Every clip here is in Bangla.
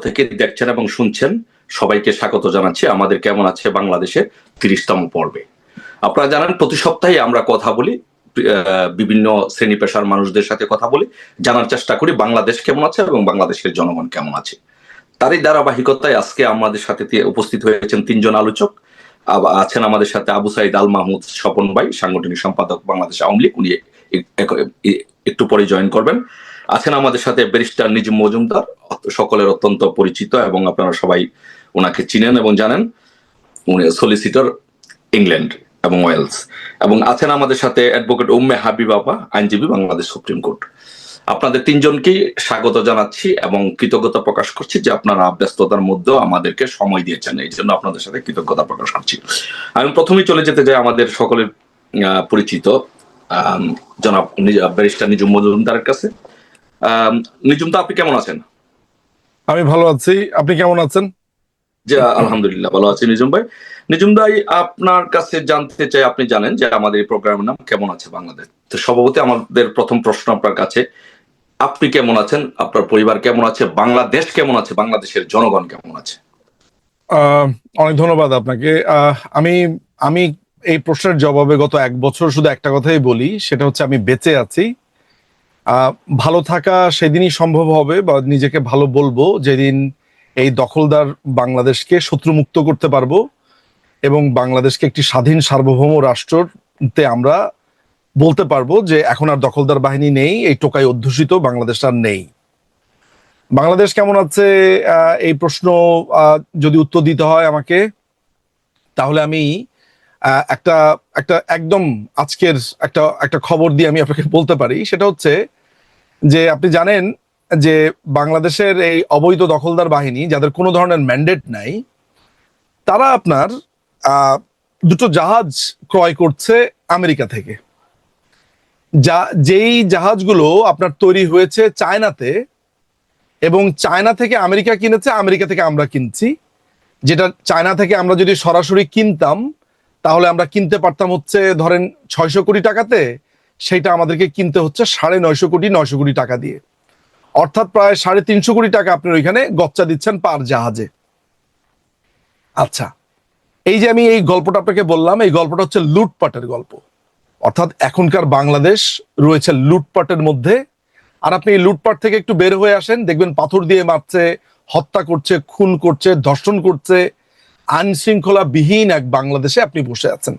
থেকে দেখছেন এবং শুনছেন সবাইকে স্বাগত জানাচ্ছি আমাদের কেমন আছে বাংলাদেশে ৩০তম পর্বে। আপনারা জানেন প্রতি সপ্তাহে আমরা কথা বলি, বিভিন্ন শ্রেণী পেশার মানুষদের সাথে কথা বলি, জানার চেষ্টা করি বাংলাদেশ কেমন আছে এবং বাংলাদেশের জনগণ কেমন আছে। তারই ধারাবাহিকতায় আজকে আমাদের সাথে উপস্থিত হয়েছেন তিনজন আলোচক। আছেন আমাদের সাথে আবু সাইদ আল মাহমুদ স্বপন ভাই, সাংগঠনিক সম্পাদক বাংলাদেশ আওয়ামী লীগ, উনি একটু পরে জয়েন করবেন। আছেন আমাদের সাথে ব্যারিস্টার নিজুম মজুমদার, সকলের অত্যন্ত পরিচিত এবং আপনারা সবাই ওনাকে চিনেন এবং জানেন, উনি সলিসিটর ইংল্যান্ড এবং ওয়েলস। এবং আছেন আমাদের সাথে অ্যাডভোকেট উম্মে হাবিবা, আইনজীবী, বাংলাদেশ সুপ্রিম কোর্ট। আপনাদের তিনজনকেই স্বাগত জানাচ্ছি এবং কৃতজ্ঞতা প্রকাশ করছি যে আপনারা ব্যস্ততার মধ্যেও আমাদেরকে সময় দিয়েছেন, এই জন্য আপনাদের সাথে কৃতজ্ঞতা প্রকাশ করছি। আমি প্রথমেই চলে যেতে চাই আমাদের সকলের পরিচিত জনাব ব্যারিস্টার নিজুম মজুমদারের কাছে। নিজুমদা, আপনি কেমন আছেন? আমি ভালো আছি, আপনি কেমন আছেন? জি, আলহামদুলিল্লাহ ভালো আছি নিজুম ভাই। নিজুম ভাই, আপনার কাছে জানতে চাই, আপনি জানেন যে আমাদের এই প্রোগ্রামের নাম কেমন আছে বাংলাদেশ। তো স্বভাবতই আমাদের প্রথম প্রশ্ন আপনার কাছে, আপনি কেমন আছেন, আপনার পরিবার কেমন আছে, বাংলাদেশ কেমন আছে, বাংলাদেশের জনগণ কেমন আছে? অনেক ধন্যবাদ আপনাকে। আমি আমি এই প্রশ্নের জবাবে গত 1 বছর শুধু একটা কথাই বলি, সেটা হচ্ছে আমি বেঁচে আছি। ভালো থাকা সেদিনই সম্ভব হবে বা নিজেকে ভালো বলবো যেদিন এই দখলদার বাংলাদেশকে শত্রুমুক্ত করতে পারবো এবং বাংলাদেশকে একটি স্বাধীন সার্বভৌম রাষ্ট্রতে আমরা বলতে পারবো যে এখন আর দখলদার বাহিনী নেই, এই টোকাই অধ্যুষিত বাংলাদেশ আর নেই। বাংলাদেশ কেমন আছে এই প্রশ্ন যদি উত্তর দিতে হয় আমাকে, তাহলে আমি একটা একটা একদম আজকের একটা খবর দিয়ে আমি আপনাকে বলতে পারি। সেটা হচ্ছে যে আপনি জানেন যে বাংলাদেশের এই অবৈধ দখলদার বাহিনী, যাদের কোনো ধরনের ম্যান্ডেট নাই, তারা আপনার 2টো জাহাজ ক্রয় করছে আমেরিকা থেকে। যেই জাহাজগুলো আপনার তৈরি হয়েছে চায়নাতে, এবং চায়না থেকে আমেরিকা কিনেছে, আমেরিকা থেকে আমরা কিনছি। যেটা চায়না থেকে আমরা যদি সরাসরি কিনতাম তাহলে আমরা কিনতে পারতাম হচ্ছে ধরেন 600 কোটি টাকাতে, সেটা আমাদেরকে কিনতে হচ্ছে 950 কোটি টাকা দিয়ে, অর্থাৎ প্রায় 350 কোটি টাকা আপনি ওইখানে গচ্চা দিচ্ছেন পার জাহাজে। আচ্ছা, এই যে আমি এই গল্পটা আপনাকে বললাম, এই গল্পটা হচ্ছে লুটপাটের গল্প। অর্থাৎ এখনকার বাংলাদেশ রয়েছে লুটপাটের মধ্যে। আর আপনি এই লুটপাট থেকে একটু বের হয়ে আসেন, দেখবেন পাথর দিয়ে মারছে, হত্যা করছে, খুন করছে, ধর্ষণ করছে, আইন শৃঙ্খলা বিহীন এক বাংলাদেশে আপনি বসে আছেন।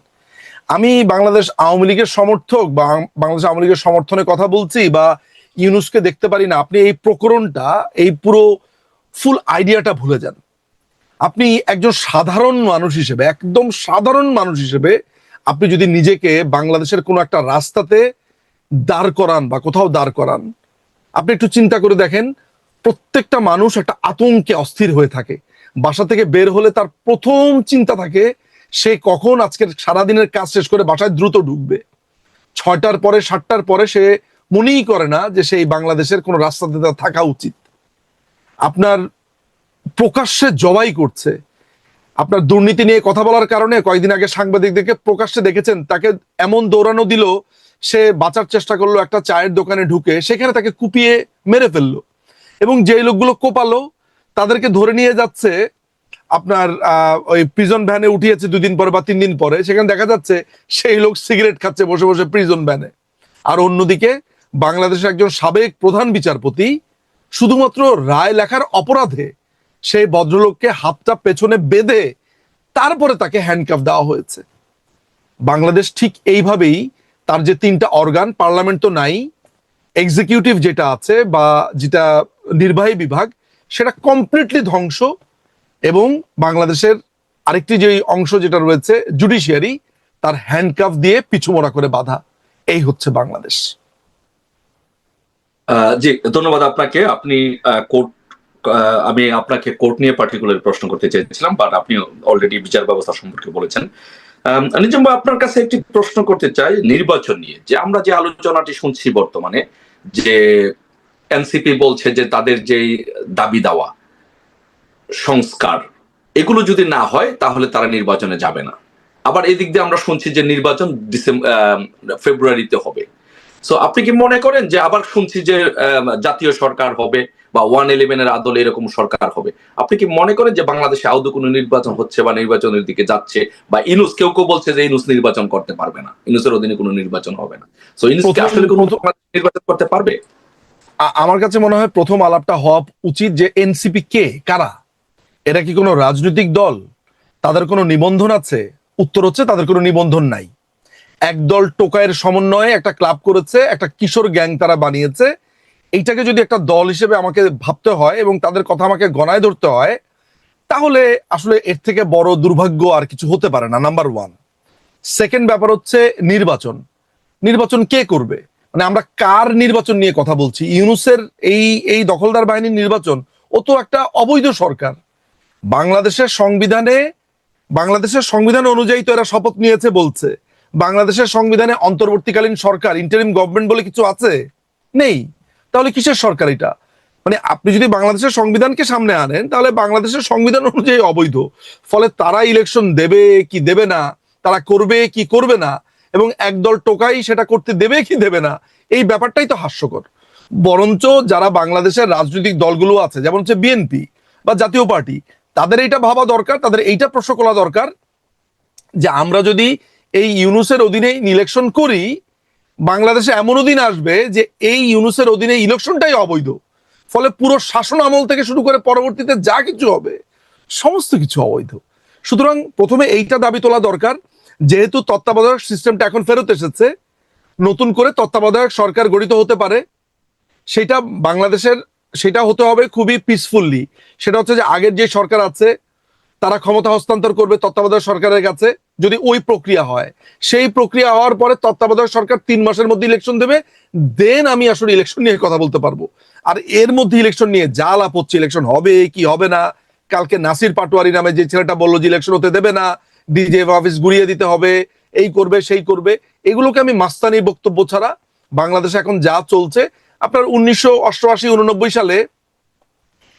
আমি বাংলাদেশ আওয়ামী লীগের সমর্থক বা বাংলাদেশ আওয়ামী লীগের সমর্থনে কথা বলছি বা ইউনুসকে দেখতে পারি না। আপনি এই প্রকরণটা, এই পুরো ফুল আইডিয়াটা ভুলে যান। আপনি একজন সাধারণ মানুষ হিসেবে, একদম সাধারণ মানুষ হিসেবে আপনি যদি নিজেকে বাংলাদেশের কোনো একটা রাস্তাতে দাঁড় করান বা কোথাও দাঁড় করান, আপনি একটু চিন্তা করে দেখেন, প্রত্যেকটা মানুষ একটা আতঙ্কে অস্থির হয়ে থাকে। বাসা থেকে বের হলে তার প্রথম চিন্তা থাকে সে কখন আজকের সারাদিনের কাজ শেষ করে বাসায় দ্রুত ঢুকবে। 6টার পরে 7টার পরে সে মনেই করে না যে সেই বাংলাদেশের কোনো রাস্তাতে তার থাকা উচিত। আপনার প্রকাশ্যে জবাই করছে। আপনার দুর্নীতি নিয়ে কথা বলার কারণে কয়েকদিন আগে সাংবাদিকদেরকে প্রকাশ্যে দেখেছেন, তাকে এমন দৌড়ানো দিল, সে বাঁচার চেষ্টা করলো, একটা চায়ের দোকানে ঢুকে সেখানে তাকে কুপিয়ে মেরে ফেললো। এবং যেই লোকগুলো কোপালো তাদেরকে ধরে নিয়ে যাচ্ছে আপনার ওই প্রিজন ভ্যানে উঠিয়েছে 2 দিন পরে বা 3 দিন পরে, সেখানে দেখা যাচ্ছে সেই লোক সিগারেট খাচ্ছে বসে বসে প্রিজন ভ্যানে। আর অন্যদিকে বাংলাদেশের একজন সাবেক প্রধান বিচারপতি শুধুমাত্র রায় লেখার অপরাধে সেই ভদ্রলোককে হাতটা পেছনে বেঁধে তারপরে তাকে হ্যান্ডকাফ দেওয়া হয়েছে। বাংলাদেশ ঠিক এইভাবেই তার যে 3টা অর্গান, পার্লামেন্ট তো নাই, এক্সিকিউটিভ যেটা আছে বা যেটা নির্বাহী বিভাগ, সেটা কমপ্লিটলি ধ্বংস, এবং বাংলাদেশের আরেকটি যে অংশ যেটা রয়েছে জুডিশিয়ারি, তার হ্যান্ডকাফ দিয়ে পিছুমোড়া করে বাঁধা। এই হচ্ছে বাংলাদেশ। জি, ধন্যবাদ আপনাকে। আপনি আমি আপনাকে কোর্ট নিয়ে পার্টিকুলার প্রশ্ন করতে চেয়েছিলাম, বাট আপনি অলরেডি বিচার ব্যবস্থা সম্পর্কে বলেছেন। নিজুম ভাই, আপনার কাছে একটি প্রশ্ন করতে চাই নির্বাচন নিয়ে। যে আমরা যে আলোচনাটি শুনছি বর্তমানে, যে এনসিপি বলছে যে তাদের যেই দাবি দাওয়া সংস্কার, এগুলো যদি না হয় তাহলে তারা নির্বাচনে যাবে না। আবার এদিক দিয়ে আমরা শুনছি যে নির্বাচন ফেব্রুয়ারিতে হবে। সো আপনি কি মনে করেন যে, আবার শুনছি যে জাতীয় সরকার হবে বা 111 আদলে এরকম সরকার হবে, আপনি কি মনে করেন যে বাংলাদেশে আদৌ কোনো নির্বাচন হচ্ছে বা নির্বাচনের দিকে যাচ্ছে? বা ইউনূস, কেউ কেউ বলছে যে ইউনূস নির্বাচন করতে পারবে না, ইউনূসের অধীনে কোনো নির্বাচন হবে না। সো ইউনূস কি আসলে কোনো নির্বাচন করতে পারবে? আমার কাছে মনে হয় প্রথম আলাপটা হওয়া উচিত যে এনসিপি কে, কারা, এরা কি কোনো রাজনৈতিক দল, তাদের কোনো নিবন্ধন আছে? উত্তর হচ্ছে তাদের কোনো নিবন্ধন নাই। একদল টোকাইয়ের সমন্বয়ে একটা ক্লাব করেছে, একটা কিশোর গ্যাং তারা বানিয়েছে। এইটাকে যদি একটা দল হিসেবে আমাকে ভাবতে হয় এবং তাদের কথা আমাকে গণায় ধরতে হয়, তাহলে আসলে এর থেকে বড় দুর্ভাগ্য আর কিছু হতে পারে না, নাম্বার ওয়ান। সেকেন্ড ব্যাপার হচ্ছে নির্বাচন। নির্বাচন কে করবে? মানে আমরা কার নির্বাচন নিয়ে কথা বলছি? ইউনূসের এই এই দখলদার বাহিনীর নির্বাচন, ও তো একটা অবৈধ সরকার। বাংলাদেশের সংবিধানে, বাংলাদেশের সংবিধান অনুযায়ী তো এরা শপথ নিয়েছে বলছে। বাংলাদেশের সংবিধানে অন্তর্বর্তীকালীন সরকার, ইন্টারিম গভর্নমেন্ট বলে কিছু আছে? নেই। তাহলে কিসের সরকার এটা? মানে আপনি যদি বাংলাদেশের সংবিধানকে সামনে আনেন, তাহলে বাংলাদেশের সংবিধান অনুযায়ী অবৈধ। ফলে তারা ইলেকশন দেবে কি দেবে না, তারা করবে কি করবে না, এবং একদল টোকাই সেটা করতে দেবে কি দেবে না, এই ব্যাপারটাই তো হাস্যকর। বরঞ্চ যারা বাংলাদেশের রাজনৈতিক দলগুলো আছে, যেমন হচ্ছে বিএনপি বা জাতীয় পার্টি, তাদের এইটা ভাবা দরকার, তাদের এইটা প্রশ্ন করা দরকার যে আমরা যদি এই ইউনূসের অধীনে ইলেকশন করি, বাংলাদেশে এমনও দিন আসবে যে এই ইউনূসের অধীনে ইলেকশনটাই অবৈধ। ফলে পুরো শাসন আমল থেকে শুরু করে পরবর্তীতে যা কিছু হবে, সমস্ত কিছু অবৈধ। সুতরাং প্রথমে এইটা দাবি তোলা দরকার, যেহেতু তত্ত্বাবধায়ক সিস্টেমটা এখন ফেরত এসেছে, নতুন করে তত্ত্বাবধায়ক সরকার গঠিত হতে পারে। সেটা বাংলাদেশের, সেটা হতে হবে খুবই পিসফুললি। সেটা হচ্ছে যে আগের যে সরকার আছে তারা ক্ষমতা হস্তান্তর করবে তত্ত্বাবধায়ক সরকারের কাছে, যদি ওই প্রক্রিয়া হয়। সেই প্রক্রিয়া হওয়ার পরে তত্ত্বাবধায়ক সরকার 3 মাসের মধ্যে ইলেকশন দেবে, দেন আমি আসলে ইলেকশন নিয়ে কথা বলতে পারবো। আর এর মধ্যে ইলেকশন নিয়ে যা লাভ হচ্ছে, ইলেকশন হবে কি হবে না, কালকে নাসির পাটোয়ারি নামে যে ছেলেটা বললো যে ইলেকশন হতে দেবে না, ডিজে অফিস গুড়িয়ে দিতে হবে, এই করবে সেই করবে, এগুলোকে আমি মাস্তানি বক্তব্য ছাড়া, বাংলাদেশে এখন যা চলছে, আপনার 1988-89 সালে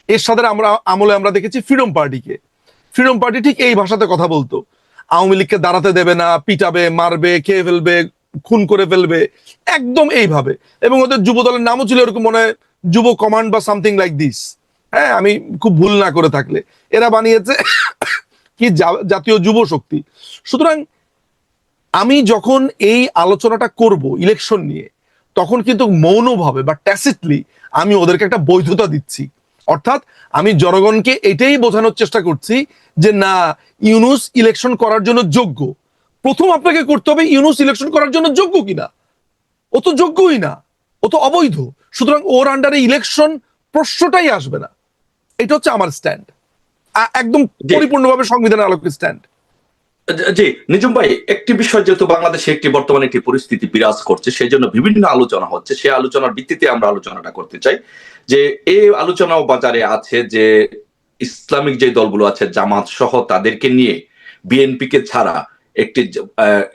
এরশাদের আমলে আমরা দেখেছি ফ্রিডম পার্টিকে। ফ্রিডম পার্টি ঠিক এই ভাষাতে কথা বলতো, আওয়ামী লীগকে দাঁড়াতে দেবে না, পিটাবে, মারবে, খেয়ে ফেলবে, খুন করে ফেলবে, একদম এইভাবে। এবং ওদের যুব দলের নামও ছিল এরকম, মনে হয় যুব কমান্ড বা সামথিং লাইক দিস। হ্যাঁ, আমি খুব ভুল না করে থাকলে এরা বানিয়েছে কি জাতীয় যুব শক্তি। সুতরাং আমি যখন এই আলোচনাটা করব ইলেকশন নিয়ে, তখন কিন্তু মৌনভাবে বা ট্যাসিটলি আমি ওদেরকে একটা বৈধতা দিচ্ছি। অর্থাৎ আমি জনগণকে এটাই বোঝানোর চেষ্টা করছি যে না, ইউনূস ইলেকশন করার জন্য যোগ্য। প্রথম আপনাকে করতে হবে ইউনূস ইলেকশন করার জন্য যোগ্য কিনা। ও তো যোগ্যই না, ও তো অবৈধ। সুতরাং ওর আন্ডারে ইলেকশন প্রশ্নটাই আসবে না। এটা হচ্ছে আমার স্ট্যান্ড, একদম পরিপূর্ণভাবে সংবিধানের আলোকে স্ট্যান্ড। জি নিজুম ভাই, একটি বিষয়, যেহেতু বাংলাদেশে একটি বর্তমানে একটি পরিস্থিতি বিরাজ করছে, সেই জন্য বিভিন্ন আলোচনা হচ্ছে, সেই আলোচনার ভিত্তিতে আমরা আলোচনাটা করতে চাই। যে এই আলোচনাও বাজারে আছে যে ইসলামিক যে দলগুলো আছে, জামাত সহ, তাদেরকে নিয়ে বিএনপি কে ছাড়া একটি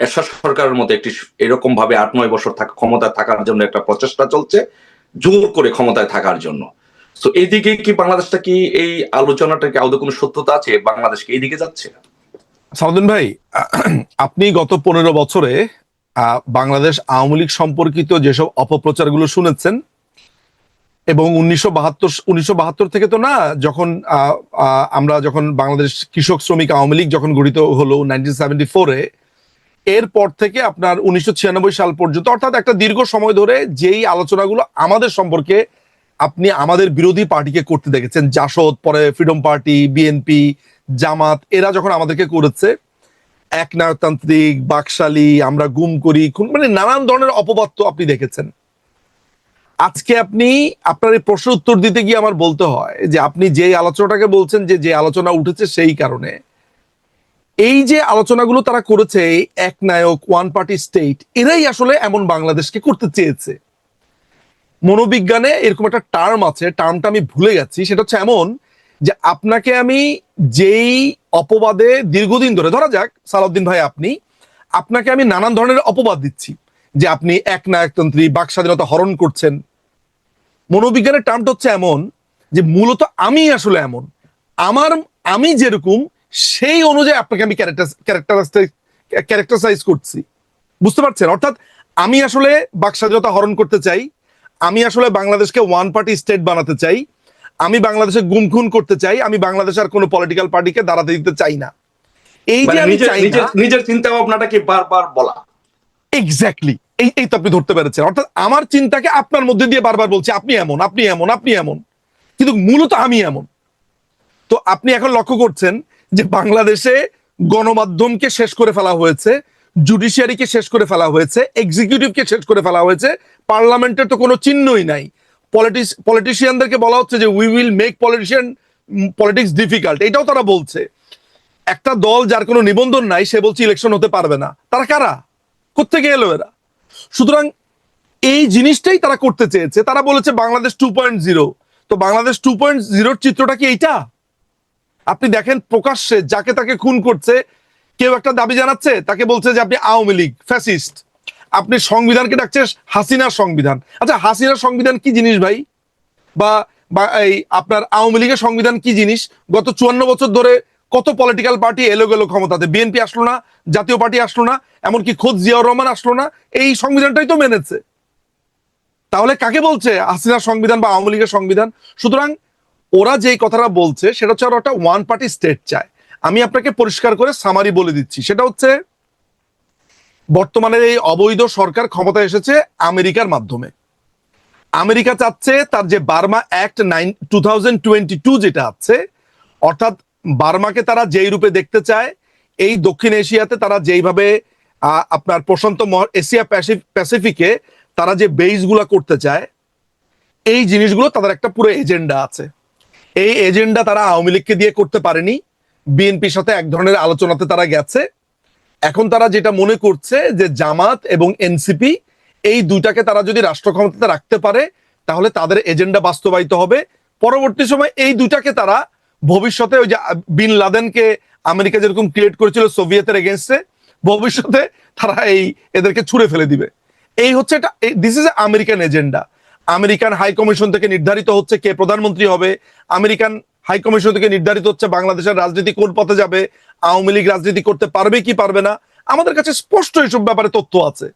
এরশাদ সরকারের মতো একটি এরকম ভাবে 8-9 বছর ক্ষমতায় থাকার জন্য একটা প্রচেষ্টা চলছে, জোর করে ক্ষমতায় থাকার জন্য। তো এইদিকে কি বাংলাদেশটা, কি এই আলোচনাটা কি আদৌ কোনো সত্যতা আছে? বাংলাদেশ কি এইদিকে যাচ্ছে? সাউদ্দিন ভাই, আপনি গত 15 বছরে বাংলাদেশ আওয়ামী লীগ সম্পর্কিত যেসব অপপ্রচারগুলো শুনেছেন, এবং 1972 থেকে তো না, যখন আমরা যখন বাংলাদেশ কৃষক শ্রমিক আওয়ামী লীগ যখন গঠিত হলো 1974-এ, এরপর থেকে আপনার 1996 সাল পর্যন্ত, অর্থাৎ একটা দীর্ঘ সময় ধরে যেই আলোচনাগুলো আমাদের সম্পর্কে আপনি আমাদের বিরোধী পার্টিকে করতে দেখেছেন, জাসদ, পরে ফ্রিডম পার্টি, বিএনপি, জামাত, এরা যখন আমাদেরকে করেছে একনায়কতান্ত্রিক, বাকশালী, আমরা গুম করি, খুন, মানে নানান ধরনের অপবাদ তো আপনি দেখেছেন। আজকে আপনি আপনার এই প্রশ্নের উত্তর দিতে গিয়ে আমার বলতে হয় যে আপনি যে আলোচনাটাকে বলছেন যে আলোচনা উঠেছে, সেই কারণে এই যে আলোচনাগুলো তারা করেছে, এক নায়ক, ওয়ান পার্টি স্টেট, এরাই আসলে এমন বাংলাদেশকে করতে চেয়েছে। মনোবিজ্ঞানে এরকম একটা টার্ম আছে, টার্মটা আমি ভুলে গেছি, সেটা হচ্ছে এমন যে আপনাকে আমি যেই অপবাদে দীর্ঘদিন ধরে, ধরা যাক সালাউদ্দিন ভাই, আপনাকে আমি নানান ধরনের অপবাদ দিচ্ছি যে আপনি এক নায়কতন্ত্রী, বাক স্বাধীনতা হরণ করছেন। মনোবিজ্ঞানের টার্মটা হচ্ছে এমন যে মূলত আমি আসলে এমন, আমি যেরকম সেই অনুযায়ী আপনাকে আমি ক্যারেক্টারাইজ করছি, বুঝতে পারছেন? অর্থাৎ আমি আসলে বাক স্বাধীনতা হরণ করতে চাই, আমি আসলে বাংলাদেশকে ওয়ান পার্টি স্টেট বানাতে চাই, আমি বাংলাদেশে গুম খুন করতে চাই, আমি বাংলাদেশের কোনো পলিটিক্যাল পার্টিকে দাঁড়াতে দিতে চাই না। এই যে মানে আমি চাই না, নিজের চিন্তা ভাবনাটাকে বারবার বলা। এক্স্যাক্টলি এই তো আপনি ধরতে পেরেছেন। অর্থাৎ আমার চিন্তাকে আপনার মধ্যে দিয়ে বারবার বলছি আপনি এমন, আপনি এমন, আপনি এমন, কিন্তু মূলত আমি এমন। তো আপনি এখন লক্ষ্য করছেন যে বাংলাদেশে গণমাধ্যমকে শেষ করে ফেলা হয়েছে, জুডিশিয়ারিকে শেষ করে ফেলা হয়েছে, এক্সিকিউটিভকে শেষ করে ফেলা হয়েছে, পার্লামেন্টের তো কোনো চিহ্নই নাই। পলিটিশিয়ানদেরকে বলা হচ্ছে যে we will make politics difficult, এটাও তারা বলছে। একটা দল যার কোনো নিবন্ধন নাই সে বলছে ইলেকশন হতে পারবে না। তারা কারা? কোত্থেকে এলো এরা? সুতরাং এই জিনিসটাই তারা করতে চেয়েছে। তারা বলেছে বাংলাদেশ 2.0। তো বাংলাদেশ 2.0 চিত্রটা কি এইটা? আপনি দেখেন প্রকাশ্যে যাকে তাকে খুন করছে, কেউ একটা দাবি জানাচ্ছে, তাকে বলছে যে আপনি আওয়ামী লীগ ফ্যাসিস্ট। আপনি সংবিধানকে ডাকছে হাসিনার সংবিধান। আচ্ছা, হাসিনার সংবিধান কি জিনিস ভাই? বা এই আপনার আওয়ামী লীগের সংবিধান কি জিনিস? গত 54 বছর ধরে কত পলিটিক্যাল পার্টি এলো গেল ক্ষমতাতে, বিএনপি আসলো না, জাতীয় পার্টি আসলো না, এমনকি খোদ জিয়াউর রহমান আসলো না, এই সংবিধানটাই তো মেনেছে। তাহলে কাকে বলছে হাসিনার সংবিধান বা আওয়ামী লীগের সংবিধান? সুতরাং ওরা যেই কথাটা বলছে সেটা হচ্ছে ওরা একটা ওয়ান পার্টি স্টেট চায়। আমি আপনাকে পরিষ্কার করে সামারি বলে দিচ্ছি, সেটা হচ্ছে বর্তমানে এই অবৈধ সরকার ক্ষমতায় এসেছে আমেরিকার মাধ্যমে। আমেরিকা চাচ্ছে তার যে বার্মা অ্যাক্ট 2022 যেটা আছে, অর্থাৎ বার্মাকে তারা যেই রূপে দেখতে চায়, এই দক্ষিণ এশিয়াতে তারা যেইভাবে আপনার প্রশান্ত এশিয়া প্যাসিফিকে তারা যে বেসগুলো করতে চায়, এই জিনিসগুলো তাদের একটা পুরো এজেন্ডা আছে। এই এজেন্ডা তারা আওয়ামী লীগকে দিয়ে করতে পারেনি, বিএনপির সাথে এক ধরনের আলোচনাতে তারা গেছে। এখন তারা যেটা মনে করছে যে জামাত এবং এনসিপি এই দুইটাকে তারা যদি রাষ্ট্র ক্ষমতাতে রাখতে পারে তাহলে তাদের এজেন্ডা বাস্তবায়িত হবে। পরবর্তী সময় এই দুইটাকে তারা ভবিষ্যতে ওই যে বিন লাদেনকে আমেরিকা যেরকম ক্রিয়েট করেছিল সোভিয়েতের এগেনস্টে, ভবিষ্যতে তারা এদেরকে ছুঁড়ে ফেলে দিবে। এই হচ্ছে এটা, this is American agenda. American high commission থেকে নির্ধারিত হচ্ছে কে প্রধানমন্ত্রী হবে, আমেরিকান হাই কমিশন থেকে নির্ধারিত হচ্ছে বাংলাদেশের রাজনীতি কোন পথে যাবে, আওয়ামী লীগ রাজনীতি করতে পারবে কি পারবে না। আমাদের কাছে স্পষ্ট এসব ব্যাপারে তথ্য আছে।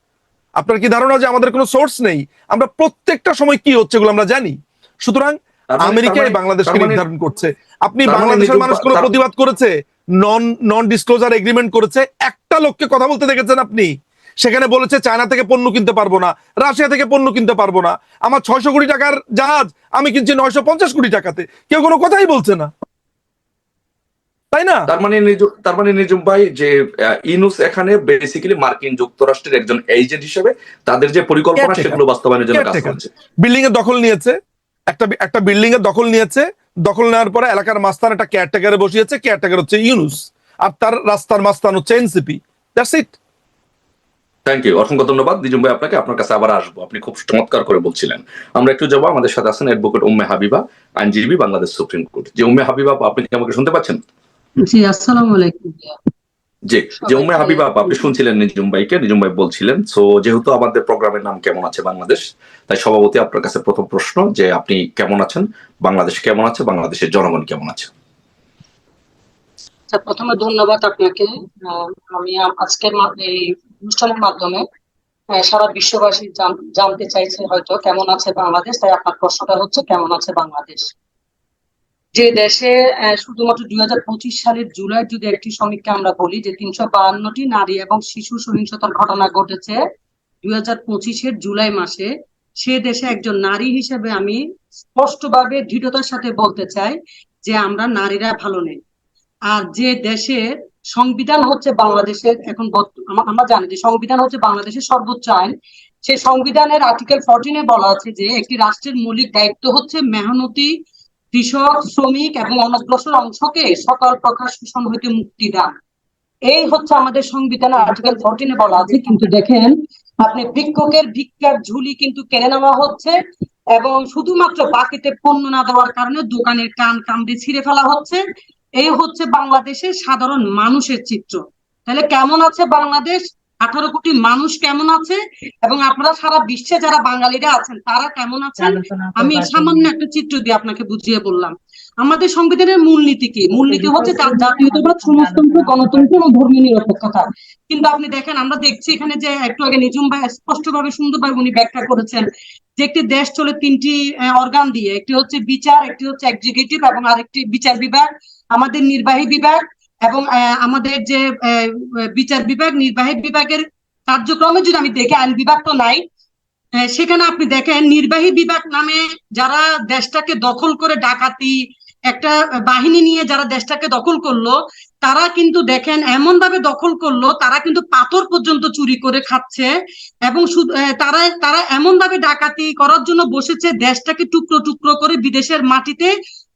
আপনার কি ধারণা যে আমাদের কোনো সোর্স নেই? আমরা প্রত্যেকটা সময় কি হচ্ছে এগুলো আমরা জানি। সুতরাং আমেরিকাই বাংলাদেশকে নির্ধারণ করছে। আপনি বাংলাদেশের মানুষ কোনো প্রতিবাদ করেছে, নন ডিসক্লোজার এগ্রিমেন্ট করেছে, একটা লোককে কথা বলতে দেখেছেন আপনি? সেখানে বলেছে চায়না থেকে পণ্য কিনতে পারবো না, রাশিয়া থেকে পণ্য কিনতে পারবো না, আমার 600 কোটি টাকার জাহাজ আমি কিনছি 950 কোটি টাকাতে, কেউ কোনো কথাই বলছে না, তাই না? তার মানে নিজুম ভাই যে ইনুস এখানে বেসিক্যালি মার্কিন যুক্তরাষ্ট্রের একজন এজেন্ট হিসেবে তাদের যে পরিকল্পনা সেগুলো বাস্তবায়নের জন্য কাজ করছে। বিল্ডিং এর দখল নিয়েছে, একটা বিল্ডিং এর দখল নিয়েছে, দখল নেওয়ার পরে এলাকার মাস্তান একটা কেয়ারটেকারে বসিয়েছে, কেয়ারটেকার হচ্ছে ইউনুস, আর তার রাস্তার মাস্তান হচ্ছে NCP. That's it. Thank you, অসংখ্য ধন্যবাদ নিজুম ভাই আপনাকে। আপনার কাছে আবার আসবো, আপনি খুব চমৎকার করে বলছিলেন। আমরা একটু যাবো, আমাদের সাথে আছেন অ্যাডভোকেট উম্মে হাবিবা, আইনজীবী, বাংলাদেশ সুপ্রিম কোর্ট। যে উম্মে হাবিবা, আপনি কি আমাকে শুনতে পাচ্ছেন? জি, আসসালামু আলাইকুম। যে উম্মে হাবিবা, আপনি শুনছিলেন নিজুম ভাইকে, নিজুম ভাই বলছিলেন। সো যেহেতু আমাদের প্রোগ্রামের নাম কেমন আছে বাংলাদেশ, তাই সভাপতি আপনার কাছে প্রথম প্রশ্ন যে আপনি কেমন আছেন, বাংলাদেশ কেমন আছে, বাংলাদেশের জনগণ কেমন আছে? প্রথমে ধন্যবাদ আপনাকে। আমি আজকের এই অনুষ্ঠানের মাধ্যমে সারা বিশ্ববাসী জানতে চাইছে হয়তো কেমন আছে বাংলাদেশ, তাই আপনার প্রশ্নটা হচ্ছে কেমন আছে বাংলাদেশ। যে দেশে শুধুমাত্র 2025 সালের জুলাই যদি একটি সমীক্ষা আমরা বলি যে 352টি নারী এবং শিশু সহিংসতার ঘটনা ঘটেছে 2025-এর জুলাই মাসে, সে দেশে একজন নারী হিসেবে আমি স্পষ্টভাবে দৃঢ়তার সাথে বলতে চাই যে আমরা নারীরা ভালো নেই। আর যে দেশের সংবিধান হচ্ছে বাংলাদেশের এখন আমরা জানি যে সংবিধান হচ্ছে বাংলাদেশের সর্বোচ্চ আইন, সেই সংবিধানের আর্টিকেল 14-এ বলা আছে যে একটি রাষ্ট্রের মৌলিক দায়িত্ব হচ্ছে মেহনতি কৃষক, শ্রমিক এবং অনগ্রসর অংশকে সকল প্রকার শোষণ হইতে মুক্তি দান। এই হচ্ছে আমাদের সংবিধানের আর্টিকেল 14-এ বলা আছে। কিন্তু দেখেন আপনি ভিক্ষুকের ভিক্ষার ঝুলি কিন্তু কেড়ে নেওয়া হচ্ছে এবং শুধুমাত্র বাকিতে পণ্য না দেওয়ার কারণে দোকানের কান কামড়ে ছিঁড়ে ফেলা হচ্ছে। এই হচ্ছে বাংলাদেশের সাধারণ মানুষের চিত্র। তাহলে কেমন আছে বাংলাদেশ? 18 কোটি মানুষ কেমন আছে এবং আপনারা সারা বিশ্বে যারা বাঙালিরা আছেন তারা কেমন আছেন? আমি সামান্য একটা চিত্র দিয়ে আপনাকে বুঝিয়ে বললাম। আমাদের সংবিধানের মূলনীতি কি? মূলনীতি হচ্ছে জাতীয়তাবাদ, সমাজতন্ত্র, গণতন্ত্র এবং ধর্মীয় নিরপেক্ষতা। কিন্তু আপনি দেখেন, আমরা দেখছি এখানে যে একটু আগে নিঝুম ভাই স্পষ্টভাবে সুন্দরভাবে উনি ব্যাখ্যা করেছেন যে একটি দেশ চলে তিনটি অর্গান দিয়ে, একটি হচ্ছে বিচার, একটি হচ্ছে এক্সিকিউটিভ এবং আরেকটি বিচার বিভাগ, আমাদের নির্বাহী বিভাগ। এবং আমাদের যে বিচার বিভাগ, নির্বাহী বিভাগের কার্যক্রমে যদি আমি দেখি, আইন বিভাগ তো নাই, সেখানে আপনি দেখেন নির্বাহী বিভাগ নামে যারা দেশটাকে দখল করে, ডাকাতি একটা বাহিনী নিয়ে যারা দেশটাকে দখল করলো, তারা কিন্তু দেখেন এমন ভাবে দখল করলো, তারা কিন্তু পাথর পর্যন্ত চুরি করে খাচ্ছে। এবং তারা তারা এমন ভাবে ডাকাতি করার জন্য বসেছে, দেশটাকে টুকরো টুকরো করে বিদেশের মাটিতে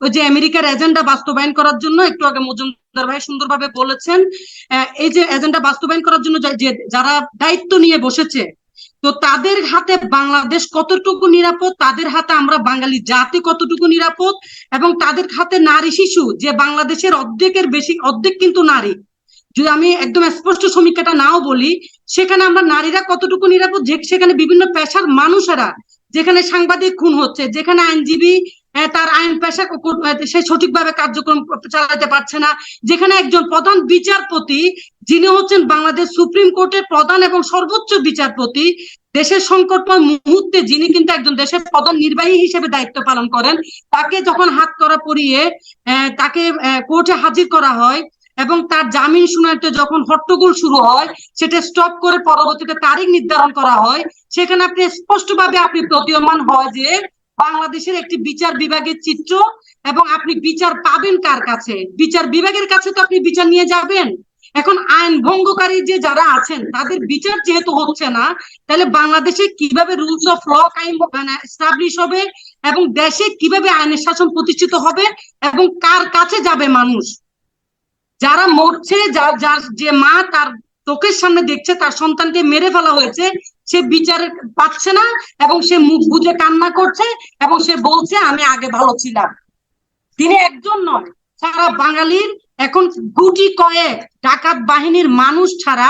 ওই যে আমেরিকার এজেন্ডা বাস্তবায়ন করার জন্য, একটু আগে মজুমদার ভাই সুন্দরভাবে বলেছেন, এই যে এজেন্ডা বাস্তবায়ন করার জন্য যে যারা দায়িত্ব নিয়ে বসেছে, তো তাদের হাতে বাংলাদেশ কতটুকু নিরাপদ, তাদের হাতে আমরা বাঙালি জাতি কতটুকু নিরাপদ, এবং তাদের হাতে নারী শিশু, যে বাংলাদেশের অর্ধেকের বেশি, অর্ধেক কিন্তু নারী, যদি আমি একদম স্পষ্ট সমীক্ষাটা নাও বলি, সেখানে আমরা নারীরা কতটুকু নিরাপদ, সেখানে বিভিন্ন পেশার মানুষেরা, যেখানে সাংবাদিক খুন হচ্ছে, যেখানে আইনজীবী তার আইন পেশা সে সঠিকভাবে কার্যক্রম চালাতে পারছে না, যেখানে একজন প্রধান বিচারপতি, যিনি হচ্ছেন বাংলাদেশ সুপ্রিম কোর্টের প্রধান এবং সর্বোচ্চ বিচারপতি, দেশের সংকটময় মুহূর্তে যিনি কিন্তু একজন দেশের প্রধান নির্বাহী হিসেবে দায়িত্ব পালন করেন, তাকে যখন হাত করা পরিয়ে তাকে কোর্টে হাজির করা হয় এবং তার জামিন শুনানিতে যখন হট্টগোল শুরু হয়, সেটা স্টপ করে পরবর্তীতে তারিখ নির্ধারণ করা হয়, সেখানে আপনি স্পষ্টভাবে আপনি প্রতীয়মান হয় যে বাংলাদেশের একটি বিচার বিভাগের চিত্র। এবং আপনি বিচার পাবেন কার কাছে? বিচার বিভাগের কাছে তো আপনি বিচার নিয়ে যাবেন। এখন আইন ভঙ্গকারী যে যারা আছেন, তাদের বিচার যেহেতু হচ্ছে না, তাহলে বাংলাদেশে কিভাবে রুলস অফ ল কায়েম এস্টাবলিশ হবে, এবং দেশে কিভাবে আইনের শাসন প্রতিষ্ঠিত হবে, এবং কার কাছে যাবে মানুষ? যারা মরছে, যার যে মা তার চোখের সামনে দেখছে তার সন্তানকে মেরে ফেলা হয়েছে, সে বিচার পাচ্ছে না, এবং সে মুখ বুজে কান্না করছে, এবং সে বলছে আমি আগে ভালো ছিলাম। তিনি একজন নয়, সারা বাঙালির এখন গুটি কয়েক ডাকাত বাহিনীর মানুষ ছাড়া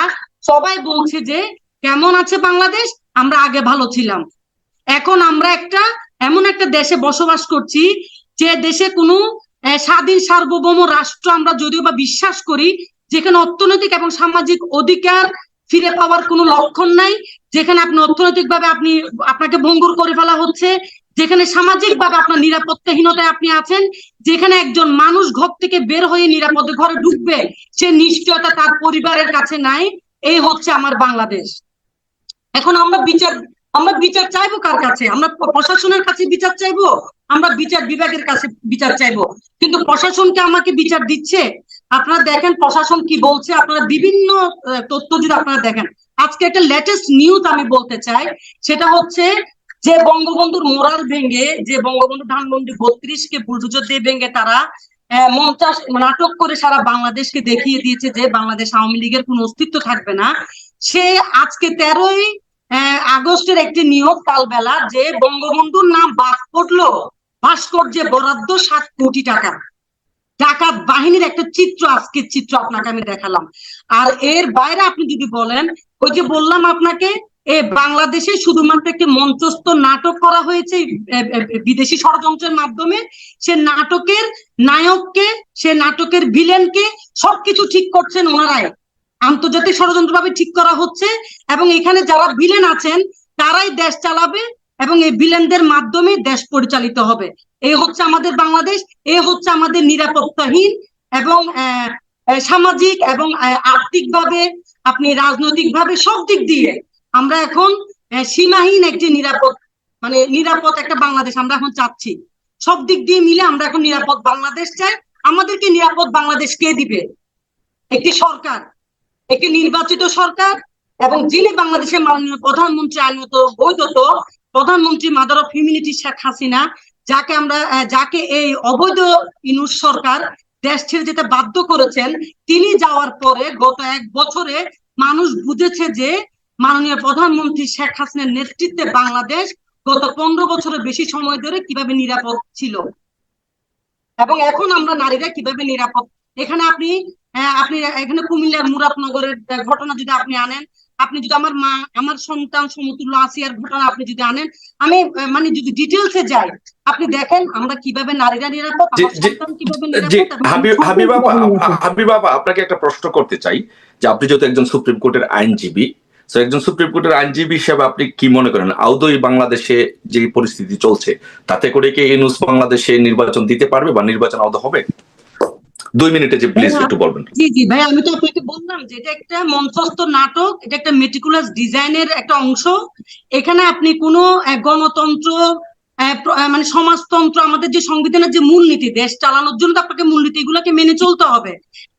সবাই বলছে যে কেমন আছে বাংলাদেশ, আমরা আগে ভালো ছিলাম। এখন আমরা এমন একটা দেশে বসবাস করছি, যে দেশে কোনো স্বাধীন সার্বভৌম রাষ্ট্র আমরা যদিও বা বিশ্বাস করি, যেখানে অর্থনৈতিক এবং সামাজিক অধিকার ফিরে পাওয়ার কোনো লক্ষণ নাই, যেখানে আপনি অর্থনৈতিকভাবে আপনাকে ভঙ্গুর করে ফেলা হচ্ছে, যেখানে সামাজিক ভাবে আপনার নিরাপত্তাহীনতায় আপনি আছেন, যেখানে একজন মানুষ ঘর থেকে বের হয়ে নিরাপদে ঘরে ঢুকবে সে নিশ্চয়তা তার পরিবারের কাছে নাই। এই হচ্ছে আমার বাংলাদেশ। এখন আমরা বিচার চাইবো কার কাছে? আমরা প্রশাসনের কাছে বিচার চাইবো, আমরা বিচার বিভাগের কাছে বিচার চাইবো, কিন্তু প্রশাসনকে আমাকে বিচার দিচ্ছে? আপনারা দেখেন প্রশাসন কি বলছে, আপনারা বিভিন্ন তথ্য যদি আপনারা দেখেন, আজকে একটা লেটেস্ট নিউজ আমি বলতে চাই, সেটা হচ্ছে যে বঙ্গবন্ধুর মোরাল ভেঙে, যে বঙ্গবন্ধু ধানমন্ডি 32-কে বুলডোজার দিয়ে ভেঙে তারা নাটক করে সারা বাংলাদেশকে দেখিয়ে দিয়েছে যে বাংলাদেশ আওয়ামী লীগের কোনো অস্তিত্ব থাকবে না। সে আজকে 13ই আগস্টের একটি নিয়োগ কালবেলা, যে বঙ্গবন্ধুর নাম বাদ পড়লো, ভাস্কর্যে বরাদ্দ 7 কোটি টাকা, ডাকাত বাহিনীর একটা চিত্র, আজকের চিত্র আপনাকে আমি দেখালাম। আর এর বাইরে আপনি যদি বলেন, ওই যে বললাম আপনাকে, বাংলাদেশে শুধুমাত্র একটি মঞ্চস্থ নাটক করা হয়েছে বিদেশি ষড়যন্ত্রের মাধ্যমে, সে নাটকের নায়ককে, সে নাটকের ভিলেনকে সবকিছু ঠিক করছেন ওনারাই, আন্তর্জাতিক ষড়যন্ত্র ভাবে ঠিক করা হচ্ছে, এবং এখানে যারা ভিলেন আছেন তারাই দেশ চালাবে, এবং এই ভিলেনদের মাধ্যমে দেশ পরিচালিত হবে। এই হচ্ছে আমাদের বাংলাদেশ, এই হচ্ছে আমাদের নিরাপত্তাহীন এবং সামাজিক এবং আর্থিকভাবে, আপনি রাজনৈতিকভাবে সব দিক দিয়ে আমরা এখন সীমাহীন একটি নিরাপদ একটা বাংলাদেশ আমরা এখন চাচ্ছি। সব দিক দিয়ে মিলে আমরা এখন নিরাপদ বাংলাদেশ চাই। আমাদেরকে নিরাপদ বাংলাদেশ কে দিবে? একটি সরকার, একটি নির্বাচিত সরকার, এবং যিনি বাংলাদেশের মাননীয় প্রধানমন্ত্রী, আইনত বৈধত প্রধানমন্ত্রী, mother of humanity Sheikh Hasina, যাকে এই অবৈধ ইউনূস সরকার দেশ ছেড়ে যেতে বাধ্য করেছেন। তিনি যাওয়ার পরে গত 1 বছরে মানুষ বুঝেছে যে মাননীয় প্রধানমন্ত্রী শেখ হাসিনার নেতৃত্বে বাংলাদেশ গত 15 বছরের বেশি সময় ধরে কিভাবে নিরাপদ ছিল, এবং এখন আমরা নারীরা কিভাবে নিরাপদ এখানে আপনি আপনি এখানে কুমিল্লার মুরাদনগরের ঘটনা যদি আপনি আনেন, আপনি যদি আমার মা আমার সন্তান সমতুল্য আসিয়ার ঘটনা আপনি যদি আনেন, আমি মানে যদি ডিটেলসে যাই, আপনি দেখেন আমরা কিভাবে নারীরা নিরাপদ, জি আমার জি সন্তান কিভাবে জি নিরাপদ, এবং আমার হাবিব সন্তান আপা, কিভাবে নিরাপদ। হাবিব আপা, আপনাকে একটা প্রশ্ন করতে চাই যে আপনি যেহেতু একজন সুপ্রিম কোর্টের আইনজীবী, তো একজন সুপ্রিম কোর্টের আইনজীবী হিসেবে আপনি কি মনে করেন আদৌ এই বাংলাদেশে যে পরিস্থিতি চলছে তাতে করে কি ইউনূস বাংলাদেশে নির্বাচন দিতে পারবে বা নির্বাচন আদৌ হবে? 2 মিনিটে যে প্লিজ একটু বলবেন। জি জি ভাই, আমি তো আপনাকে বললাম যে এটা একটা মঞ্চস্থ নাটক, এটা একটা মেটিকুলাস ডিজাইনের একটা অংশ। এখানে আপনি কোনো গণতন্ত্র, মানে সমাজতন্ত্র, আমাদের যে সংবিধানের যে মূলনীতি, দেশ চালানোর জন্য তো আপনাকে মূলনীতি এগুলোকে মেনে চলতে হবে।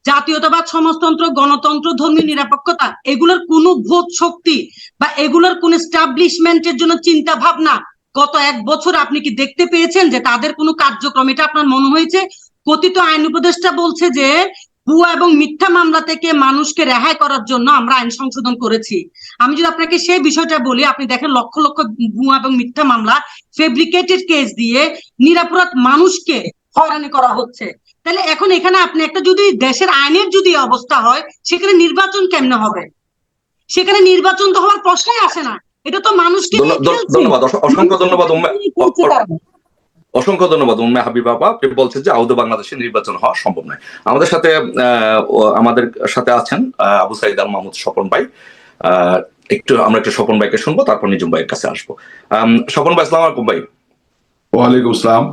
জাতীয়তাবাদ, সমাজতন্ত্র, গণতন্ত্র, ধর্মীয় নিরপেক্ষতা, এগুলোর কোনো ভোট শক্তি বা এগুলোর কোন এস্টাবলিশমেন্টের জন্য চিন্তা ভাবনা গত 1 বছর আপনি কি দেখতে পেয়েছেন যে তাদের কোনো কার্যক্রম? এটা আপনার মনে হয়েছে? কথিত আইন উপদেষ্টা বলছে যে ভুয়া এবং মিথ্যা মামলা থেকে মানুষকে রেহাই করার জন্য আমরা আইন সংশোধন করেছি। আমি যদি আপনাকে সেই বিষয়টা বলি, আপনি দেখেন লক্ষ লক্ষ ভুয়া এবং মিথ্যা মামলা, ফেব্রিকেটেড কেস দিয়ে নিরপরাধ মানুষকে হয়রানি করা হচ্ছে। তাহলে এখন এখানে আপনি একটা, যদি দেশের আইনের যদি অবস্থা হয়, সেখানে নির্বাচন কেমনে হবে? সেখানে নির্বাচন তো হওয়ার প্রশ্নই আসে না। এটা তো মানুষকে নিয়ে খেলছে। ধন্যবাদ, অসংখ্য ধন্যবাদ খেলছে তারা। অসংখ্য ধন্যবাদ উম্মে হাবিবা আপা। আপনি বলছেন যে আদৌ বাংলাদেশে নির্বাচন হওয়া সম্ভব নয়। আমাদের সাথে আমাদের সাথে আছেন আবু সাইদ আল মাহমুদ স্বপন ভাই। আমরা একটু স্বপন ভাইকে শুনবো, তারপর নিজুম ভাইয়ের কাছে আসবো। স্বপন ভাই, আসসালামু আলাইকুম ভাই। ওয়ালাইকুম আসসালাম।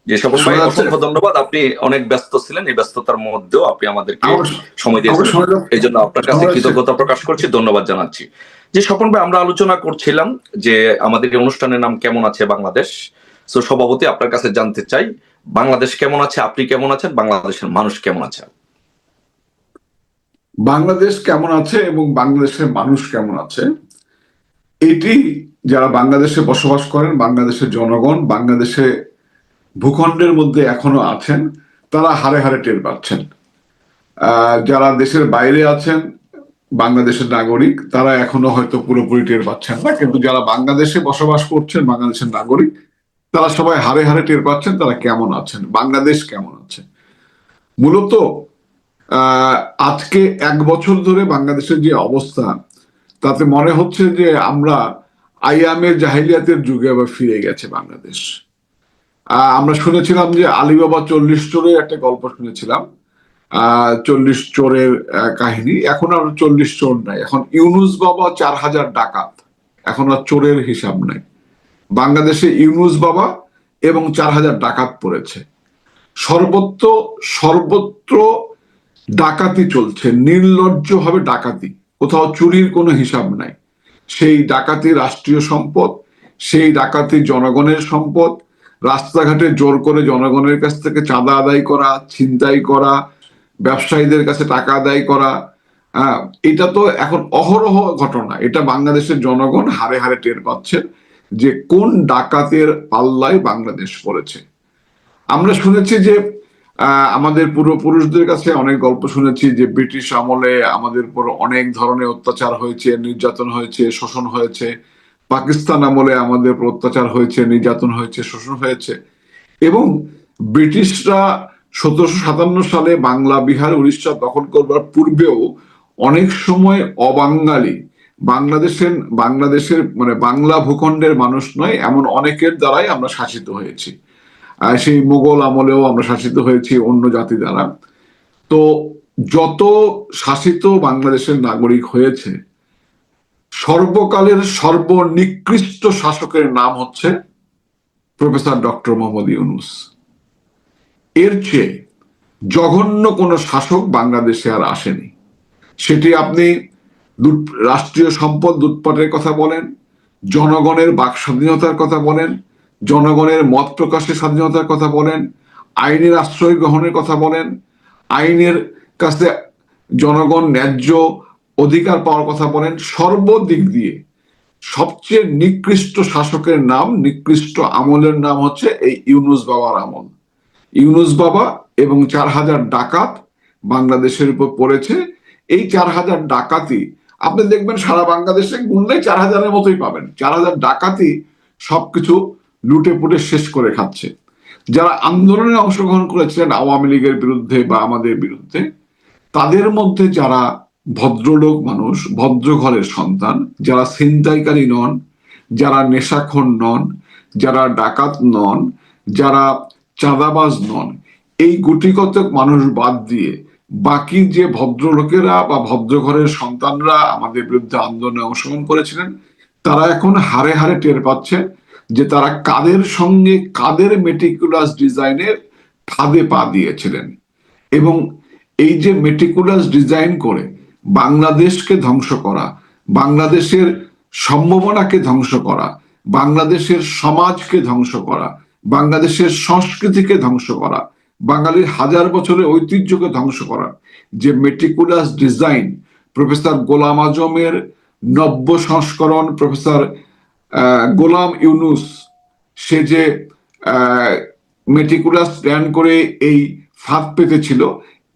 যে স্বপন ভাই, অসংখ্য ধন্যবাদ। আপনি অনেক ব্যস্ত ছিলেন, এই ব্যস্ততার মধ্যেও আপনি আমাদেরকে সময় দিয়েছেন, এই জন্য আপনার কাছে কৃতজ্ঞতা প্রকাশ করছি, ধন্যবাদ জানাচ্ছি। যে স্বপন ভাই, আমরা আলোচনা করছিলাম যে আমাদের এই অনুষ্ঠানের নাম কেমন আছে বাংলাদেশ। তো সভাপতি, আপনার কাছে জানতে চাই বাংলাদেশ কেমন আছে, আপনি কেমন আছেন, বাংলাদেশের মানুষ কেমন আছে? বাংলাদেশ কেমন আছে এবং বাংলাদেশের মানুষ কেমন আছে, এটি যারা বাংলাদেশে বসবাস করেন, বাংলাদেশের জনগণ, বাংলাদেশে ভূখণ্ডের মধ্যে এখনো আছেন, তারা হারে হারে টের পাচ্ছেন। যারা দেশের বাইরে আছেন, বাংলাদেশের নাগরিক, তারা এখনো হয়তো পুরোপুরি টের পাচ্ছেন না, কিন্তু যারা বাংলাদেশে বসবাস করছেন, বাংলাদেশের নাগরিক, তারা সবাই হারে হারে টের পাচ্ছেন তারা কেমন আছেন, বাংলাদেশ কেমন আছে। মূলত আজকে 1 বছর ধরে বাংলাদেশের যে অবস্থা, তাতে মনে হচ্ছে যে আমরা আইয়ামের জাহিলিয়াতের যুগে আবার ফিরে গেছে বাংলাদেশ। আমরা শুনেছিলাম যে আলিবাবা 40 চোরের একটা গল্প শুনেছিলাম, 40 চোরের কাহিনী। এখন আর 40 চোর নাই, এখন ইউনূস বাবা 4000 ডাকাত, এখন আর চোরের হিসাব নাই। বাংলাদেশে ইউনূস বাবা এবং 4000 ডাকাত পড়েছে। সর্বত্র ডাকাতি চলছে, নির্লজ্জভাবে ডাকাতি, কোথাও চুরির কোনো হিসাব নাই। সেই ডাকাতি রাষ্ট্রীয় সম্পদ, সেই ডাকাতি জনগণের সম্পদ। রাস্তাঘাটে জোর করে জনগণের কাছ থেকে চাঁদা আদায় করা, ছিনতাই করা, ব্যবসায়ীদের কাছে টাকা আদায় করা, এটা তো এখন অহরহ ঘটনা। এটা বাংলাদেশের জনগণ হারে হারে টের পাচ্ছে যে কোন ডাকাতের পাল্লায় বাংলাদেশ পড়েছে। আমরা শুনেছি যে আমাদের পূর্বপুরুষদের কাছে অনেক গল্প শুনেছি যে ব্রিটিশ আমলে আমাদের উপর অনেক ধরনের অত্যাচার হয়েছে, নির্যাতন হয়েছে, শোষণ হয়েছে। পাকিস্তান আমলে আমাদের উপর অত্যাচার হয়েছে, নির্যাতন হয়েছে, শোষণ হয়েছে। এবং ব্রিটিশরা 1757 সালে বাংলা, বিহার, উড়িষ্যা দখল করবার পূর্বেও অনেক সময় অবাঙালি, বাংলাদেশের মানে বাংলা ভূখণ্ডের মানুষ নয় এমন অনেকের দ্বারাই আমরা শাসিত হয়েছি। সেই মোগল আমলেও আমরা শাসিত হয়েছি অন্য জাতি দ্বারা। তো যত শাসিত বাংলাদেশের নাগরিক হয়েছে, সর্বকালের সর্বনিকৃষ্ট শাসকের নাম হচ্ছে প্রফেসর ডক্টর মোহাম্মদ ইউনূস। এর চেয়ে জঘন্য কোনো শাসক বাংলাদেশে আর আসেনি। সেটি আপনি রাষ্ট্রীয় সম্পদ লুটপাটের কথা বলেন, জনগণের বাক স্বাধীনতার কথা বলেন, জনগণের মত প্রকাশের স্বাধীনতার কথা বলেন, আইনের আশ্রয় গ্রহণের কথা বলেন, আইনের কাছে জনগণ ন্যায্য অধিকার পাওয়ার কথা বলেন, সর্বদিক দিয়ে সবচেয়ে নিকৃষ্ট শাসকের নাম, নিকৃষ্ট আমলের নাম হচ্ছে এই ইউনূস বাবার আমল। ইউনূস বাবা এবং 4000 ডাকাত বাংলাদেশের উপর পড়েছে। এই 4000 ডাকাতি আপনি দেখবেন সারা বাংলাদেশে গুনলে 4000-এর মতোই পাবেন। 4000 ডাকাতি সবকিছু লুটে পুটে শেষ করে খাচ্ছে। যারা আন্দোলনে অংশগ্রহণ করেছিলেন আওয়ামী লীগের বিরুদ্ধে বা আমাদের বিরুদ্ধে, তাদের মধ্যে যারা ভদ্রলোক মানুষ, ভদ্র ঘরের সন্তান, যারা ছিনতাইকারী নন, যারা নেশাখোর নন, যারা ডাকাত নন, যারা চাঁদাবাজ নন, এই গুটিকতক মানুষ বাদ দিয়ে বাকি যে ভদ্রলোকেরা বা ভদ্র ঘরের সন্তানরা আমাদের বিরুদ্ধে আন্দোলনে অংশগ্রহণ করেছিলেন, তারা এখন হারে হারে টের পাচ্ছে যে তারা কাদের সঙ্গে কাদের মেটিকুলাস ডিজাইনের ফাঁদে পা দিয়েছিলেন। এবং এই যে মেটিকুলাস ডিজাইন করে বাংলাদেশকে ধ্বংস করা, বাংলাদেশের সম্ভাবনাকে ধ্বংস করা, বাংলাদেশের সমাজকে ধ্বংস করা, বাংলাদেশের সংস্কৃতিকে ধ্বংস করা, বাঙালির হাজার বছরের ঐতিহ্যকে ধ্বংস করা যে মেটিকুলাস ডিজাইন প্রফেসর গোলাম আজমের নব্য সংস্করণ প্রফেসর গোলাম ইউনুস, সে যে মেটিকুলাস প্ল্যান করে এই ফাঁদ পেতেছিল,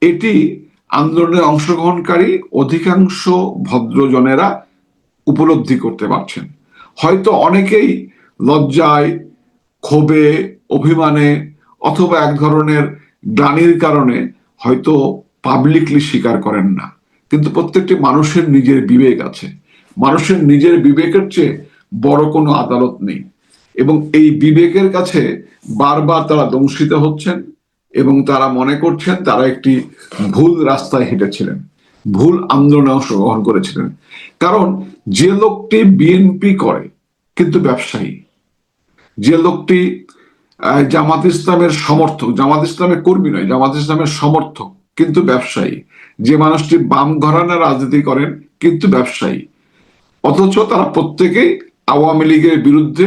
এটি আন্দোলনে অংশগ্রহণকারী অধিকাংশ ভদ্রজনেরা উপলব্ধি করতে পারছেন। হয়তো অনেকেই লজ্জায়, ক্ষোভে, অভিমানে অথবা এক ধরনের গ্লানির কারণে হয়তো পাবলিকলি স্বীকার করেন না, কিন্তু প্রত্যেকটি মানুষের নিজের বিবেক আছে। মানুষের নিজের বিবেকের চেয়ে বড় কোনো আদালত নেই, এবং এই বিবেকের কাছে বারবার তারা দংশিত হচ্ছেন এবং তারা মনে করছেন তারা একটি ভুল রাস্তায় হেঁটেছিলেন, ভুল আন্দোলনে অংশগ্রহণ করেছিলেন। কারণ যে লোকটি বিএনপি করে কিন্তু ব্যবসায়ী, যে লোকটি জামাত ইসলামের সমর্থক, জামাত ইসলামের কর্মী নয়, জামাত ইসলামের সমর্থক কিন্তু ব্যবসায়ী, যে মানুষটি বাম ঘরানা রাজনীতি করেন কিন্তু ব্যবসায়ী, অথচ তারা প্রত্যেকেই আওয়ামী লীগের বিরুদ্ধে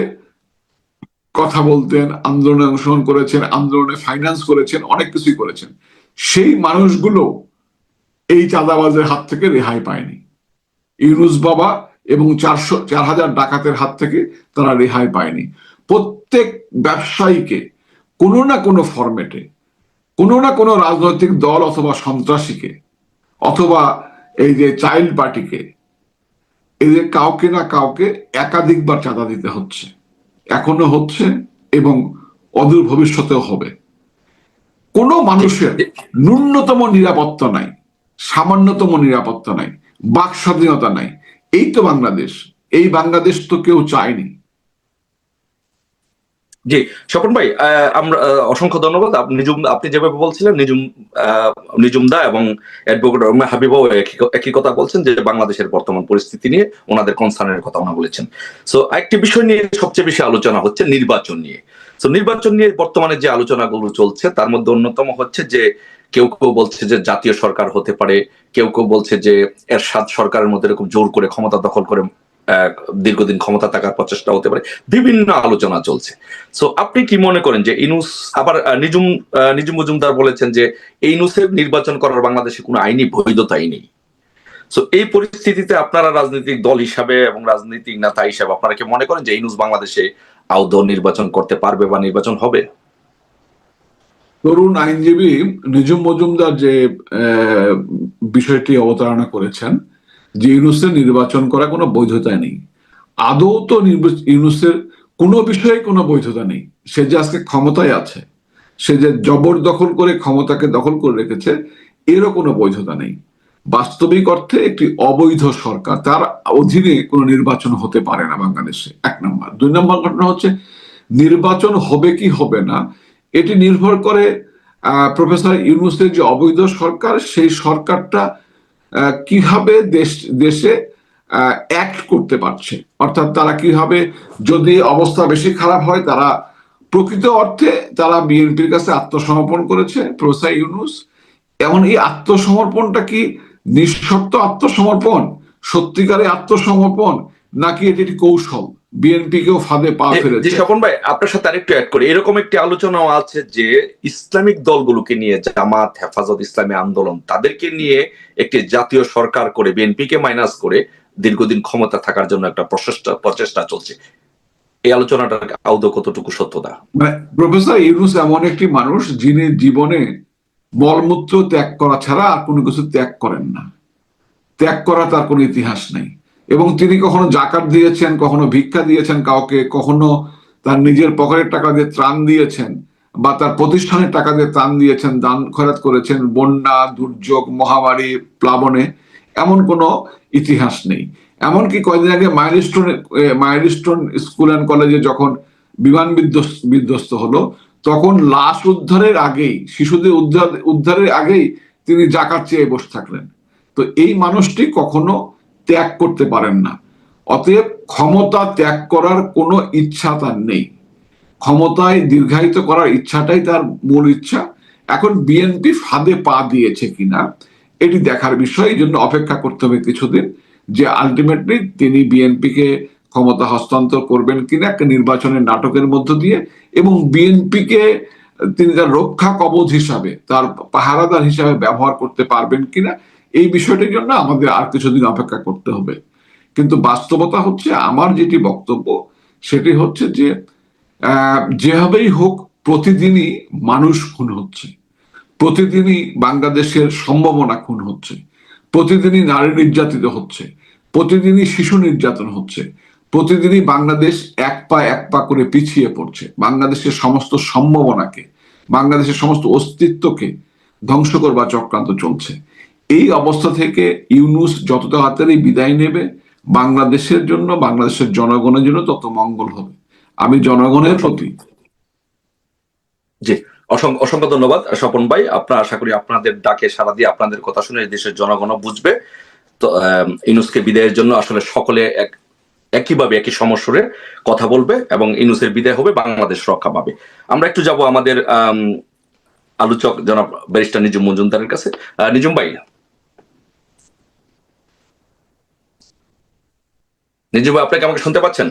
কথা বলতেন, আন্দোলনে অংশগ্রহণ করেছেন, আন্দোলনে ফাইন্যান্স করেছেন, অনেক কিছুই করেছেন। সেই মানুষগুলো এই চাঁদাবাজের হাত থেকে রেহাই পায়নি। ইউনুস বাবা এবং 4,000 ডাকাতের হাত থেকে তারা রেহাই পায়নি। প্রত্যেক ব্যবসায়ীকে কোনো না কোনো ফরম্যাটে, কোনো না কোনো রাজনৈতিক দল অথবা সন্ত্রাসীকে অথবা এই যে চাইল্ড পার্টিকে, এদের কাউকে না কাউকে একাধিকবার চাঁদা দিতে হচ্ছে, এখনো হচ্ছে এবং অদূর ভবিষ্যতেও হবে। কোনো মানুষের ন্যূনতম নিরাপত্তা নাই, সামান্যতম নিরাপত্তা নাই, বাক স্বাধীনতা নাই। এই তো বাংলাদেশ, এই বাংলাদেশ তো কেউ চায়নি। জি স্বপন ভাই, আমরা অসংখ্য ধন্যবাদ। আপনি যেভাবে বলছিলেন, নিজুম দা এবং অ্যাডভোকেট হাবিবাও একই কথা বলছেন যে বাংলাদেশের বর্তমান পরিস্থিতি নিয়ে ওনাদের কনসার্নের কথা ওনা বলেছেন। সো একটি বিষয় নিয়ে সবচেয়ে বেশি আলোচনা হচ্ছে নির্বাচন নিয়ে। সো নির্বাচন নিয়ে বর্তমানে যে আলোচনাগুলো চলছে তার মধ্যে অন্যতম হচ্ছে যে কেউ কেউ বলছে যে জাতীয় সরকার হতে পারে, কেউ কেউ বলছে যে এরশাদ সরকারের মধ্যে এরকম জোর করে ক্ষমতা দখল করে দীর্ঘদিন ক্ষমতা থাকার প্রচেষ্টা হতে পারে, বিভিন্ন আলোচনা চলছে। সো আপনি কি মনে করেন যে ইউনূস, আবার নিজুম মজুমদার বলেছেন যে ইউনূসের নির্বাচন করার বাংলাদেশে কোনো আইনি বৈধতাই নেই। সো এই পরিস্থিতিতে আপনারা রাজনৈতিক দল হিসাবে এবং রাজনৈতিক নেতা হিসাবে আপনারা কি মনে করেন যে ইউনূস বাংলাদেশে আদৌ নির্বাচন করতে পারবে বা নির্বাচন হবে? তরুণ আইনজীবী নিজুম মজুমদার যে বিষয়টি অবতারণা করেছেন যে ইউনূসের নির্বাচন করা কোনো বৈধতা নেই, আদৌ তো ইউনূসের কোনো বিষয়ে কোনো বৈধতা নেই। সে যে আজকে ক্ষমতায় আছে, সে যে জবরদখল করে ক্ষমতাকে দখল করে রেখেছে, এরও কোনো বৈধতা নেই। বাস্তবিক অর্থে একটি অবৈধ সরকার, তার অধীনে কোনো নির্বাচন হতে পারে না বাংলাদেশে, 1 নম্বর। 2 নম্বর ঘটনা হচ্ছে নির্বাচন হবে কি হবে না এটি নির্ভর করে প্রফেসর ইউনূসের যে অবৈধ সরকার, সেই সরকারটা কিভাবে দেশে অ্যাক্ট করতে পারছে, অর্থাৎ তারা কিভাবে, যদি অবস্থা বেশি খারাপ হয়, তারা প্রকৃত অর্থে তারা বিএনপির কাছে আত্মসমর্পণ করেছে প্রফেসর ইউনূস। এমন এই আত্মসমর্পণটা কি নিঃশর্ত আত্মসমর্পণ, সত্যিকারে আত্মসমর্পণ, নাকি এটি একটি কৌশল, বিএনপি কেও ফাঁদে পা ফেলেছে? স্বপন ভাই, আপনার সাথে আরেকটু অ্যাড করি, এরকম একটি আলোচনাও আছে যে ইসলামিক দলগুলোকে নিয়ে, জামাত, হেফাজত ইসলামী আন্দোলন, তাদেরকে নিয়ে একটি জাতীয় সরকার করে বিএনপি কে মাইনাস করে দীর্ঘদিন ক্ষমতা থাকার জন্য একটা প্রচেষ্টা চলছে। এই আলোচনাটা আদৌ কতটুকু সত্যতা? প্রফেসর ইউনূস এমন একটি মানুষ যিনি জীবনে মলমূত্র ত্যাগ করা ছাড়া আর কোনো কিছু ত্যাগ করেন না। ত্যাগ করা তার কোনো ইতিহাস নেই, এবং তিনি কখনো জাকাত দিয়েছেন, কখনো ভিক্ষা দিয়েছেন কাউকে, কখনো তার নিজের পকেটের টাকা দিয়ে ত্রাণ দিয়েছেন, বা তার প্রতিষ্ঠানের টাকা দিয়ে ত্রাণ দিয়েছেন, দান খয়রাত করেছেন বন্যা, দুর্যোগ, মহামারী, প্লাবনে, এমন কোনো ইতিহাস নেই। এমনকি কয়েকদিন আগে মাইলস্টোন স্কুল অ্যান্ড কলেজে যখন বিমান বিধ্বস্ত হলো, তখন লাশ উদ্ধারের আগেই, শিশুদের উদ্ধারের আগেই তিনি জাকাত চেয়ে বসে থাকলেন। তো এই মানুষটি কখনো ত্যাগ করতে পারেন না। অতএব ক্ষমতা ত্যাগ করার কোনো ইচ্ছা তার নেই। ক্ষমতায় দীর্ঘায়িত করার ইচ্ছাটাই তার মূল ইচ্ছা। এখন বিএনপি ফাঁদে পা দিয়েছে কিনা এটি দেখার বিষয়। এই জন্য অপেক্ষা করতে হবে কিছুদিন, যে আলটিমেটলি তিনি বিএনপিকে ক্ষমতা হস্তান্তর করবেন কিনা একটা নির্বাচনের নাটকের মধ্য দিয়ে, এবং বিএনপিকে তিনি তার রক্ষা কবচ হিসাবে, তার পাহারাদার হিসাবে ব্যবহার করতে পারবেন কিনা, এই বিষয়টির জন্য আমাদের আর কিছুদিন অপেক্ষা করতে হবে। কিন্তু বাস্তবতা হচ্ছে, আমার যেটি বক্তব্য সেটি হচ্ছে যে যেভাবেই হোক প্রতিদিনই মানুষ খুন হচ্ছে, প্রতিদিনই বাংলাদেশের সম্ভাবনা খুন হচ্ছে, প্রতিদিনই নারী নির্যাতিত হচ্ছে, প্রতিদিনই শিশু নির্যাতন হচ্ছে, প্রতিদিনই বাংলাদেশ এক পা করে পিছিয়ে পড়ছে। বাংলাদেশের সমস্ত সম্ভাবনাকে, বাংলাদেশের সমস্ত অস্তিত্বকে ধ্বংস করবার চক্রান্ত চলছে। এই অবস্থা থেকে ইউনূস যত তাড়াতাড়ি বিদায় নেবে, বাংলাদেশের জন্য, বাংলাদেশের জনগণের জন্য তত মঙ্গল হবে। আমি জনগণের প্রতি জি, অসংখ্য ধন্যবাদ স্বপন ভাই। আশা করি আপনাদের ডাকে সাড়া দিয়ে আপনাদের কথা শুনে দেশের জনগণও বুঝবে। তো ইউনূসকে বিদায়ের জন্য আসলে সকলে একইভাবে একই সমস্বরে কথা বলবে এবং ইউনূসের বিদায় হবে, বাংলাদেশ রক্ষা পাবে। আমরা একটু যাব আমাদের আলোচক জনাব ব্যারিস্টার নিজুম মজুমদারের কাছে। নিজুম ভাই, আপনাকে আমাকে শুনতে পাচ্ছেন?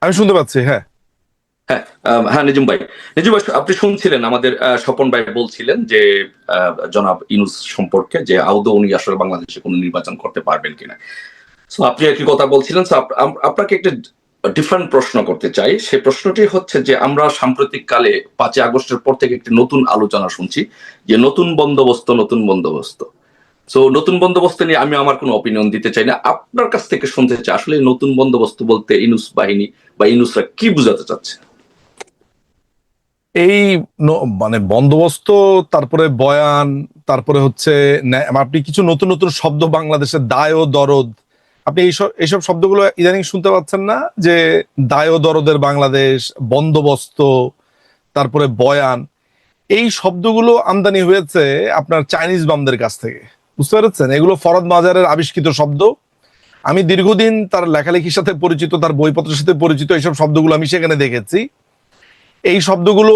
আমি শুনতে পাচ্ছি, হ্যাঁ। হ্যাঁ নিজুম ভাই, আপনি শুনছিলেন আমাদের স্বপন ভাই বলছিলেন যে জনাব ইউনূস সম্পর্কে, যে আদৌ উনি আসলে বাংলাদেশে কোনো নির্বাচন করতে পারবেন কিনা। সো আপনি একই কথা বলছিলেন। আপনাকে একটা ডিফারেন্ট প্রশ্ন করতে চাই। সেই প্রশ্নটি হচ্ছে যে আমরা সাম্প্রতিক কালে 5ই আগস্টের পর থেকে একটি নতুন আলোচনা শুনছি, যে নতুন বন্দোবস্ত। সো নতুন বন্দোবস্ত নিয়ে আমি আমার কোনো অপিনিয়ন দিতে চাই না, আপনার কাছ থেকে শুনতে চাই আসলে নতুন বন্দোবস্ত বলতে ইউনূস বাহিনী বা ইউনূসরা কি বুঝাতে চাচ্ছে। এই মানে বন্দোবস্ত, তারপরে বয়ান, তারপরে হচ্ছে আপনি কিছু নতুন নতুন শব্দ বাংলাদেশের দায় ও দরদ, আপনি এইসব শব্দগুলো ইদানিং শুনতে পাচ্ছেন না? যে দায় ও দরদের বাংলাদেশ, বন্দোবস্ত, তারপরে বয়ান, এই শব্দগুলো আমদানি হয়েছে আপনার চাইনিজ বামদের কাছ থেকে, বুঝতে পেরেছেন? এগুলো ফরদ মাজারের আবিষ্কৃত শব্দ। আমি দীর্ঘদিন তার লেখালেখির সাথে পরিচিত, তার বইপত্রের সাথে পরিচিত, এইসব শব্দগুলো আমি সেখানে দেখেছি। এই শব্দগুলো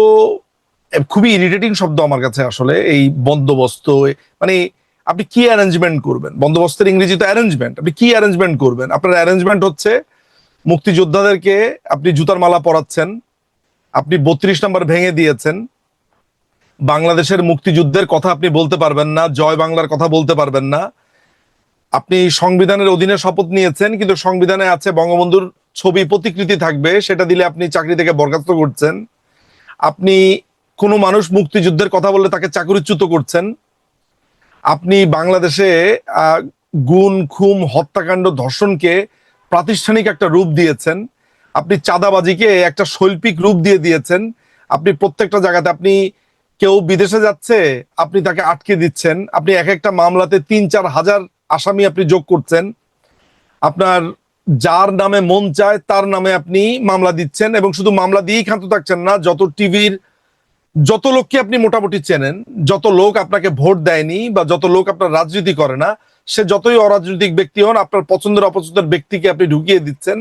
খুবই ইরিটেটিং শব্দ আমার কাছে আসলে। এই বন্দোবস্ত মানে আপনি কি অ্যারেঞ্জমেন্ট করবেন? বন্দোবস্তের ইংরেজি তো অ্যারেঞ্জমেন্ট। আপনি কি অ্যারেঞ্জমেন্ট করবেন? আপনার অ্যারেঞ্জমেন্ট হচ্ছে মুক্তিযোদ্ধাদেরকে আপনি জুতার মালা পরাচ্ছেন, আপনি 32 নম্বর ভেঙে দিয়েছেন, বাংলাদেশের মুক্তিযুদ্ধের কথা আপনি বলতে পারবেন না, জয় বাংলার কথা বলতে পারবেন না। আপনি সংবিধানের অধীনে শপথ নিয়েছেন, কিন্তু সংবিধানে আছে বঙ্গবন্ধুর ছবি প্রতিকৃতি থাকবে, সেটা দিলে আপনি চাকরি থেকে বরখাস্ত করছেন। আপনি কোনো মানুষ মুক্তিযুদ্ধের কথা বললে তাকে চাকরিচ্যুত করছেন। আপনি বাংলাদেশে গুম, খুন, হত্যাকাণ্ড, ধর্ষণকে প্রাতিষ্ঠানিক একটা রূপ দিয়েছেন। আপনি চাঁদাবাজিকে একটা শৈল্পিক রূপ দিয়েছেন। আপনি প্রত্যেকটা জায়গাতে, আপনি কেউ বিদেশে যাচ্ছে, আপনি তাকে আটকে দিচ্ছেন। আপনি এক একটা মামলাতে 3-4 হাজার আসামি আপনি যোগ করছেন। আপনার যার নামে মন চায় তার নামে আপনি মামলা দিচ্ছেন, এবং শুধু মামলা দিয়েই ক্ষান্ত থাকছেন না, যত টিভির যত লোককে আপনি মোটামুটি চেনেন, যত লোক আপনাকে ভোট দেয়নি বা যত লোক আপনার রাজনীতি করে না, সে যতই অরাজনৈতিক ব্যক্তি হন, আপনার পছন্দের অপছন্দের ব্যক্তিকে আপনি ঢুকিয়ে দিচ্ছেন।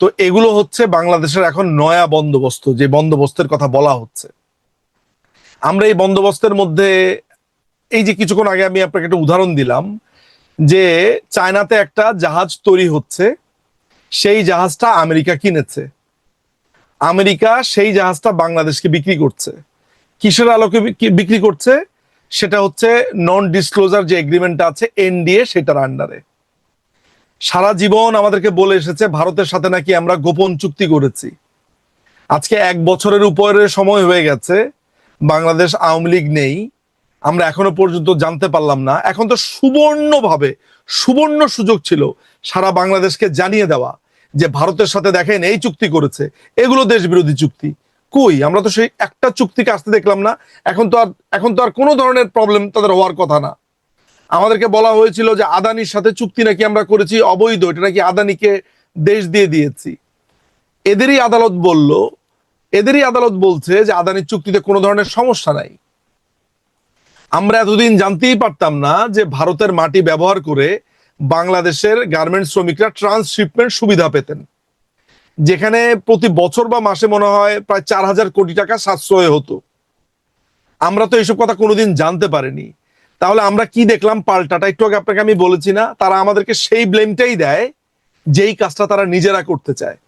তো এগুলো হচ্ছে বাংলাদেশের এখন নয়া বন্দোবস্ত, যে বন্দোবস্তের কথা বলা হচ্ছে। আমরা এই বন্দোবস্তের মধ্যে, এই যে কিছুক্ষণ আগে আমি আপনাকে একটা উদাহরণ দিলাম, যে চায়নাতে একটা জাহাজ তৈরি হচ্ছে, সেই জাহাজটা আমেরিকা কিনেছে, আমেরিকা সেই জাহাজটা বাংলাদেশকে বিক্রি করছে। কিসের আলোকে বিক্রি করছে? সেটা হচ্ছে নন ডিসক্লোজার যে এগ্রিমেন্টটা আছে, এনডিএ, সেটার আন্ডারে। সারা জীবন আমাদেরকে বলে এসেছে ভারতের সাথে নাকি আমরা গোপন চুক্তি করেছি। আজকে 1 বছরের উপরে সময় হয়ে গেছে, বাংলাদেশ আওয়ামী লীগ নেই, আমরা এখনো পর্যন্ত জানতে পারলাম না। এখন তো সুবর্ণ সুযোগ ছিল সারা বাংলাদেশকে জানিয়ে দেওয়া যে ভারতের সাথে দেখেন এই চুক্তি করেছে, এগুলো দেশ বিরোধী চুক্তি। কই, আমরা তো সেই একটা চুক্তিকে আসতে দেখলাম না। এখন তো আর কোনো ধরনের প্রবলেম তাদের হওয়ার কথা না। আমাদেরকে বলা হয়েছিল যে আদানির সাথে চুক্তি নাকি আমরা করেছি অবৈধ, এটা নাকি আদানিকে দেশ দিয়ে দিয়েছি। এদেরই আদালত বলছে যে আদানির চুক্তিতে কোনো ধরনের সমস্যা নাই। আমরা এতদিন জানতেই পারতাম না যে ভারতের মাটি ব্যবহার করে বাংলাদেশের গার্মেন্টস শ্রমিকরা ট্রান্সশিপমেন্ট সুবিধা পেতেন, যেখানে প্রতি বছর বা মাসে মনে হয় প্রায় 4,000 কোটি টাকা সাশ্রয় হতো। আমরা তো এইসব কথা কোনোদিন জানতে পারিনি। তাহলে আমরা কি দেখলাম পাল্টাটা? একটু আগে আপনাকে আমি বলেছি না, তারা আমাদেরকে সেই ব্লেমটাই দেয় যেই কাজটা তারা নিজেরা করতে চায়।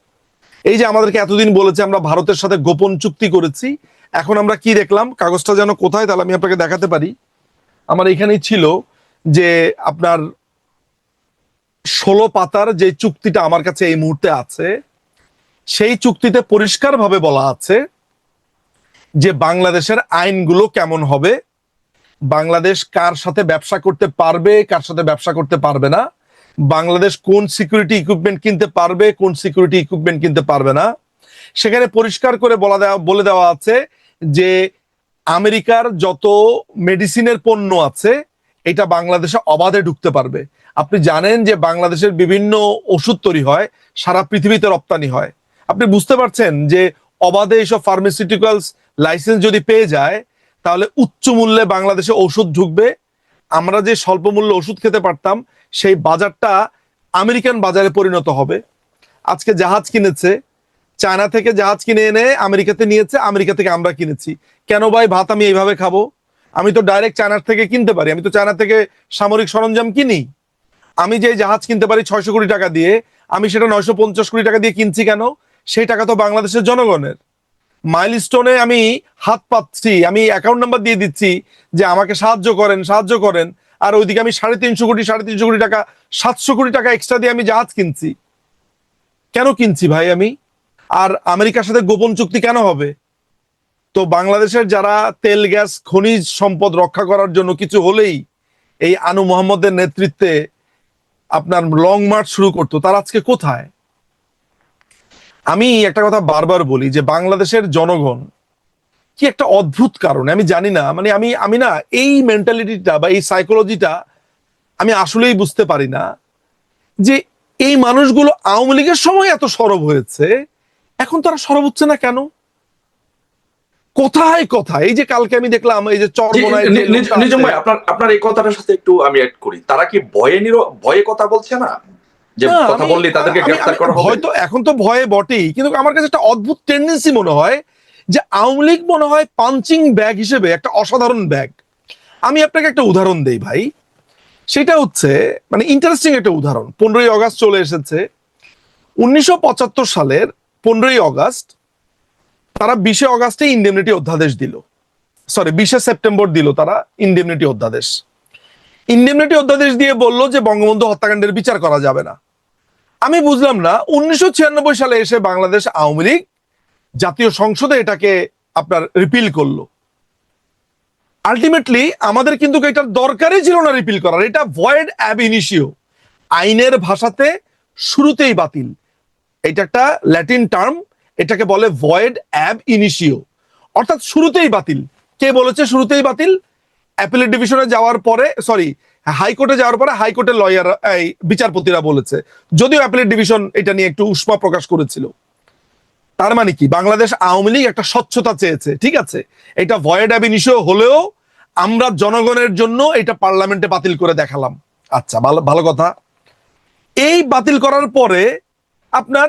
এই যে আমাদেরকে এতদিন বলেছে আমরা ভারতের সাথে গোপন চুক্তি করেছি, এখন আমরা কি দেখলাম? কাগজটা যেন কোথায়, তাহলে আমি আপনাকে দেখাতে পারি। আমার এখানেই ছিল যে আপনার 16 পাতার যে চুক্তিটা আমার কাছে এই মুহূর্তে আছে, সেই চুক্তিতে পরিষ্কারভাবে বলা আছে যে বাংলাদেশের আইনগুলো কেমন হবে, বাংলাদেশ কার সাথে ব্যবসা করতে পারবে, কার সাথে ব্যবসা করতে পারবে না, বাংলাদেশ কোন সিকিউরিটি ইকুইপমেন্ট কিনতে পারবে, কোন সিকিউরিটি ইকুইপমেন্ট কিনতে পারবে না। সেখানে পরিষ্কার করে বলে দেওয়া আছে যে আমেরিকার যত মেডিসিনের পণ্য আছে এটা বাংলাদেশে অবাধে ঢুকতে পারবে। আপনি জানেন যে বাংলাদেশের বিভিন্ন ওষুধ তৈরি হয়, সারা পৃথিবীতে রপ্তানি হয়। আপনি বুঝতে পারছেন যে অবাধে এইসব ফার্মাসিউটিক্যালস লাইসেন্স যদি পেয়ে যায়, তাহলে উচ্চ মূল্যে বাংলাদেশে ওষুধ ঢুকবে। আমরা যে স্বল্প মূল্যে ওষুধ খেতে পারতাম, সেই বাজারটা আমেরিকান বাজারে পরিণত হবে। আজকে জাহাজ কিনেছে, চায়না থেকে জাহাজ কিনে এনে আমেরিকাতে নিয়েছে, আমেরিকা থেকে আমরা কিনেছি। কেন ভাই ভাত আমি এইভাবে খাবো? আমি তো ডাইরেক্ট চায়নার থেকে কিনতে পারি, আমি তো চায়না থেকে সামরিক সরঞ্জাম কিনি। আমি যে জাহাজ কিনতে পারি 600 কোটি টাকা দিয়ে, আমি সেটা 950 কোটি টাকা দিয়ে কিনছি কেন? সেই টাকা তো বাংলাদেশের জনগণের। মাইলস্টোনে আমি হাত পাচ্ছি, আমি অ্যাকাউন্ট নাম্বার দিয়ে দিচ্ছি যে আমাকে সাহায্য করেন, আর ওইদিকে আমি 350 কোটি টাকা 700 কোটি টাকা এক্সট্রা দিয়ে আমি জাহাজ কিনছি। কেন কিনছি ভাই আমি? আর আমেরিকার সাথে গোপন চুক্তি কেন হবে? তো বাংলাদেশের যারা তেল গ্যাস খনিজ সম্পদ রক্ষা করার জন্য কিছু হলেই এই আনু মোহাম্মদের নেতৃত্বে আপনার লং মার্চ শুরু করতো, তারা আজকে কোথায়? আমি একটা কথা বারবার বলি যে বাংলাদেশের জনগণ কি একটা অদ্ভুত কারণে, আমি জানি না, মানে আমি না এই মেন্টালিটিটা বা এই সাইকোলজিটা আমি আসলেই বুঝতে পারি না যে এই মানুষগুলো আওয়ামী লীগের সময় এত সরব হয়েছে, এখন তারা সরব হচ্ছে না কেন? কোথায় কোথায়? এই যে কালকে আমি দেখলাম এই যে চরমোনাই নিজম ভাই, আপনার এই কথাটার সাথে একটু আমি অ্যাড করি, তারা কি ভয়ে কথা বলছে না যে কথা বললে তাদেরকে গ্রেফতার করা হবে? হয়তো এখন তো ভয়ে বটেই, কিন্তু আমার কাছে একটা অদ্ভুত টেন্ডেন্সি মনে হয় যে আওয়ামী লীগ মনে হয় পাঞ্চিং ব্যাগ হিসেবে একটা অসাধারণ ব্যাগ। আমি আপনাকে একটা উদাহরণ দেই ভাই, সেটা হচ্ছে মানে ইন্টারেস্টিং একটা উদাহরণ। 15ই আগস্ট চলে এসেছে। 1975 সালের 15ই আগস্ট তারা 20শে আগস্টে ইনডেমনিটি অধ্যাদেশ দিল, 20শে সেপ্টেম্বর দিল তারা ইনডেমনিটি অধ্যাদেশ। ইনডেমনিটি অধ্যাদেশ দিয়ে বলল যে বঙ্গবন্ধু হত্যাকাণ্ডের বিচার করা যাবে না। আমি বুঝলাম না, 1996 সালে এসে বাংলাদেশ আওয়ামী লীগ জাতীয় সংসদে এটাকে আপনার রিপিল করলো। আলটিমেটলি আমাদের কিন্তু এটার দরকারই ছিল না রিপিল করার, এটা ভয়েড অ্যাব ইনিশিও, আইনের ভাষাতে শুরুতেই বাতিল। এটা একটা ল্যাটিন টার্ম, এটাকে বলে ভয়েড অ্যাব ইনিশিও, অর্থাৎ শুরুতেই বাতিল। কে বলেছে শুরুতেই বাতিল? অ্যাপিলেট ডিভিশনে যাওয়ার পরে, হাইকোর্টে যাওয়ার পরে হাইকোর্টের লয়ার বিচারপতিরা বলেছে, যদিও অ্যাপিলেট ডিভিশন এটা নিয়ে একটু উষ্মা প্রকাশ করেছিল। তার মানে কি, বাংলাদেশ আওয়ামী লীগ একটা স্বচ্ছতা চেয়েছে, ঠিক আছে, এটা ভয়েড অ্যাব ইনিশিও হলেও আমরা জনগণের জন্য এটা পার্লামেন্টে বাতিল করে দেখালাম। আচ্ছা, ভালো কথা। এই বাতিল করার পরে আপনার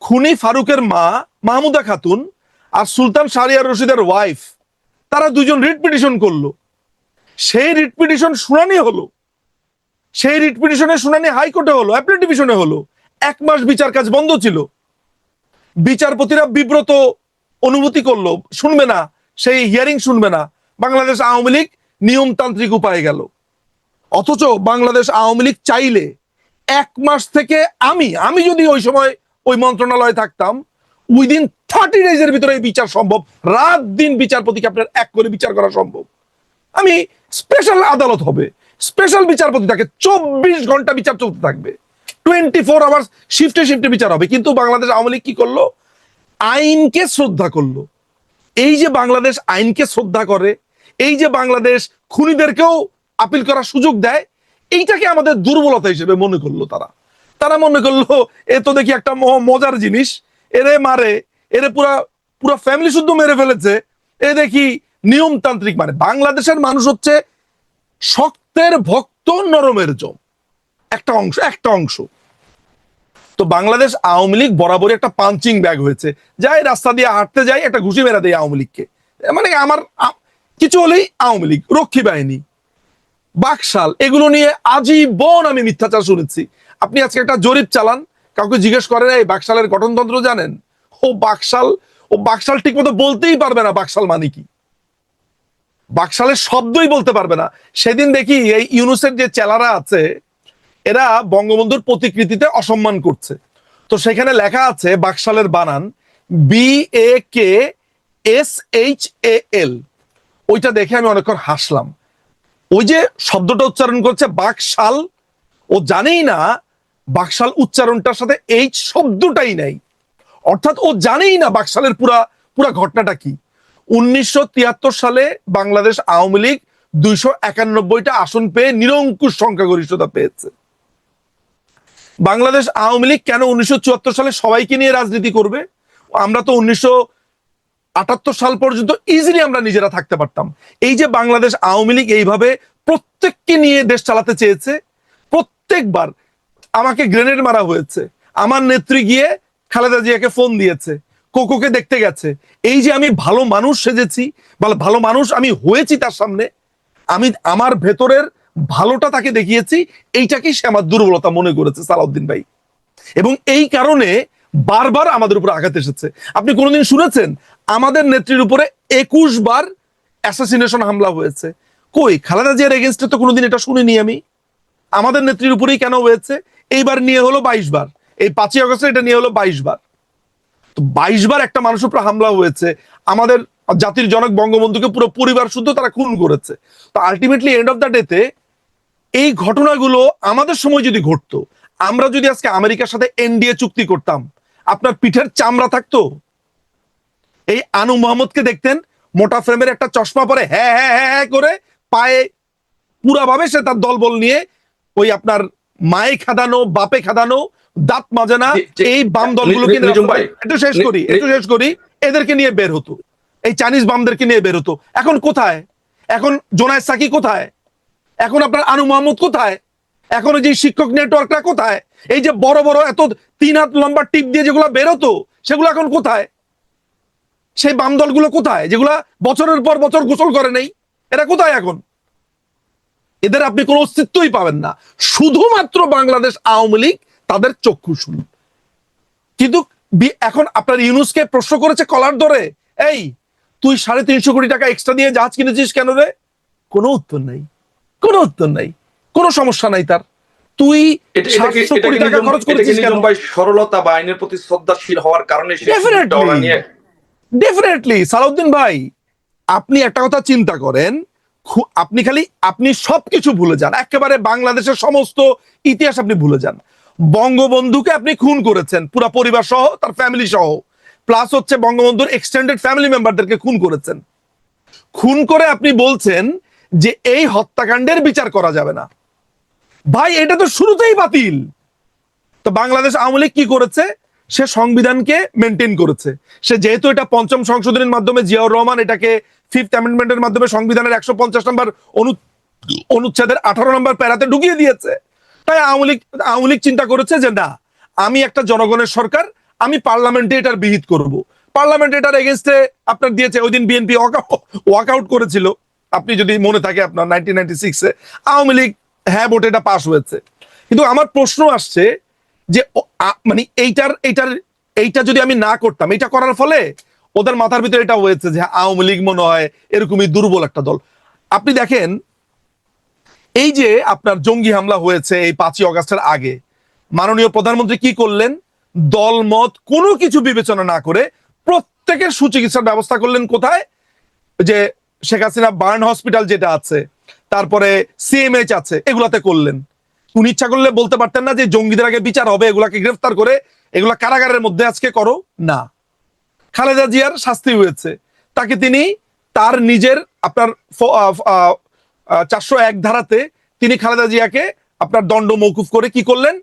খুনি ফারুকের মা মাহমুদা খাতুন আর সুলতান শাহরিয়ার রশিদের ওয়াইফ, তারা দুজন রিট পিটিশন করলো। সেই রিট পিটিশন শুনানি হলো, সেই রিট পিটিশনের শুনানি হাইকোর্টে হলো, অ্যাপিলেট ডিভিশনে হলো। 1 মাস বিচার কাজ বন্ধ ছিল। বিচারপতিরা বিব্রত অনুভূতি করলো, শুনবে না, সেই হিয়ারিং শুনবে না। বাংলাদেশ আওয়ামী লীগ নিয়মতান্ত্রিক উপায়ে গেল। অথচ বাংলাদেশ আওয়ামী লীগ চাইলে 1 মাস থেকে আমি যদি ওই সময় ওই মন্ত্রণালয়ে থাকতাম, উইদিন 30 ডেজের ভিতরে এই বিচার সম্ভব। রাত দিন বিচারপতিকে আপনার এক করে বিচার করা সম্ভব। আমি স্পেশাল আদালত হবে, স্পেশাল বিচারপতি থাকে, 24 ঘন্টা বিচার চলতে থাকবে, 24 আওয়ার্স শিফটে শিফটে বিচার হবে। কিন্তু বাংলাদেশ আওয়ামী লীগ কি করলো? আইনকে শ্রদ্ধা করলো, এই যে বাংলাদেশ আইনকে শ্রদ্ধা করে, এই যে বাংলাদেশ খুনিদেরকেও আপিল করার সুযোগ দেয়, এইটাকে আমাদের দুর্বলতা হিসেবে মনে করলো তারা মনে করলো এ তো দেখি একটা মজার জিনিস, এরে মারে, এরে পুরা পুরা ফ্যামিলি শুদ্ধ মেরে ফেলেছে, এ দেখি নিয়মতান্ত্রিক। মানে বাংলাদেশের মানুষ হচ্ছে শক্তের ভক্ত, নরমের জম, একটা অংশ। তো বাংলাদেশ আওয়ামী লীগ বরাবরই একটা পাঞ্চিং ব্যাগ হয়েছে, যাই রাস্তা দিয়ে হাঁটতে যাই একটা ঘুষি মেরা দেয় আওয়ামী লীগকে। মানে আমার কিছু হলেই আওয়ামী লীগ, রক্ষী বাহিনী, বাকশাল, এগুলো নিয়ে আজীবন আমি মিথ্যাচার শুনেছি। আপনি আজকে একটা জরিপ চালান, কাউকে জিজ্ঞেস করেন এই বাকশালের গঠনতন্ত্র জানেন? ও বাকশাল ঠিক মতো বলতেই পারবে না বাকশাল মানে কি, বাকশালের শব্দই বলতে পারবে না। সেদিন দেখি এই ইউনুসের যে চেলারা আছে, এরা বঙ্গবন্ধুর প্রতিকৃতিতে অসম্মান করছে। তো সেখানে লেখা আছে বাকশালের বানান BAKSHAL। ওইটা দেখে আমি অনেকক্ষণ হাসলাম। ওই যে শব্দটা উচ্চারণ করছে বাকশাল, ও জানেই না বাকশাল উচ্চারণটার সাথে এইচ শব্দটাই নাই। অর্থাৎ ও জানেই না বাকশালের পুরা ঘটনাটা কি। 1973 সালে বাংলাদেশ আওয়ামী লীগ 291টা আসন পেয়ে নিরঙ্কুশ সংখ্যাগরিষ্ঠতা পেয়েছে। বাংলাদেশ আওয়ামী লীগ কেন 1974 সালে সবাইকে নিয়ে রাজনীতি করবে? আমরা তো 1978 সাল পর্যন্ত ইজিলি আমরা নিজেরা থাকতে পারতাম। এই যে বাংলাদেশ আওয়ামী লীগ এইভাবে প্রত্যেককে নিয়ে দেশ চালাতে চেয়েছে, প্রত্যেকবার আমাকে গ্রেনেড মারা হয়েছে, আমার নেত্রী গিয়ে খালেদা জিয়াকে ফোন দিয়েছে, কোকোকে দেখতে গেছে। এই যে আমি ভালো মানুষ সেজেছি, ভালো মানুষ আমি হয়েছি তার সামনে, আমি আমার ভেতরের ভালোটা তাকে দেখিয়েছি, এইটাকেই সে আমার দুর্বলতা মনে করেছে সালাউদ্দিন ভাই। এবং এই কারণে বারবার আমাদের উপর আঘাত এসেছে। আপনি কোনোদিন শুনেছেন আমাদের নেত্রীর উপরে 21 বার অ্যাসাসিনেশন হামলা হয়েছে? কই, খালেদা জিয়ার এগেনস্টে তো কোনোদিন এটা শুনিনি আমি। আমাদের নেত্রীর উপরেই কেন হয়েছে? এইবার নিয়ে হলো 22 বার, এই 5ই আগস্টে এটা নিয়ে হলো 22 বার। তো 22 বার একটা মানুষের উপর হামলা হয়েছে। আমাদের জাতির জনক বঙ্গবন্ধুকে পুরো পরিবার শুদ্ধ তারা খুন করেছে। তো আলটিমেটলি এন্ড অফ দ্য ডেতে এই ঘটনাগুলো আমাদের সময় যদি ঘটতো, আমরা যদি আজকে আমেরিকার সাথে এনডিএ চুক্তি করতাম, আপনার পিঠের চামড়া থাকতো? এই আনু মোহাম্মদকে দেখতেন, মোটা ফ্রেমের একটা চশমা পরে হ্যাঁ হ্যাঁ হ্যাঁ হ্যাঁ করে পায়ে পুরাভাবে সে তার দলবল নিয়ে ওই আপনার মায়ে খাদানো, বাপে খাদানো, দাঁত মাজানা এই বাম দলগুলোকে একটু শেষ করি এদেরকে নিয়ে বের হতো, এই চাইনিজ বামদেরকে নিয়ে বের হতো। এখন কোথায়? এখন জোনায়েদ সাকি কোথায়? এখন আপনার আনু মোহাম্মদ কোথায়? এখন যে শিক্ষক নেটওয়ার্কটা কোথায়? এই যে বড় বড় এত 3 হাত লম্বা টিপ দিয়ে যেগুলো বেরোতো, সেগুলো এখন কোথায়? সেই বাম দলগুলো কোথায় যেগুলা বছরের পর বছর গোসল করে নেই? এরা কোথায় এখন? এদের আপনি কোনো অস্তিত্বই পাবেন না। শুধুমাত্র বাংলাদেশ আওয়ামী লীগ তাদের চক্ষুশূল। কিন্তু এখন আপনার ইউনুসকে প্রশ্ন করেছে কলার ধরে, এই তুই 350 কোটি টাকা এক্সট্রা দিয়ে জাহাজ কিনেছিস কেন রে? কোনো উত্তর নাই, কোনো উত্তর নাই, কোনো সমস্যা নাই তার। তুই 700 কোটি টাকা খরচ করেছিস কেন? সরলতা বা আইনের প্রতি শ্রদ্ধাশীল হওয়ার কারণে ডেফিনেটলি সালাউদ্দিন ভাই, আপনি একটা কথা চিন্তা করেন, আপনি সবকিছু ভুলে যান, একেবারে বাংলাদেশের সমস্ত ইতিহাস আপনি ভুলে যান। বঙ্গবন্ধুকে আপনি খুন করেছেন পুরো পরিবার সহ, তার ফ্যামিলি সহ, প্লাস হচ্ছে বঙ্গবন্ধুর এক্সটেন্ডেড ফ্যামিলি মেম্বারদেরকে খুন করেছেন। খুন করে আপনি বলছেন যে এই হত্যাকাণ্ডের বিচার করা যাবে না। ভাই এটা তো শুরুতেই বাতিল। তো বাংলাদেশ আওয়ামী লীগ কি করেছে? সে সংবিধানকে মেনটেন করেছে। সে যেহেতু এটা 5ম সংশোধনীর মাধ্যমে, জিয়াউর রহমান এটাকে 5th অ্যামেন্ডমেন্টের মাধ্যমে সংবিধানের 150 নম্বর অনুচ্ছেদের 18 নম্বর প্যারাতে ঢুকিয়ে দিয়েছে। তাই আওয়ামী লীগ চিন্তা করেছে যে না, আমি একটা জনগণের সরকার, আমি পার্লামেন্টে এটার বিহিত করব। পার্লামেন্টে এটার এগেইনস্টে আপনার দিয়েছে। ওই দিন বিএনপি ওয়াকআউট করেছিল, আপনি যদি মনে থাকে আপনার 1996-এ। আওয়ামী লীগ হ্যাঁ ভোটে এটা পাস হয়েছে। কিন্তু আমার প্রশ্ন আসছে যে মানে এইটা যদি আমি না করতাম, এটা করার ফলে ওদের মাথার ভিতরে এটা হয়েছে যে আওয়ামী লীগ মনে হয় এরকমই দুর্বল একটা দল। আপনি দেখেন এই যে আপনার জঙ্গি হামলা হয়েছে এই 5ই আগস্টের আগে, মাননীয় প্রধানমন্ত্রী কি করলেন? দলমত কোনো কিছু বিবেচনা না করে প্রত্যেকের সুচিকিৎসার ব্যবস্থা করলেন। কোথায়? যে শেখ হাসিনা বার্ন হসপিটাল যেটা আছে, তারপরে সিএমএইচ আছে, এগুলাতে করলেন। উনি ইচ্ছা করলে বলতে পারতেন না যে জঙ্গিদের আগে বিচার হবে, এগুলাকে গ্রেফতার করে এগুলা কারাগারের মধ্যে আজকে করো না। খালেদা জিয়ার শাস্তি হয়েছে, তাকে তিনি তার নিজের আপনার 401 ধারাতে তিনি খালেদা জিয়াকে আপনার দণ্ড মওকুফ করে কি করলেন,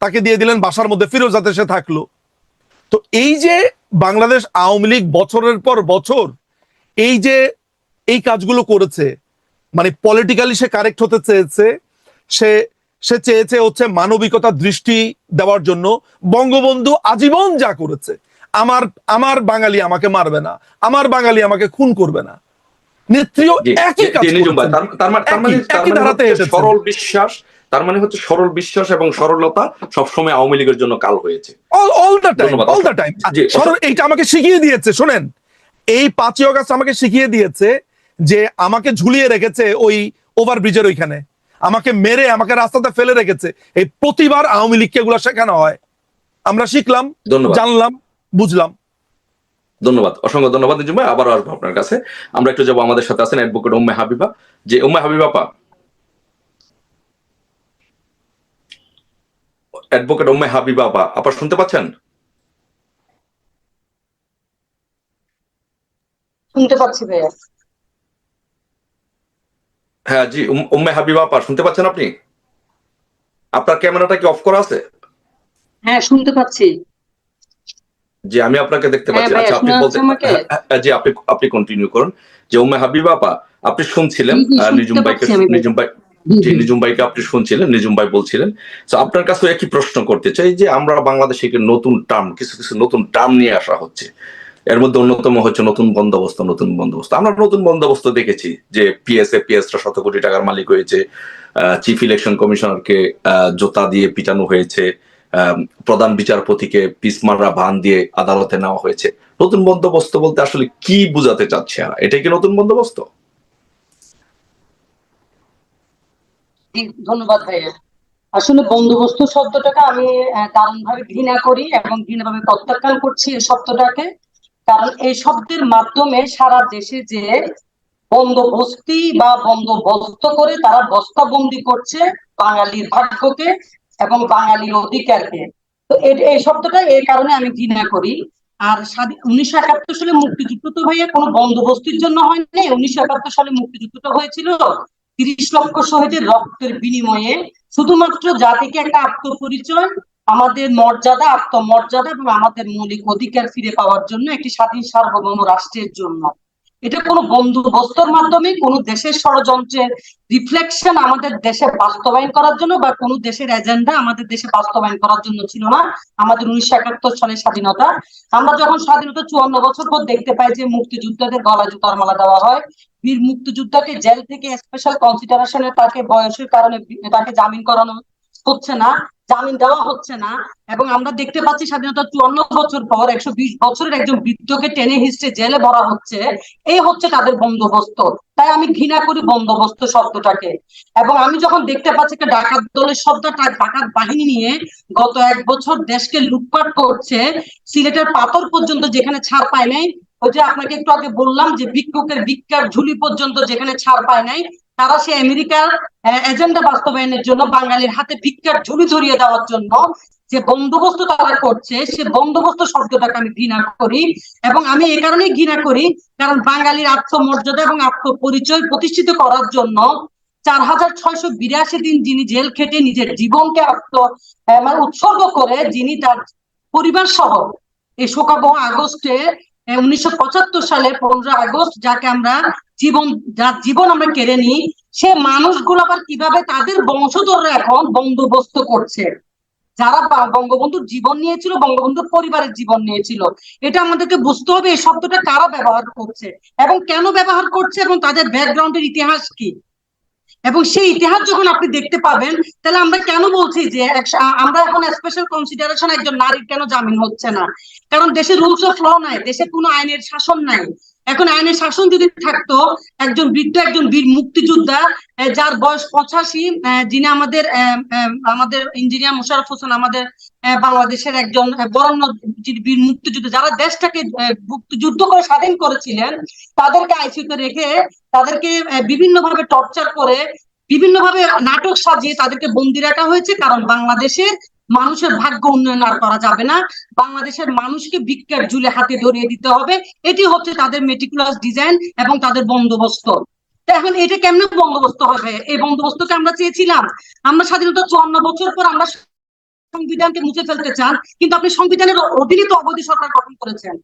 তাকে দিয়ে দিলেন বাসার মধ্যে, ফিরোজাতে সে থাকলো। তো এই যে বাংলাদেশ আওয়ামী লীগ বছরের পর বছর এই যে এই কাজগুলো করেছে, মানে পলিটিক্যালি সে কারেক্ট হতে চেয়েছে, সে সে চেয়েছে হচ্ছে মানবিকতার দৃষ্টি দেওয়ার জন্য। বঙ্গবন্ধু আজীবন যা করেছে, আমার আমার বাঙালি আমাকে মারবে না, আমার বাঙালি আমাকে খুন করবে না, নেত্রীও একই কাজ করেছেন, একই ধারাতে এসেছেন। সরল বিশ্বাস, তার মানে হচ্ছে সরল বিশ্বাস এবং সরলতা সবসময় আওয়ামী লীগের জন্য কাল হয়েছে, অল দ্য টাইম। এইটা আমাকে শিখিয়ে দিয়েছে, শোনেন, এই 5ই অগাস্ট আমাকে শিখিয়ে দিয়েছে যে আমাকে ঝুলিয়ে রেখেছে ওই ওভারব্রিজের ওইখানে, আমাকে মেরে আমাকে রাস্তাতে ফেলে রেখেছে। এই প্রতিবার আওয়ামী লীগকে এগুলো শেখানো হয়, আমরা শিখলাম, জানলাম, বুঝলাম। ধন্যবাদ, অসংখ্য ধন্যবাদ নিজুম ভাই। আবারও আসবো আপনার কাছে। আমরা একটু যাবো, আমাদের সাথে আছেন অ্যাডভোকেট উম্মে হাবিবা। যে উম্মে হাবিবা আপা, অ্যাডভোকেট উম্মে হাবিবা আপা, আপা শুনতে পাচ্ছেন? শুনতে পাচ্ছি ভাইয়া। হ্যাঁ জি, উম্মে হাবিবা আপা শুনতে পাচ্ছেন আপনি? আপনার ক্যামেরাটা কি অফ করা আছে? হ্যাঁ শুনতে পাচ্ছি। জি, আমি আপনাকে দেখতে পাচ্ছি। ভাইয়া, আচ্ছা, আপনি শোনা বলতে, যাচ্ছে আমাকে? জি আপনি কন্টিনিউ করুন। যে উম্মে হাবিবা আপা, আপনি শুনছিলেন শুনতে নিজুম ভাইকে, পাচ্ছি আমি ভাইয়া। নিজুম ভাই, জি নিজুম ভাইকে আপনি শুনছিলেন, নিজুম ভাই বলছিলেন। তো আপনার কাছে একই প্রশ্ন করতে চাই যে আমরা বাংলাদেশে নতুন টার্ম, কিছু কিছু নতুন টার্ম নিয়ে আসা হচ্ছে। এর মধ্যে অন্যতম হচ্ছে নতুন বন্দোবস্ত। নতুন বন্দোবস্ত, আমরা নতুন বন্দোবস্ত দেখেছি যে পিএসরা 100 কোটি টাকার মালিক হয়েছে, চিফ ইলেকশন কমিশনারকে জোতা দিয়ে পিটানো হয়েছে, প্রধান বিচারপতিকে পিসমাররা ভান দিয়ে আদালতে নেওয়া হয়েছে। নতুন বন্দোবস্ত বলতে আসলে কি বুঝাতে চাচ্ছে? এটাই কি নতুন বন্দোবস্ত? ধন্যবাদ ভাইয়া। আসলে বন্দোবস্ত শব্দটাকে আমি দারুণ ভাবে ঘৃণা করি এবং ঘৃণাভাবে প্রত্যাখ্যান করছি এই শব্দটাকে। কারণ এই শব্দের মাধ্যমে সারা দেশে যে বন্দোবস্তি বা বন্দোবস্ত করে তারা বস্তাবন্দি করছে বাঙালির ভাগ্যকে এবং বাঙালির অধিকারকে। তো এই শব্দটা এই কারণে আমি ঘৃণা করি। আর 1971 সালে মুক্তিযুদ্ধ তো ভাইয়া কোনো বন্দোবস্তির জন্য হয়নি। 1971 সালে মুক্তিযুদ্ধটা হয়েছিল 30 লক্ষ শহীদের রক্তের বিনিময়ে, শুধুমাত্র জাতিকে একটা আত্মপরিচয়, আমাদের মর্যাদা, আত্মমর্যাদা এবং আমাদের মৌলিক অধিকার ফিরে পাওয়ার জন্য, একটি স্বাধীন সার্বভৌম রাষ্ট্রের জন্য। এটা কোনো বন্দোবস্তর মাধ্যমে কোনো দেশের ষড়যন্ত্রের রিফ্লেকশন আমাদের দেশে বাস্তবায়ন করার জন্য বা কোনো দেশের এজেন্ডা আমাদের দেশে বাস্তবায়ন করার জন্য ছিল না আমাদের 1971 সালের স্বাধীনতা। আমরা যখন স্বাধীনতা 54 বছর পর দেখতে পাই যে মুক্তিযোদ্ধাদের গলায় জুতার মালা দেওয়া হয়, বীর মুক্তিযোদ্ধাকে জেল থেকে স্পেশাল কনসিডারেশনে তাকে বয়সের কারণে তাকে জামিন করানো হচ্ছে না, জামিন দেওয়া হচ্ছে না, এবং আমরা দেখতে পাচ্ছি স্বাধীনতা 54 বছর পর 120 বছরের একজন বৃদ্ধকে টেনে হিস্ট্রে জেলে ভরা হচ্ছে। এই হচ্ছে তাদের বন্দোবস্ত। তাই আমি ঘৃণা করি বন্দোবস্ত শব্দটাকে। এবং আমি যখন দেখতে পাচ্ছি একটা ডাকাত দলের শব্দটা, ডাকাত বাহিনী নিয়ে গত 1 বছর দেশকে লুটপাট করছে, সিলেটের পাথর পর্যন্ত যেখানে ছাড় পায় নাই, ওই যে আপনাকে একটু আগে বললাম যে ভিক্ষুকের ভিক্ষার ঝুলি পর্যন্ত যেখানে ছাড় পায় নাই, তারা সে আমেরিকার এজেন্ডা বাস্তবায়নের জন্য বাঙালির হাতে ভিক্ষার ঝুলি ধরিয়ে দেওয়ার জন্য যে বন্দোবস্ত তারা করছে, সে বন্দোবস্ত শব্দটাকে আমি ঘৃণা করি। এবং আমি এই কারণেই ঘৃণা করি কারণ বাঙালির আত্মমর্যাদা এবং আত্মপরিচয় প্রতিষ্ঠিত করার জন্য 4682 দিন যিনি জেল খেটে নিজের জীবনকে উৎসর্গ করে, যিনি তার পরিবার সহ এই শোকাবহ আগস্টে 1975 সালে 15 আগস্ট যাকে আমরা যার জীবন আমরা কেড়ে নিই, সে মানুষগুলো আবার কিভাবে তাদের বংশধররা এখন বন্দোবস্ত করছে, যারা বঙ্গবন্ধুর জীবন নিয়েছিল, বঙ্গবন্ধুর পরিবারের জীবন নিয়েছিল। এটা আমাদেরকে বুঝতে হবে এই শব্দটা কারা ব্যবহার করছে এবং কেন ব্যবহার করছে এবং তাদের ব্যাকগ্রাউন্ডের ইতিহাস কি। এবং সেই ইতিহাস যখন আপনি দেখতে পাবেন, তাহলে আমরা কেন বলছি যে আমরা এখন স্পেশাল কনসিডারেশন একজন নারীর কেন জামিন হচ্ছে না? কারণ দেশে রুলস অফ ল নাই, দেশে কোনো আইনের শাসন নাই। এখন আইনের শাসন যদি থাকতো, একজন বৃদ্ধ, একজন বীর মুক্তিযোদ্ধা যার বয়স 85, যিনি আমাদের ইঞ্জিনিয়ার মোশাররফ হোসেন, আমাদের বাংলাদেশের একজন বরেণ্য বীর মুক্তিযোদ্ধা, যারা দেশটাকে মুক্তিযুদ্ধ করে স্বাধীন করেছিলেন, তাদেরকে আইসিইউতে রেখে তাদেরকে বিভিন্নভাবে টর্চার করে, বিভিন্নভাবে নাটক সাজিয়ে তাদেরকে বন্দি রাখা হয়েছে। কারণ বাংলাদেশে মানুষের ভাগ্য উন্নয়ন আর করা যাবে না, বাংলাদেশের মানুষকে ভিক্ষার ঝুলে হাতে ধরিয়ে দিতে হবে। এটি হচ্ছে তাদের মেটিকুলাস ডিজাইন এবং তাদের বন্দোবস্ত। তো এখন এটা কেমনে বন্দোবস্ত হবে? এই বন্দোবস্তকে আমরা চেয়েছিলাম? আমরা স্বাধীনতা 54 বছর পর আমরা সংবিধানকে মুছে ফেলতে চান, কিন্তু আপনি সংবিধানের অধীনে তো অবৈধ সরকার গঠন করেছেন।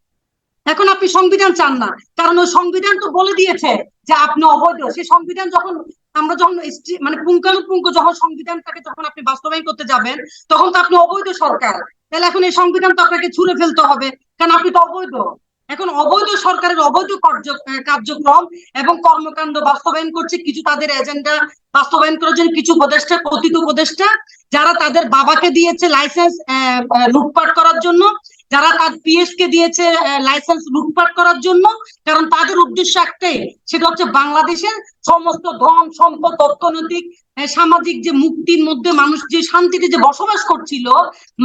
এখন আপনি সংবিধান চান না, কারণ ওই সংবিধান তো বলে দিয়েছে যে আপনি অবৈধ। সেই সংবিধান যখন আমরা যখন মানে পুঙ্খানুপুঙ্খ যখন সংবিধানটাকে যখন আপনি বাস্তবায়ন করতে যাবেন, তখন তো আপনি অবৈধ সরকার। তাহলে এখন এই সংবিধান তো আপনাকে ছুঁড়ে ফেলতে হবে, কারণ আপনি তো অবৈধ। এখন অবৈধ সরকারের অবৈধ কার্যক্রম এবং কর্মকাণ্ড বাস্তবায়ন করছে কিছু, তাদের এজেন্ডা বাস্তবায়ন করার জন্য কিছু উপদেষ্টা, কথিত উপদেষ্টা, যারা তাদের বাবাকে দিয়েছে লাইসেন্স লুটপাট করার জন্য, যারা তার পিএস কে দিয়েছে লাইসেন্স লুটপাট করার জন্য। কারণ তাদের উদ্দেশ্য একটাই, সেটা হচ্ছে বাংলাদেশের সমস্ত ধন সম্পদ, অর্থনৈতিক সামাজিক যে মুক্তির মধ্যে মানুষ যে শান্তিতে যে বসবাস করছিল,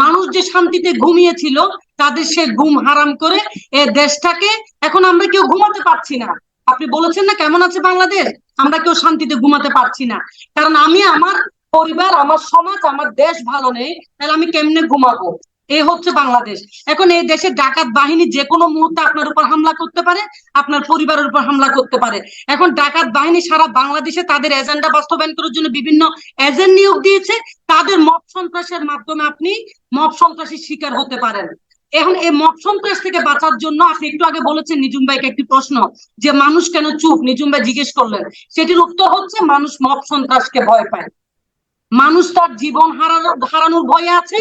মানুষ যে শান্তিতে ঘুমিয়েছিল, তাদের সে ঘুম হারাম করে এই দেশটাকে এখন আমরা কেউ ঘুমাতে পারছি না। আপনি বলেছেন না কেমন আছে বাংলাদেশ, আমরা কেউ শান্তিতে ঘুমাতে পারছি না। কারণ আমি আমার পরিবার, আমার সমাজ, আমার দেশ ভালো নেই, তাহলে আমি কেমনে ঘুমাবো? এই হচ্ছে বাংলাদেশ। এখন এই দেশের ডাকাত বাহিনী যে কোনো মুহূর্তে আপনার উপর হামলা করতে পারে, আপনার পরিবারের উপর হামলা করতে পারে। এখন ডাকাত বাহিনী সারা বাংলাদেশে তাদের এজেন্ডা বাস্তবায়ন করার জন্য বিভিন্ন এজেন্ট নিয়োগ দিয়েছে। তাদের মব সন্ত্রাসের মাধ্যমে আপনি মব সন্ত্রাসীর শিকার হতে পারেন। এখন এই মব সন্ত্রাস থেকে বাঁচার জন্য আপনি একটু আগে বলেছেন নিজুম ভাইকে একটি প্রশ্ন, যে মানুষ কেন চুপ, নিজুম ভাই জিজ্ঞেস করলেন, সেটির উত্তর হচ্ছে মানুষ মব সন্ত্রাসকে ভয় পায়। মানুষ তার জীবন হারানোর ভয়ে আছে,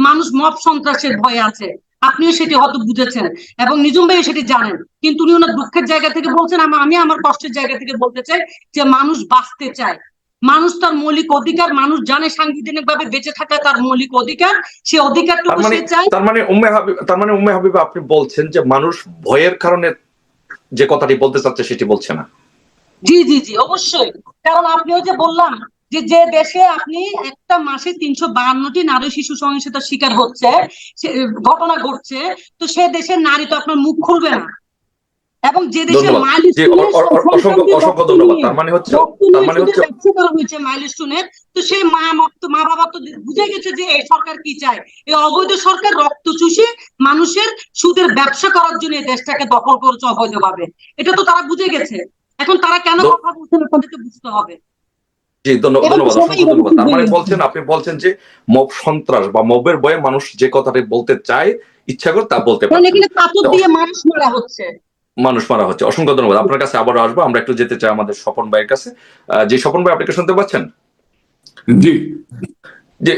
মানুষ মব সন্ত্রাসের ভয়ে আছে। আপনিও সেটি হয়তো বুঝেছেন এবং নিজুম ভাই সেটি জানেন, কিন্তু উনি ওনার দুঃখের জায়গা থেকে বলছেন, আমি আমার কষ্টের জায়গা থেকে বলতে চাই যে মানুষ বাঁচতে চায়, মানুষ তার মৌলিক অধিকার, মানুষ জানে সাংবিধানিক ভাবে বেঁচে থাকা তার মৌলিক অধিকার, সে অধিকারটুকু সে চায়। তার মানে উম্মে হাবিবা আপনি বলছেন যে মানুষ ভয়ের কারণে যে কথাটি বলতে চাচ্ছে সেটি বলছে না? জি জি জি, অবশ্যই। কারণ আপনিও যে বললাম যে যে দেশে আপনি একটা মাসে 352টি নারী শিশু সহিংসতার শিকার হচ্ছে, ঘটনা ঘটছে, তো সে দেশের নারী তো আপনার মুখ খুলবে না। এবং যে দেশে অসংখ্য ধন্যবাদ। তার মানে হচ্ছে মাইলস্টোনের, তো সেই মা বাবা তো বুঝে গেছে যে এই সরকার কি চায়। এই অবৈধ সরকার রক্ত চুষে মানুষের সুদের ব্যবসা করার জন্য এই দেশটাকে দখল করেছে অবৈধভাবে। এটা তো তারা বুঝে গেছে। এখন তারা কেন কথা বলছেন আপনাদেরকে বুঝতে হবে। জি, ধন্যবাদ, অসংখ্য ধন্যবাদ। তার মানে আপনি বলছেন যে মব সন্ত্রাস বা মবের ভয়ে মানুষ যে কথাটি বলতে চায়, ইচ্ছা করে তা বলতে পারে। এখানে পাথর দিয়ে মানুষ মারা হচ্ছে। অসংখ্য ধন্যবাদ। আপনার কাছে আবারও আসবো। আমরা একটু যেতে চাই আমাদের স্বপন ভাইয়ের কাছে। যে স্বপন ভাই, আপনি কি শুনতে পাচ্ছেন? জি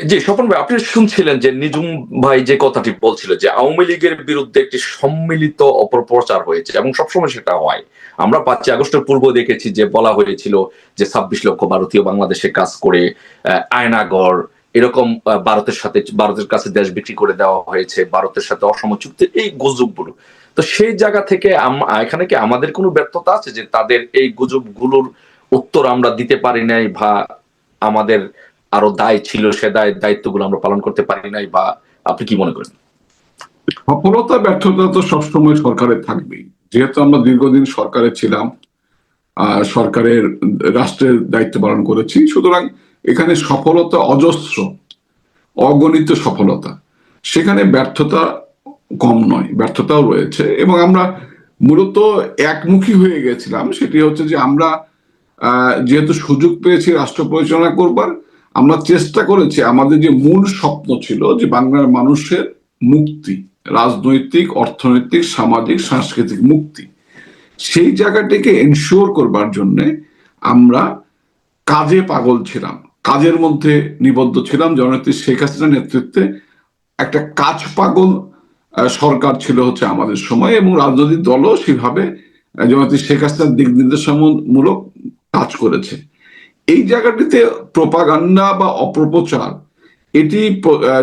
জি স্বপন ভাই, আপনি শুনছিলেন যে নিজুম ভাই যে কথাটি বলছিল যে আওয়ামী লীগের বিরুদ্ধে একটি সম্মিলিত অপপ্রচার হয়েছে এবং সবসময় সেটা হয়। আমরা 5 আগস্টের পূর্ব দেখেছি যে বলা হয়েছিল যে 26 লক্ষ ভারতীয় বাংলাদেশে কাজ করে আয়নাগর এরকম ভারতের কাছে দেশ বিক্রি করে দেওয়া হয়েছে, ভারতের সাথে অসম চুক্তি, এই গুজবগুলো। তো সেই জায়গা থেকে এখানে কি আমাদের কোনো ব্যর্থতা আছে যে তাদের এই গুজবগুলোর উত্তর আমরা দিতে পারি নাই, বা আমাদের আরো দায় ছিল, সে দায়িত্বগুলো আমরা পালন করতে পারি নাই, বা আপনি কি মনে করেন? সফলতা ব্যর্থতা তো সবসময় সরকারের থাকবেই, যেহেতু আমরা দীর্ঘদিন সরকারে ছিলাম, সরকারের রাষ্ট্রের দায়িত্ব পালন করেছি, সুতরাং এখানে সফলতা অজস্র, অগণিত সফলতা, সেখানে ব্যর্থতা কম নয়, ব্যর্থতাও রয়েছে। এবং আমরা মূলত একমুখী হয়ে গেছিলাম, সেটি হচ্ছে যে আমরা যেহেতু সুযোগ পেয়েছি রাষ্ট্র পরিচালনা করবার, আমরা চেষ্টা করেছি আমাদের যে মূল স্বপ্ন ছিল যে বাংলার মানুষের মুক্তি, রাজনৈতিক, অর্থনৈতিক, সামাজিক, সাংস্কৃতিক মুক্তি, সেই জায়গাটিকে এনশিওর করবার জন্য আমরা কাজে পাগল ছিলাম, কাজের মধ্যে নিবদ্ধ ছিলাম। জননেত্রী শেখ হাসিনার নেতৃত্বে একটা কাজ পাগল সরকার ছিল হচ্ছে আমাদের সময়, এবং রাজনৈতিক দলও সেভাবে জননেত্রী শেখ হাসিনার দিক নির্দেশনামূলক কাজ করেছে। এই জায়গাটিতে প্রোপাগান্ডা বা অপপ্রচার, এটি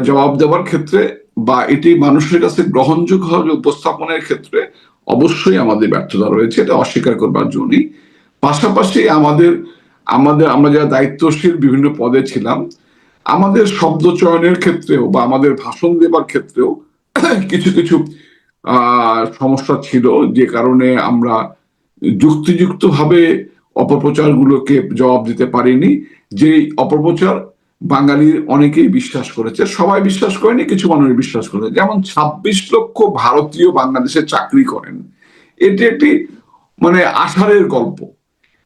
জবাব দেওয়ার ক্ষেত্রে বা এটি মানুষের কাছে গ্রহণযোগ্যভাবে উপস্থাপনের ক্ষেত্রে অবশ্যই আমাদের ব্যর্থতা রয়েছে, এটা অস্বীকার করবার জন্যই। পাশাপাশি আমরা যারা দায়িত্বশীল বিভিন্ন পদে ছিলাম, আমাদের শব্দ চয়নের ক্ষেত্রেও বা আমাদের ভাষণ দেবার ক্ষেত্রেও কিছু কিছু সমস্যা ছিল, যে কারণে আমরা যুক্তিযুক্তভাবে অপপ্রচারগুলোকে জবাব দিতে পারিনি। যে অপপ্রচার বাঙালির অনেকেই বিশ্বাস করেছে, সবাই বিশ্বাস করেনি, কিছু মানুষ বিশ্বাস করেছে। যেমন 26 লক্ষ ভারতীয় বাংলাদেশে চাকরি করেন, এটি একটি মানে আষাঢ়ের গল্প।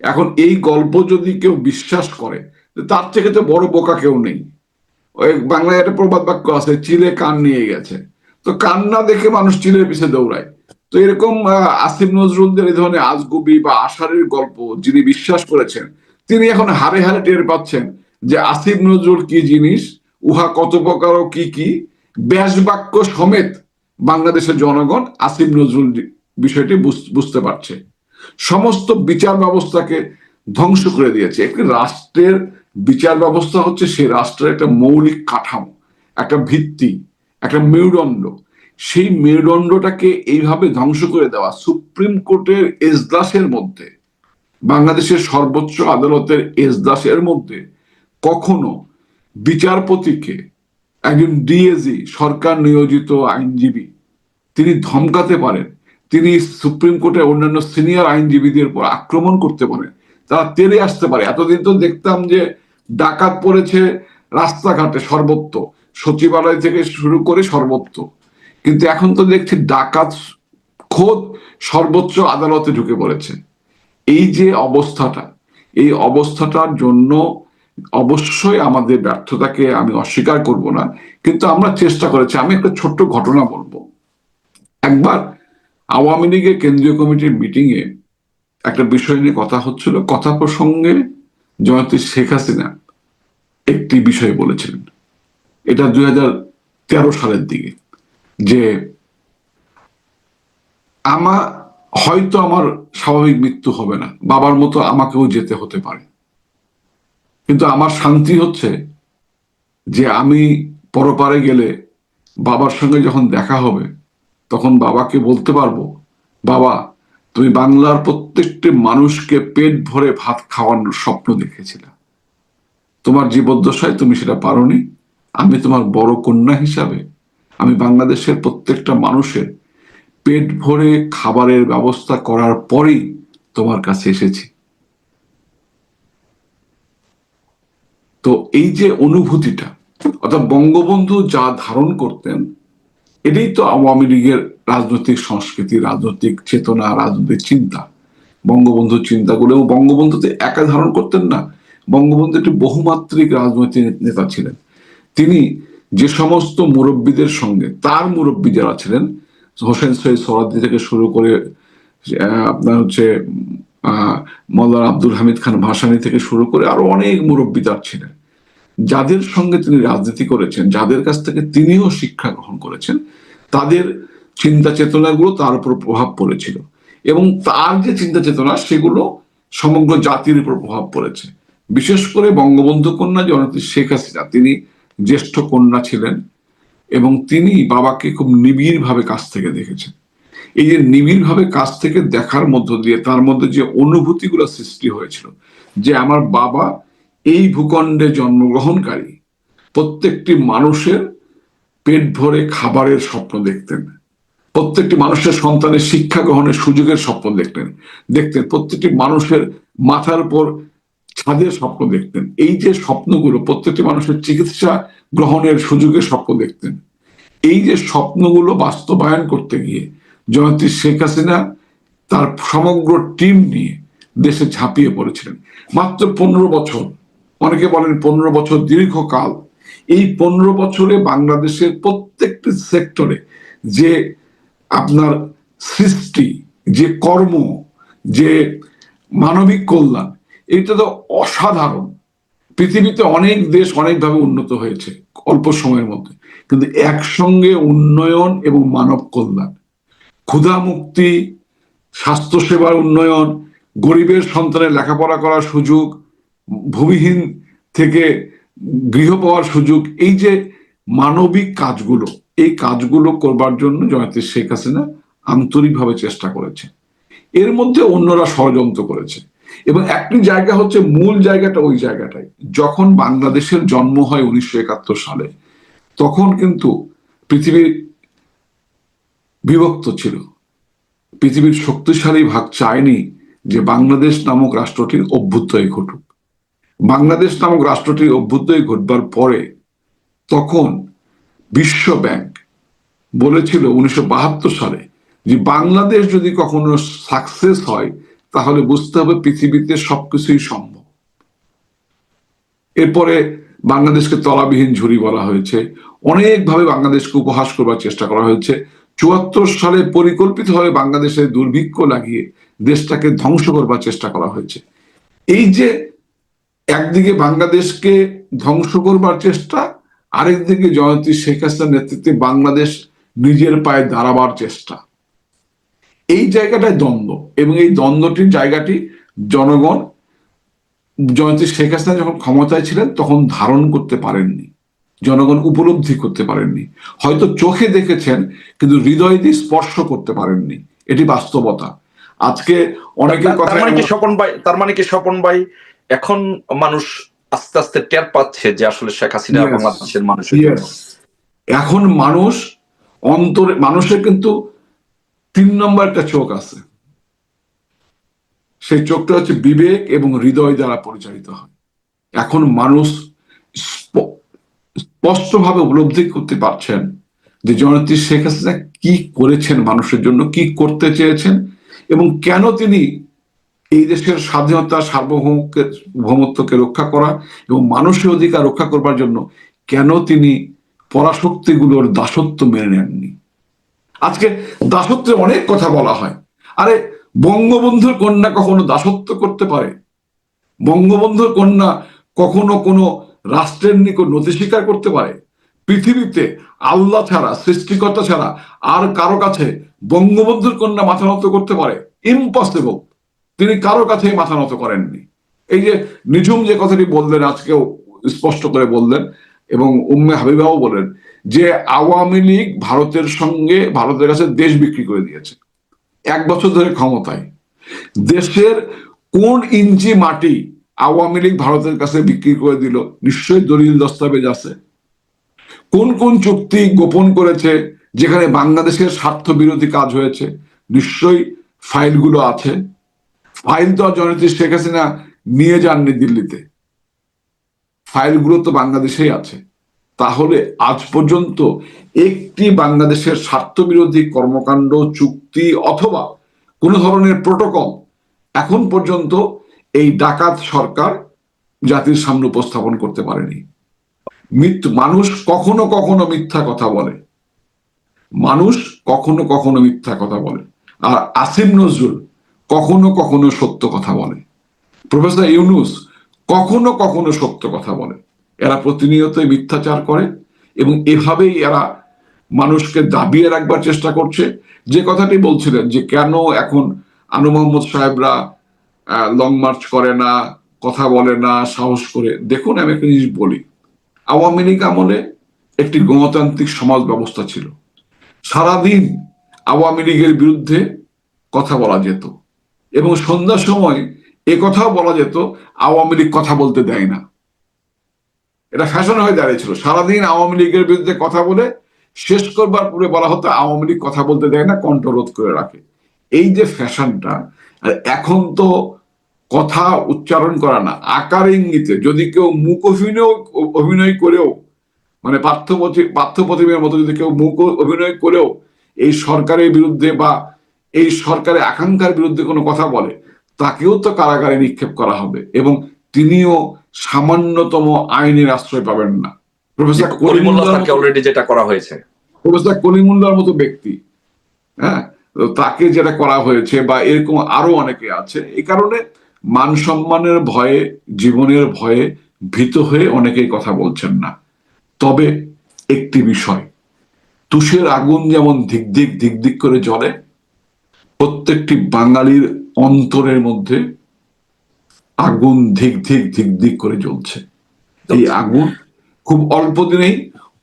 এখন এই গল্প যদি কেউ বিশ্বাস করে, তার থেকে তো বড় বোকা কেউ নেই। ওই বাংলায় একটা প্রবাদ বাক্য আছে, চিলে কান নিয়ে গেছে। তো কান না দেখে মানুষ চিলের পিছে দৌড়ায়। তো এরকম আসিফ নজরুলদের এই ধরনের আজগুবি বা আষাঢ়ের গল্প যিনি বিশ্বাস করেছেন, তিনি এখন হারে হারে টের পাচ্ছেন যে আসিফ নজরুল কি জিনিস, উহা কত প্রকার ও কি কি। ব্যাস বাক্য সমেত বাংলাদেশের জনগণ আসিফ নজরুল বিষয়টি বুঝতে পারছে। সমস্ত বিচার ব্যবস্থাকে ধ্বংস করে দিয়েছে। একটি রাষ্ট্রের বিচার ব্যবস্থা হচ্ছে সেই রাষ্ট্রের একটা মৌলিক কাঠামো, একটা ভিত্তি, একটা মেরুদণ্ড। সেই মেরুদণ্ডটাকে এইভাবে ধ্বংস করে দেওয়া, সুপ্রিম কোর্টের এজলাসের মধ্যে, বাংলাদেশের সর্বোচ্চ আদালতের এজলাসের মধ্যে কখনো বিচারপতিকে, একজন ডিএজি সরকার নিয়োজিত আইনজীবী, তিনি ধমকাতে পারেন, তিনি সুপ্রিম কোর্টের অন্যান্য সিনিয়র আইনজীবীদের উপর আক্রমণ করতে পারেন, তারা তেড়ে আসতে পারে। এতদিন তো দেখতাম যে ডাকাত পড়েছে রাস্তাঘাটে সর্বত্র, সচিবালয় থেকে শুরু করে সর্বত্র, কিন্তু এখন তো দেখছি ডাকাত খোদ সর্বোচ্চ আদালতে ঢুকে পড়েছে। এই যে অবস্থাটা, এই অবস্থাটার জন্য অবশ্যই আমাদের ব্যর্থতাকে আমি অস্বীকার করব না, কিন্তু আমরা চেষ্টা করেছি। আমি একটা ছোট্ট ঘটনা বলবো। একবার আওয়ামী লীগের কেন্দ্রীয় কমিটির মিটিং এ একটা বিষয় নিয়ে কথা হচ্ছিল, কথা প্রসঙ্গে জয়ন্তী শেখ হাসিনা একটি বিষয় বলেছিলেন, এটা 2013 সালের দিকে, যে হয়তো আমার স্বাভাবিক মৃত্যু হবে না, বাবার মতো আমাকেও যেতে হতে পারে, কিন্তু আমার শান্তি হচ্ছে যে আমি পরপারে গেলে বাবার সঙ্গে যখন দেখা হবে, তখন বাবাকে বলতে পারবো, বাবা তুমি বাংলার প্রত্যেকটি মানুষকে পেট ভরে ভাত খাওয়ানোর স্বপ্ন দেখেছিলে, তোমার জীবদ্দশায় তুমি সেটা পারোনি। আমি তোমার বড় কন্যা হিসাবে আমি বাংলাদেশের প্রত্যেকটা মানুষের পেট ভরে খাবারের ব্যবস্থা করার পরেই তোমার কাছে এসেছি। তো এই যে অনুভূতিটা, অর্থাৎ বঙ্গবন্ধু যা ধারণ করতেন, এটাই তো আওয়ামী লীগের রাজনৈতিক সংস্কৃতি, রাজনৈতিক চেতনা, রাজনৈতিক চিন্তা। বঙ্গবন্ধুর চিন্তাগুলো, বঙ্গবন্ধু তো একা ধারণ করতেন না, বঙ্গবন্ধু একটি বহুমাত্রিক রাজনৈতিক নেতা ছিলেন। তিনি যে সমস্ত মুরব্বীদের সঙ্গে, তার মুরব্বী যারা ছিলেন, হোসেন সৈয়দ সোহরাওয়ার্দী থেকে শুরু করে আপনার হচ্ছে মওলানা আব্দুল হামিদ খান ভাসানী থেকে শুরু করে আরো অনেক মুরব্বী তার ছিলেন, যাদের সঙ্গে তিনি রাজনীতি করেছেন, যাদের কাছ থেকে তিনিও শিক্ষা গ্রহণ করেছেন, তাদের চিন্তা চেতনাগুলো তার উপর প্রভাব পড়েছিল, এবং তার যে চিন্তা চেতনা সেগুলো সমগ্র জাতির উপর প্রভাব পড়েছে। বিশেষ করে বঙ্গবন্ধু কন্যা জননেত্রী শেখ হাসিনা, তিনি জ্যেষ্ঠ কন্যা ছিলেন এবং তিনি বাবাকে খুব নিবিড় ভাবে কাছ থেকে দেখেছেন। এই যে নিবিড় ভাবে কাছ থেকে দেখার মধ্য দিয়ে তার মধ্যে যে অনুভূতিগুলো সৃষ্টি হয়েছিল, যে আমার বাবা এই ভূখণ্ডে জন্মগ্রহণকারী প্রত্যেকটি মানুষের পেট ভরে খাবারের স্বপ্ন দেখতেন, প্রত্যেকটি মানুষের সন্তানের শিক্ষা গ্রহণের সুযোগের স্বপ্ন দেখতেন, প্রত্যেকটি মানুষের মাথার উপর ছাদের স্বপ্ন দেখতেন। এই যে স্বপ্নগুলো, প্রত্যেকটি মানুষের চিকিৎসা গ্রহণের সুযোগের স্বপ্ন দেখতেন। এই যে স্বপ্নগুলো বাস্তবায়ন করতে গিয়ে জয়ন্তী শেখ হাসিনা তার সমগ্র টিম নিয়ে দেশে ঝাঁপিয়ে পড়েছিলেন। মাত্র 15 বছর, অনেকে বলেন 15 বছর দীর্ঘকাল। এই 15 বছরে বাংলাদেশের প্রত্যেকটি সেক্টরে যে আপনার সৃষ্টি, যে কর্ম, যে মানবিক কল্যাণ, এটা তো অসাধারণ। পৃথিবীতে অনেক দেশ অনেকভাবে উন্নত হয়েছে অল্প সময়ের মধ্যে, কিন্তু একসঙ্গে উন্নয়ন এবং মানব কল্যাণ, ক্ষুধা মুক্তি, স্বাস্থ্যসেবার উন্নয়ন, গরিবের সন্তানের লেখাপড়া করার সুযোগ, ভূমিহীন থেকে গৃহ পাওয়ার সুযোগ, এই যে মানবিক কাজগুলো, এই কাজগুলো করবার জন্য জয়ন্তী শেখ হাসিনা আন্তরিকভাবে চেষ্টা করেছে। এর মধ্যে অন্যরা ষড়যন্ত্র করেছে, এবং একটি জায়গা হচ্ছে, মূল জায়গাটা ওই জায়গাটাই, যখন বাংলাদেশের জন্ম হয় 1971 সালে, তখন কিন্তু পৃথিবী বিভক্ত ছিল। পৃথিবীর শক্তিশালী ভাগ চায়নি যে বাংলাদেশ নামক রাষ্ট্রটির অভ্যুদয় ঘটুক। বাংলাদেশ নামক রাষ্ট্রটির অভ্যুদয় ঘটবার পরে তখন বিশ্ব ব্যাংক বলেছিল 1972 সালে যে বাংলাদেশ যদি কখনো সাকসেস হয় তাহলে বুঝতে হবে পৃথিবীতে সবকিছুই সম্ভব। এরপরে বাংলাদেশকে তলাবিহীন ঝুড়ি বলা হয়েছে, অনেকভাবে বাংলাদেশকে উপহাস করবার চেষ্টা করা হয়েছে। 74 সালে পরিকল্পিতভাবে বাংলাদেশে দুর্ভিক্ষ লাগিয়ে দেশটাকে ধ্বংস করবার চেষ্টা করা হয়েছে। এই যে একদিকে বাংলাদেশকে ধ্বংস করবার চেষ্টা, আরেকদিকে জয়ন্তী শেখ হাসিনার নেতৃত্বে বাংলাদেশ নিজের পায়ে দাঁড়াবার চেষ্টা, এই জায়গাটায় দ্বন্দ্ব, এবং এই দ্বন্দ্বটির জায়গাটি জনগণ জয়ন্তী শেখ হাসিনা যখন ক্ষমতায় ছিলেন তখন ধারণ করতে পারেননি, জনগণ উপলব্ধি করতে পারেননি। হয়তো চোখে দেখেছেন কিন্তু হৃদয় দিয়ে স্পর্শ করতে পারেননি, এটি বাস্তবতা। আজকে অনেকের কথা, তার মানে কি স্বপন ভাই এখন মানুষ আস্তে আস্তে টের পাচ্ছে যে আসলে শেখ হাসিনা বাংলাদেশের মানুষের জন্য। এখন মানুষ অন্তরে, মানুষের কিন্তু 3 নম্বর একটা চোখ আছে, সেই চোখটা হচ্ছে বিবেক এবং হৃদয় দ্বারা পরিচালিত হয়। এখন মানুষ স্পষ্টভাবে উপলব্ধি করতে পারছেন যে জয়ন্তী শেখ হাসিনা কি করেছেন মানুষের জন্য, কি করতে চেয়েছেন, এবং কেন তিনি এই দেশের স্বাধীনতা সার্বভৌমত্বকে রক্ষা করা এবং মানুষের অধিকার রক্ষা করবার জন্য কেন তিনি পরাশক্তিগুলোর দাসত্ব মেনে নেননি। আজকে দাসত্বের অনেক কথা বলা হয়, আরে বঙ্গবন্ধুর কন্যা কখনো দাসত্ব করতে পারে? বঙ্গবন্ধুর কন্যা কখনো কোনো রাষ্ট্রের নিকট নথি স্বীকার করতে পারে? পৃথিবীতে আল্লাহ ছাড়া, সৃষ্টিকর্তা ছাড়া আর কারো কাছে বঙ্গবন্ধুর কন্যা মাথা নত করতে পারে? ইম্পসিবল। তিনি কারো কাছে মাথা নত করেননি। এই যে নিঝুম যে কথাটি বললেন, আজকেও স্পষ্ট করে বললেন, এবং উম্মে হাবিবাও বলেন যে আওয়ামী লীগ ভারতের কাছে দেশ বিক্রি করে দিয়েছে। 1 বছর ধরে ক্ষমতায়, দেশের কোন ইঞ্চি মাটি আওয়ামী লীগ ভারতের কাছে বিক্রি করে দিল? নিশ্চয়ই দলিল দস্তাবেজ আছে। কোন কোন চুক্তি গোপন করেছে যেখানে বাংলাদেশের স্বার্থ বিরোধী কাজ হয়েছে? নিশ্চয়ই ফাইলগুলো আছে। ফাইল তো জয়ন্তী শেখ হাসিনা নিয়ে যাননি দিল্লিতে, ফাইলগুলো তো বাংলাদেশেই আছে। তাহলে আজ পর্যন্ত একটি বাংলাদেশের স্বার্থ বিরোধী কর্মকাণ্ড, চুক্তি অথবা কোন ধরনের প্রোটোকল এখন পর্যন্ত এই ডাকাত সরকার জাতির সামনে উপস্থাপন করতে পারেনি। মানুষ কখনো কখনো মিথ্যা কথা বলে, মানুষ কখনো কখনো মিথ্যা কথা বলে, আর আসিম নজরুল কখনো কখনো সত্য কথা বলে, প্রফেসর ইউনূস কখনো কখনো সত্য কথা বলে। এরা প্রতিনিয়তই মিথ্যাচার করে এবং এভাবেই এরা মানুষকে দাবিয়ে রাখবার চেষ্টা করছে। যে কথাটি বলছিলেন যে কেন এখন আনু মোহাম্মদ সাহেবরা লং মার্চ করে না, কথা বলে না সাহস করে, দেখুন আমি একটা জিনিস বলি, আওয়ামী লীগ আমলে একটি গণতান্ত্রিক সমাজ ব্যবস্থা ছিল। সারাদিন আওয়ামী লীগের বিরুদ্ধে কথা বলা যেত এবং সন্ধ্যার সময় এ কথাও বলা যেত আওয়ামী লীগ কথা বলতে দেয় না। এটা ফ্যাশন হয়ে দাঁড়িয়েছিল, সারাদিন আওয়ামী লীগের বিরুদ্ধে কথা বলে শেষ করবার পরে বলা হতো আওয়ামী লীগ কথা বলতে দেয় না, কণ্ঠরোধ করে রাখে। এই যে ফ্যাশনটা, এখন তো কথা উচ্চারণ করা না, আকার ইঙ্গিতে যদি কেউ মুখ অভিনয় করেও, মানে পার্থপ্রতিমের মতো যদি কেউ মুখ অভিনয় করেও এই সরকারের বিরুদ্ধে বা এই সরকারের আকাঙ্ক্ষার বিরুদ্ধে কোনো কথা বলে, তাকেও তো কারাগারে নিক্ষেপ করা হবে এবং তিনিও সামান্যতম আইনের আশ্রয় পাবেন না। প্রফেসর কলিমুল্লাহকে অলরেডি যেটা করা হয়েছে, প্রফেসর কলিমুল্লাহর মতো ব্যক্তি, হ্যাঁ, তাকে যেটা করা হয়েছে বা এরকম আরো অনেকে আছে। এই কারণে মান সম্মানের ভয়ে, জীবনের ভয়ে ভীত হয়ে অনেকেই কথা বলছেন না। তবে একটি বিষয়, তুষের আগুন যেমন ধিক ধিক করে জ্বলে, প্রত্যেকটি বাঙালির অন্তরের মধ্যে আগুন ধিক ধিক করে জ্বলছে। এই আগুন খুব অল্প দিনেই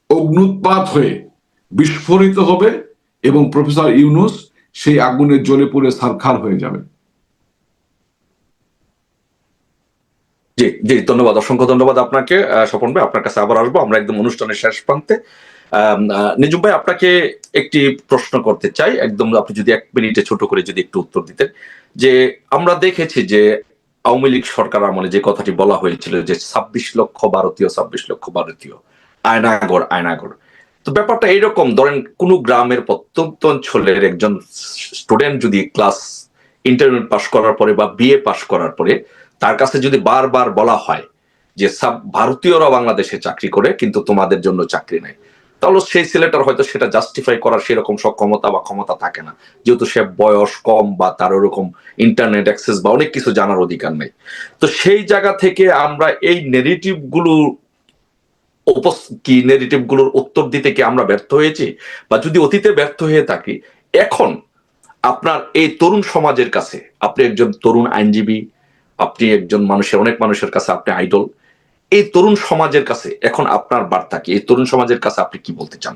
অগ্নুৎপাত হয়ে বিস্ফোরিত হবে এবং প্রফেসর ইউনূস সেই আগুনে জ্বলে পুড়ে ছারখার হয়ে যাবে। জি জি, ধন্যবাদ, অসংখ্য ধন্যবাদ আপনাকে স্বপন ভাই। আপনার কাছে আবার আসবো, আমরা একদম অনুষ্ঠানের শেষ প্রান্তে। নিঝুম ভাই, আপনাকে একটি প্রশ্ন করতে চাই, একদম আপনি যদি 1 মিনিটে ছোট করে যদি একটু উত্তর দিতেন। যে আমরা দেখেছি যে আওয়ামী লীগ সরকার আমলে যে কথাটি বলা হয়েছিল যে 26 লক্ষ ভারতীয় আয়নাগর। তো ব্যাপারটা এইরকম, ধরেন কোন গ্রামের প্রত্যন্ত অঞ্চলের একজন স্টুডেন্ট যদি ক্লাস ইন্টারমিডিয়েট পাশ করার পরে বা বিএ পাশ করার পরে তার কাছে যদি বারবার বলা হয় যে ভারতীয়রা বাংলাদেশে চাকরি করে কিন্তু তোমাদের জন্য চাকরি নেই, তাহলে সেই ছেলেটার হয়তো সেটা জাস্টিফাই করার সেরকম সক্ষমতা বা ক্ষমতা থাকে না, যেহেতু সে বয়স কম বা তার ওরকম ইন্টারনেট অ্যাক্সেস বা অনেক কিছু জানার অধিকার নেই। তো সেই জায়গা থেকে আমরা এই নেগেটিভ গুলোর উত্তর দিতে কি আমরা ব্যর্থ হয়েছি, বা যদি অতীতে ব্যর্থ হয়ে থাকি, এখন আপনার এই তরুণ সমাজের কাছে, আপনি একজন তরুণ আইনজীবী, আপনি একজন অনেক মানুষের কাছে আপনি আইডল, এই তরুণ সমাজের কাছে এখন আপনার বার্তা কি? এই তরুণ সমাজের কাছে আপনি কি বলতে চান?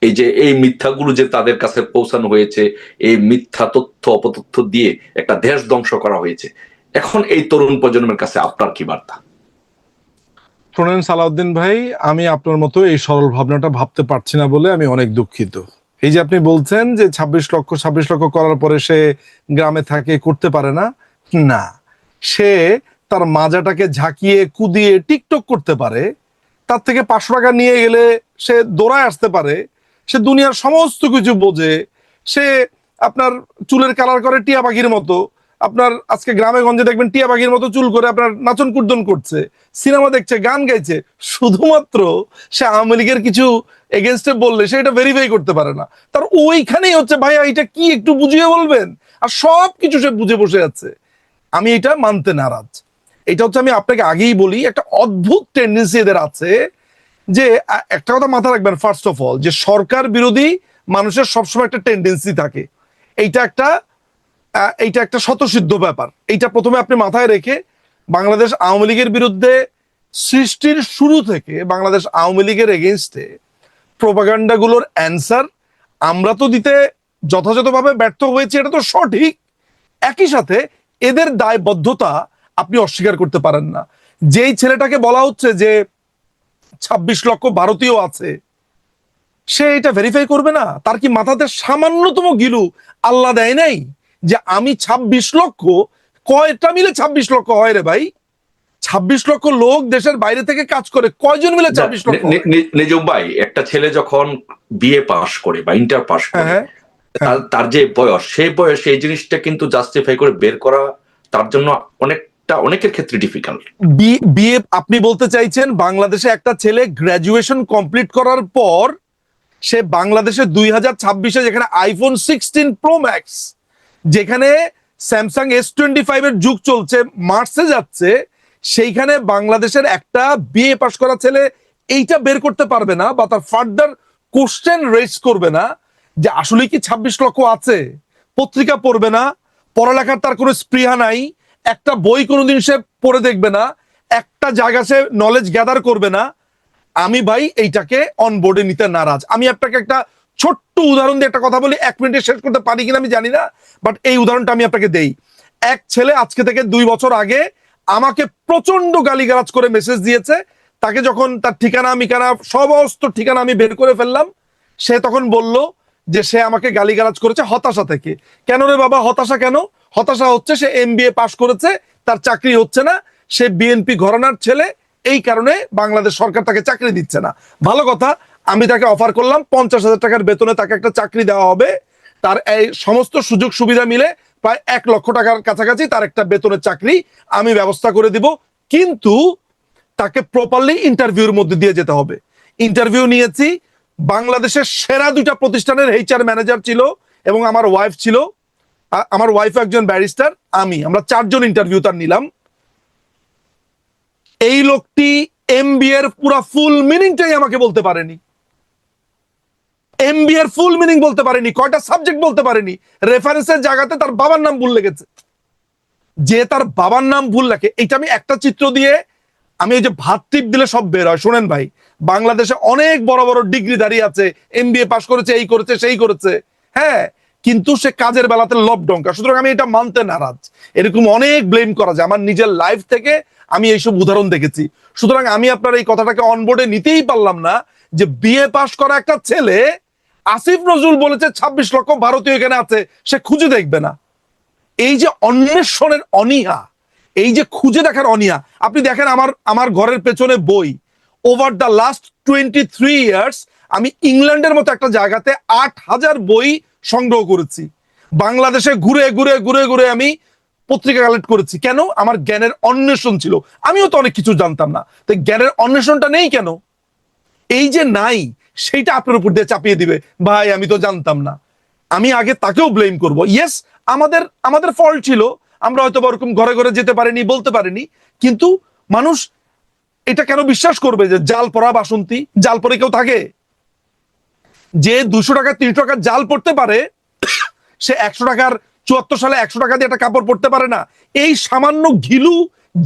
এই যে এই মিথ্যাগুলো যে তাদের কাছে পৌঁছানো হয়েছে, এই মিথ্যা তথ্য অপতথ্য দিয়ে একটা দেশ ধ্বংস করা হয়েছে, এখন এই তরুণ প্রজন্মের কাছে আপনার কি বার্তা? শোনেন সালাউদ্দিন ভাই, আমি আপনার মতো এই সরল ভাবনাটা ভাবতে পারছি না বলে আমি অনেক দুঃখিত। এই যে আপনি বলছেন যে 26 লক্ষ করার পরে সে গ্রামে থাকে, করতে পারে না, না, সে তার মাজাটাকে ঝাঁকিয়ে কুদিয়ে টিকটক করতে পারে, তার থেকে 500 টাকা নিয়ে গেলে সে দৌড়ায় আসতে পারে, সে দুনিয়ার সমস্ত কিছু বোঝে, সে আপনার চুলের কালার করে টিয়া পাখির মতো, আপনার আজকে গ্রামে গঞ্জে দেখবেন টিয়া পাখির মতো চুল করে আপনার নাচন কুর্দন করছে, সিনেমা দেখছে, গান গাইছে, শুধুমাত্র সে আওয়ামী লীগের কিছু এগেনস্টে বললে সে এটা ভেরিফাই করতে পারে না। তার ওইখানেই হচ্ছে ভাইয়া এটা কি একটু বুঝিয়ে বলবেন, আর সব কিছু সে বুঝে বসে আছে। আমি এটা মানতে নারাজ। এটা হচ্ছে, আমি আপনাকে আগেই বলি, একটা অদ্ভুত টেন্ডেন্সি এদের আছে যে একটা কথা মাথা রাখবেন, ফার্স্ট অফ অল, যে সরকার বিরোধী মানুষের সবসময় একটা টেন্ডেন্সি থাকে। এইটা একটা স্বতঃসিদ্ধ ব্যাপার। এইটা প্রথমে আপনি মাথায় রেখে বাংলাদেশ আওয়ামী লীগের বিরুদ্ধে সৃষ্টির শুরু থেকে বাংলাদেশ আওয়ামী লীগের এগেনস্টে প্রোপাগান্ডাগুলোর অ্যান্সার আমরা তো দিতে যথাযথভাবে ব্যর্থ হয়েছি, এটা তো সঠিক। একই সাথে এদের দায়বদ্ধতা আপনি অস্বীকার করতে পারেন না। যেই ছেলেটাকে বলা হচ্ছে যে 26 লক্ষ ভারতীয় আছে, সে এটা ভেরিফাই করবে না? তার কি মাথাতে সামান্যতম গিলু আল্লাহ দেয় নাই যে আমি 26 লক্ষ, কয়টা মিলে 26 লক্ষ হয় রে ভাই? 26 লক্ষ লোক দেশের বাইরে থেকে কাজ করে, কয়জন মিলে 26 লক্ষ? নিজুম ভাই, একটা ছেলে যখন বিএ পাস করে বা ইন্টার পাস করে, হ্যাঁ, তার যে বয়স, সেই বয়স এই জিনিসটা কিন্তু জাস্টিফাই করে বের করা তার জন্য অনেকের ক্ষেত্রে ডিফিকাল্ট। বিএ আপনি বলতে চাইছেন বাংলাদেশে একটা ছেলে গ্রাজুয়েশন কমপ্লিট করার পর সে বাংলাদেশে 2026-এ যেখানে আইফোন 16 প্রো ম্যাক্স, যেখানে স্যামসাং S25 এর যুগ চলছে, মার্সে যাচ্ছে, সেইখানে বাংলাদেশের একটা বিএ পাস করা ছেলে এইটা বের করতে পারবে না বা তার ফার্দার কোশ্চেন রেজ করবে না যে আসলে কি 26 লক্ষ আছে? পত্রিকা পড়বে না, পড়ালেখার তার কোনো স্পৃহা নাই, একটা বই কোনোদিন সে পড়ে দেখবে না, একটা জায়গা সে নলেজ গ্যাদার করবে না। আমি ভাই এইটাকে অনবোর্ডে নিতে নারাজ। আমি আপনাকে একটা ছোট্ট উদাহরণ দিয়ে একটা কথা বলি, 1 মিনিটে শেষ করতে পারি কিনা আমি জানি না, বাট এই উদাহরণটা আমি আপনাকে দেই। এক ছেলে আজকে থেকে 2 বছর আগে আমাকে প্রচন্ড গালিগালাজ করে মেসেজ দিয়েছে। তাকে যখন তার ঠিকানা মিকানা সমস্ত ঠিকানা আমি বের করে ফেললাম, সে তখন বলল যে সে আমাকে গালিগালাজ করেছে হতাশা থেকে। কেন রে বাবা হতাশা কেন? হতাশা হচ্ছে সে MBA পাশ করেছে, তার চাকরি হচ্ছে না, সে বিএনপি ঘরানার ছেলে, এই কারণে বাংলাদেশ সরকার তাকে চাকরি দিচ্ছে না। ভালো কথা, আমি তাকে অফার করলাম 50,000 টাকার বেতনে তাকে একটা চাকরি দেওয়া হবে, তার এই সমস্ত সুযোগ সুবিধা মিলে প্রায় 1 লক্ষ টাকার কাছাকাছি তার একটা বেতনের চাকরি আমি ব্যবস্থা করে দিব। কিন্তু তাকে প্রপারলি ইন্টারভিউর মধ্যে দিয়ে যেতে হবে। ইন্টারভিউ নিয়েছি, বাংলাদেশের সেরা 2টা প্রতিষ্ঠানের HR ম্যানেজার ছিল এবং আমার ওয়াইফ ছিল, আমার ওয়াইফ একজন ব্যারিস্টার, আমরা 4 জন ইন্টারভিউ তার নিলাম। এই লোকটি MBA এর পুরো ফুল মিনিংটাই আমাকে বলতে পারেনি। MBA এর ফুল মিনিং বলতে পারেনি, কয়টা সাবজেক্ট বলতে পারেনি, রেফারেন্সের জায়গাতে তার বাবার নাম ভুল লেগেছে। যে তার বাবার নাম ভুল লেখে, এটা আমি একটা চিত্র দিয়ে, আমি ওই যে ভাত টিপ দিলে সব বের হয়। শোনেন ভাই, বাংলাদেশে অনেক বড় বড় ডিগ্রি দাঁড়িয়ে আছে, MBA পাস করেছে, এই করেছে সেই করেছে, হ্যাঁ, কিন্তু সে কাজের বেলাতে লবডঙ্কা। সুতরাং আমি এটা মানতে নারাজ। এরকম অনেক ব্লেম করা যায়, আমার নিজের লাইফ থেকে আমি এইসব উদাহরণ দেখেছি। সুতরাং আমি আপনার এই কথাটাকে অনবোর্ডে নিতেই পারলাম না যে বিএ পাস করা একটা ছেলে, আসিফ নজরুল বলেছে 26 লক্ষ ভারতীয় এখানে আছে, সে খুঁজে দেখবে না। এই যে অন্বেষণের অনীহা, এই যে খুঁজে দেখার অনিয়া, আপনি দেখেন আমার ঘরের পেছনে বই, ওভার দ্য লাস্ট 23 ইয়ার্স আমি ইংল্যান্ডের মতো একটা জায়গাতে 8,000 বই সংগ্রহ করেছি। বাংলাদেশে ঘুরে ঘুরে ঘুরে ঘুরে আমি পত্রিকা কালেক্ট করেছি। কেন? আমার জ্ঞানের অন্বেষণ ছিল। আমিও তো অনেক কিছু জানতাম না, তো জ্ঞানের অন্বেষণটা নেই কেন? এই যে নাই, সেইটা আপনার উপর দিয়ে চাপিয়ে দিবে, ভাই আমি তো জানতাম না। আমি আগে তাকেও ব্লেম করব। ইয়েস, আমাদের ফল্ট ছিল, আমরা হয়তো ওরকম ঘরে ঘরে যেতে পারিনি, বলতে পারিনি, কিন্তু মানুষ এটা কেন বিশ্বাস করবে যে জাল পরা বাসন্তী? জাল পরে কেউ থাকে? যে 200 টাকা 300 টাকার জাল পড়তে পারে, সে 100 টাকার 74 সালে 100 টাকা দিয়ে একটা কাপড় পরতে পারে না। এই সামান্য ঘিলু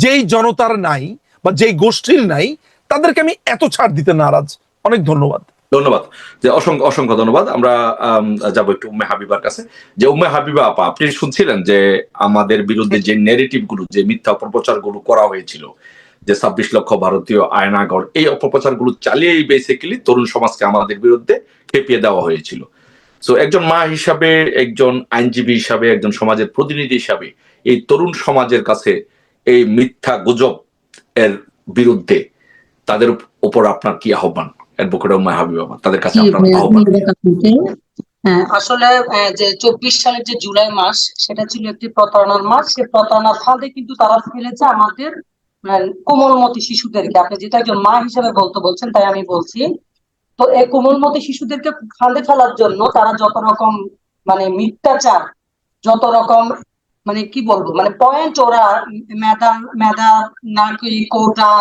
যেই জনতার নাই বা যেই গোষ্ঠীর নাই, তাদেরকে আমি এত ছাড় দিতে নারাজ। অনেক ধন্যবাদ। ধন্যবাদ, যে অসংখ্য অসংখ্য ধন্যবাদ। আমরা যাবো একটু উম্মে হাবিবার কাছে। যে উম্মে হাবিবা আপা, আপনি শুনছিলেন যে আমাদের বিরুদ্ধে যে নেগেটিভ গুলো, যে মিথ্যা অপপ্রচার গুলো করা হয়েছিল, যে 26 লক্ষ ভারতীয় আয়নাগর, এই অপপ্রচার গুলো চালিয়েই বেসিক্যালি তরুণ সমাজকে আমাদের বিরুদ্ধে খেপিয়ে দেওয়া হয়েছিল। সো একজন মা হিসাবে, একজন আইনজীবী হিসাবে, একজন সমাজের প্রতিনিধি হিসাবে এই তরুণ সমাজের কাছে এই মিথ্যা গুজব এর বিরুদ্ধে তাদের উপর আপনার কি আহ্বান? অ্যাডভোকেট উম্মে হাবিবা, তাদের কাছে আপনার আহ্বান। আসলে যে 24 সালের যে জুলাই মাস, সেটা ছিল একটি প্রতারণার মাস। সে প্রতারণার ফাঁদে কিন্তু তারা ফেলেছে আমাদের কোমলমতি শিশুদেরকে। আপনি যেটা একজন মা হিসেবে বলছেন, তাই আমি বলছি। তো এই কোমলমতি শিশুদেরকে ফাঁদে ফেলার জন্য তারা যত রকম মিথ্যাচার, যত রকম কি বলবো পয়েন্ট, ওরা মেধা নাকি কোটা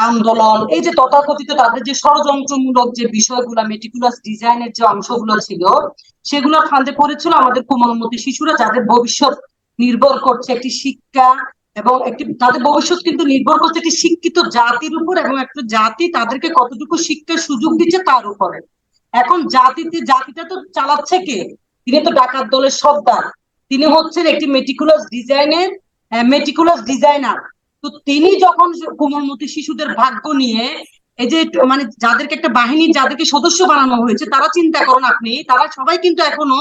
আন্দোলন, এই যে তথাকথিত তাদের যে ষড়যন্ত্রমূলক যে বিষয়গুলো, মেটিকুলাস ডিজাইনের যে অংশগুলো ছিল, সেগুলো ফাঁদে পড়েছিল আমাদের কোমলমতি শিশুরা, যাদের ভবিষ্যৎ নির্ভর করছে একটি শিক্ষা, এবং তাদের ভবিষ্যৎ কিন্তু নির্ভর করছে একটি শিক্ষিত জাতির উপর, এবং একটা জাতি তাদেরকে কতটুকু শিক্ষার সুযোগ দিচ্ছে তার উপরে। এখন জাতিটা তো চালাচ্ছে কে? তিনি তো ডাকাত দলের সর্দার, তিনি হচ্ছেন একটি মেটিকুলাস ডিজাইনার। তো তিনি যখন কোমলমতি শিশুদের ভাগ্য নিয়ে এই যে যাদেরকে একটা বাহিনীর যাদেরকে সদস্য বানানো হয়েছে, তারা চিন্তা করুন আপনি, তারা সবাই কিন্তু এখনো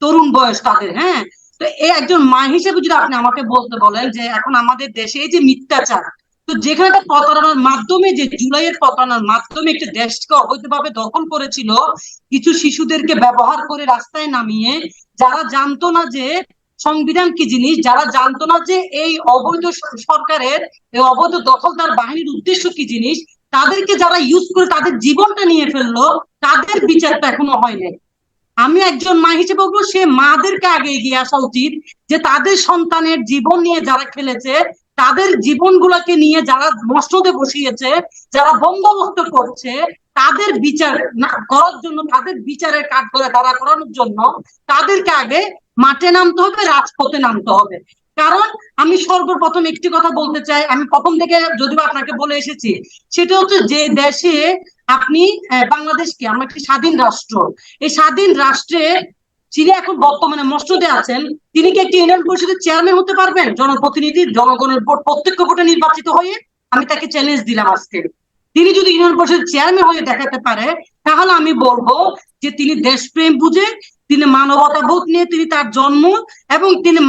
তরুণ বয়স তাদের। হ্যাঁ, তো এই একজন মা হিসেবে যদি আপনি আমাকে বলতে বলেন যে এখন আমাদের দেশে এই যে মিথ্যাচার, তো যেখানে একটা প্রতারণার মাধ্যমে, যে জুলাইয়ের প্রতারণার মাধ্যমে একটা দেশকে অবৈধভাবে দখল করেছিল, কিছু শিশুদেরকে ব্যবহার করে রাস্তায় নামিয়ে, যারা জানতো না যে সংবিধান কি জিনিস, যারা জানতো না যে এই অবৈধ সরকারের, এই অবৈধ দখলদার বাহিনীর উদ্দেশ্য কি জিনিস, তাদেরকে যারা ইউজ করে তাদের জীবনটা নিয়ে ফেললো, তাদের বিচারটা এখনো হয়নি। আমি একজন মা হিসেবে বলবো, সে মাদেরকে আগে এগিয়ে আসা উচিত, যে তাদের সন্তানের জীবন নিয়ে যারা খেলেছে, তাদের জীবনগুলোকে নিয়ে যারা মসনদে বসিয়েছে, যারা বন্দোবস্ত করছে, তাদের বিচার করার জন্য, তাদের বিচারের কাজ করে দাঁড়া করানোর জন্য তাদেরকে আগে মাঠে নামতে হবে, রাজপথে নামতে হবে। কারণ আমি সর্বপ্রথম একটি কথা বলতে চাই, আমি প্রথম থেকে যদিও আপনাকে বলে এসেছি, সেটা হচ্ছে যে দেশে আপনি বাংলাদেশকে, আমরা একটি স্বাধীন রাষ্ট্র, এই স্বাধীন রাষ্ট্রে যিনি এখন বর্তমানে মসনদে আছেন, তিনি কি একটি ইউনিয়ন পরিষদের চেয়ারম্যান হতে পারবেন? জনপ্রতিনিধি, জনগণের ভোট, প্রত্যক্ষ ভোটে নির্বাচিত হয়ে? আমি তাকে চ্যালেঞ্জ দিলাম আজকে। তিনি যদি ইউনিয়ন পরিষদের চেয়ারম্যান হয়ে দেখাতে পারে, তাহলে আমি বলবো যে তিনি দেশপ্রেম বুঝে, তিনি মানবতা বোধ নিয়ে তিনি তার জন্ম, এবং তিনি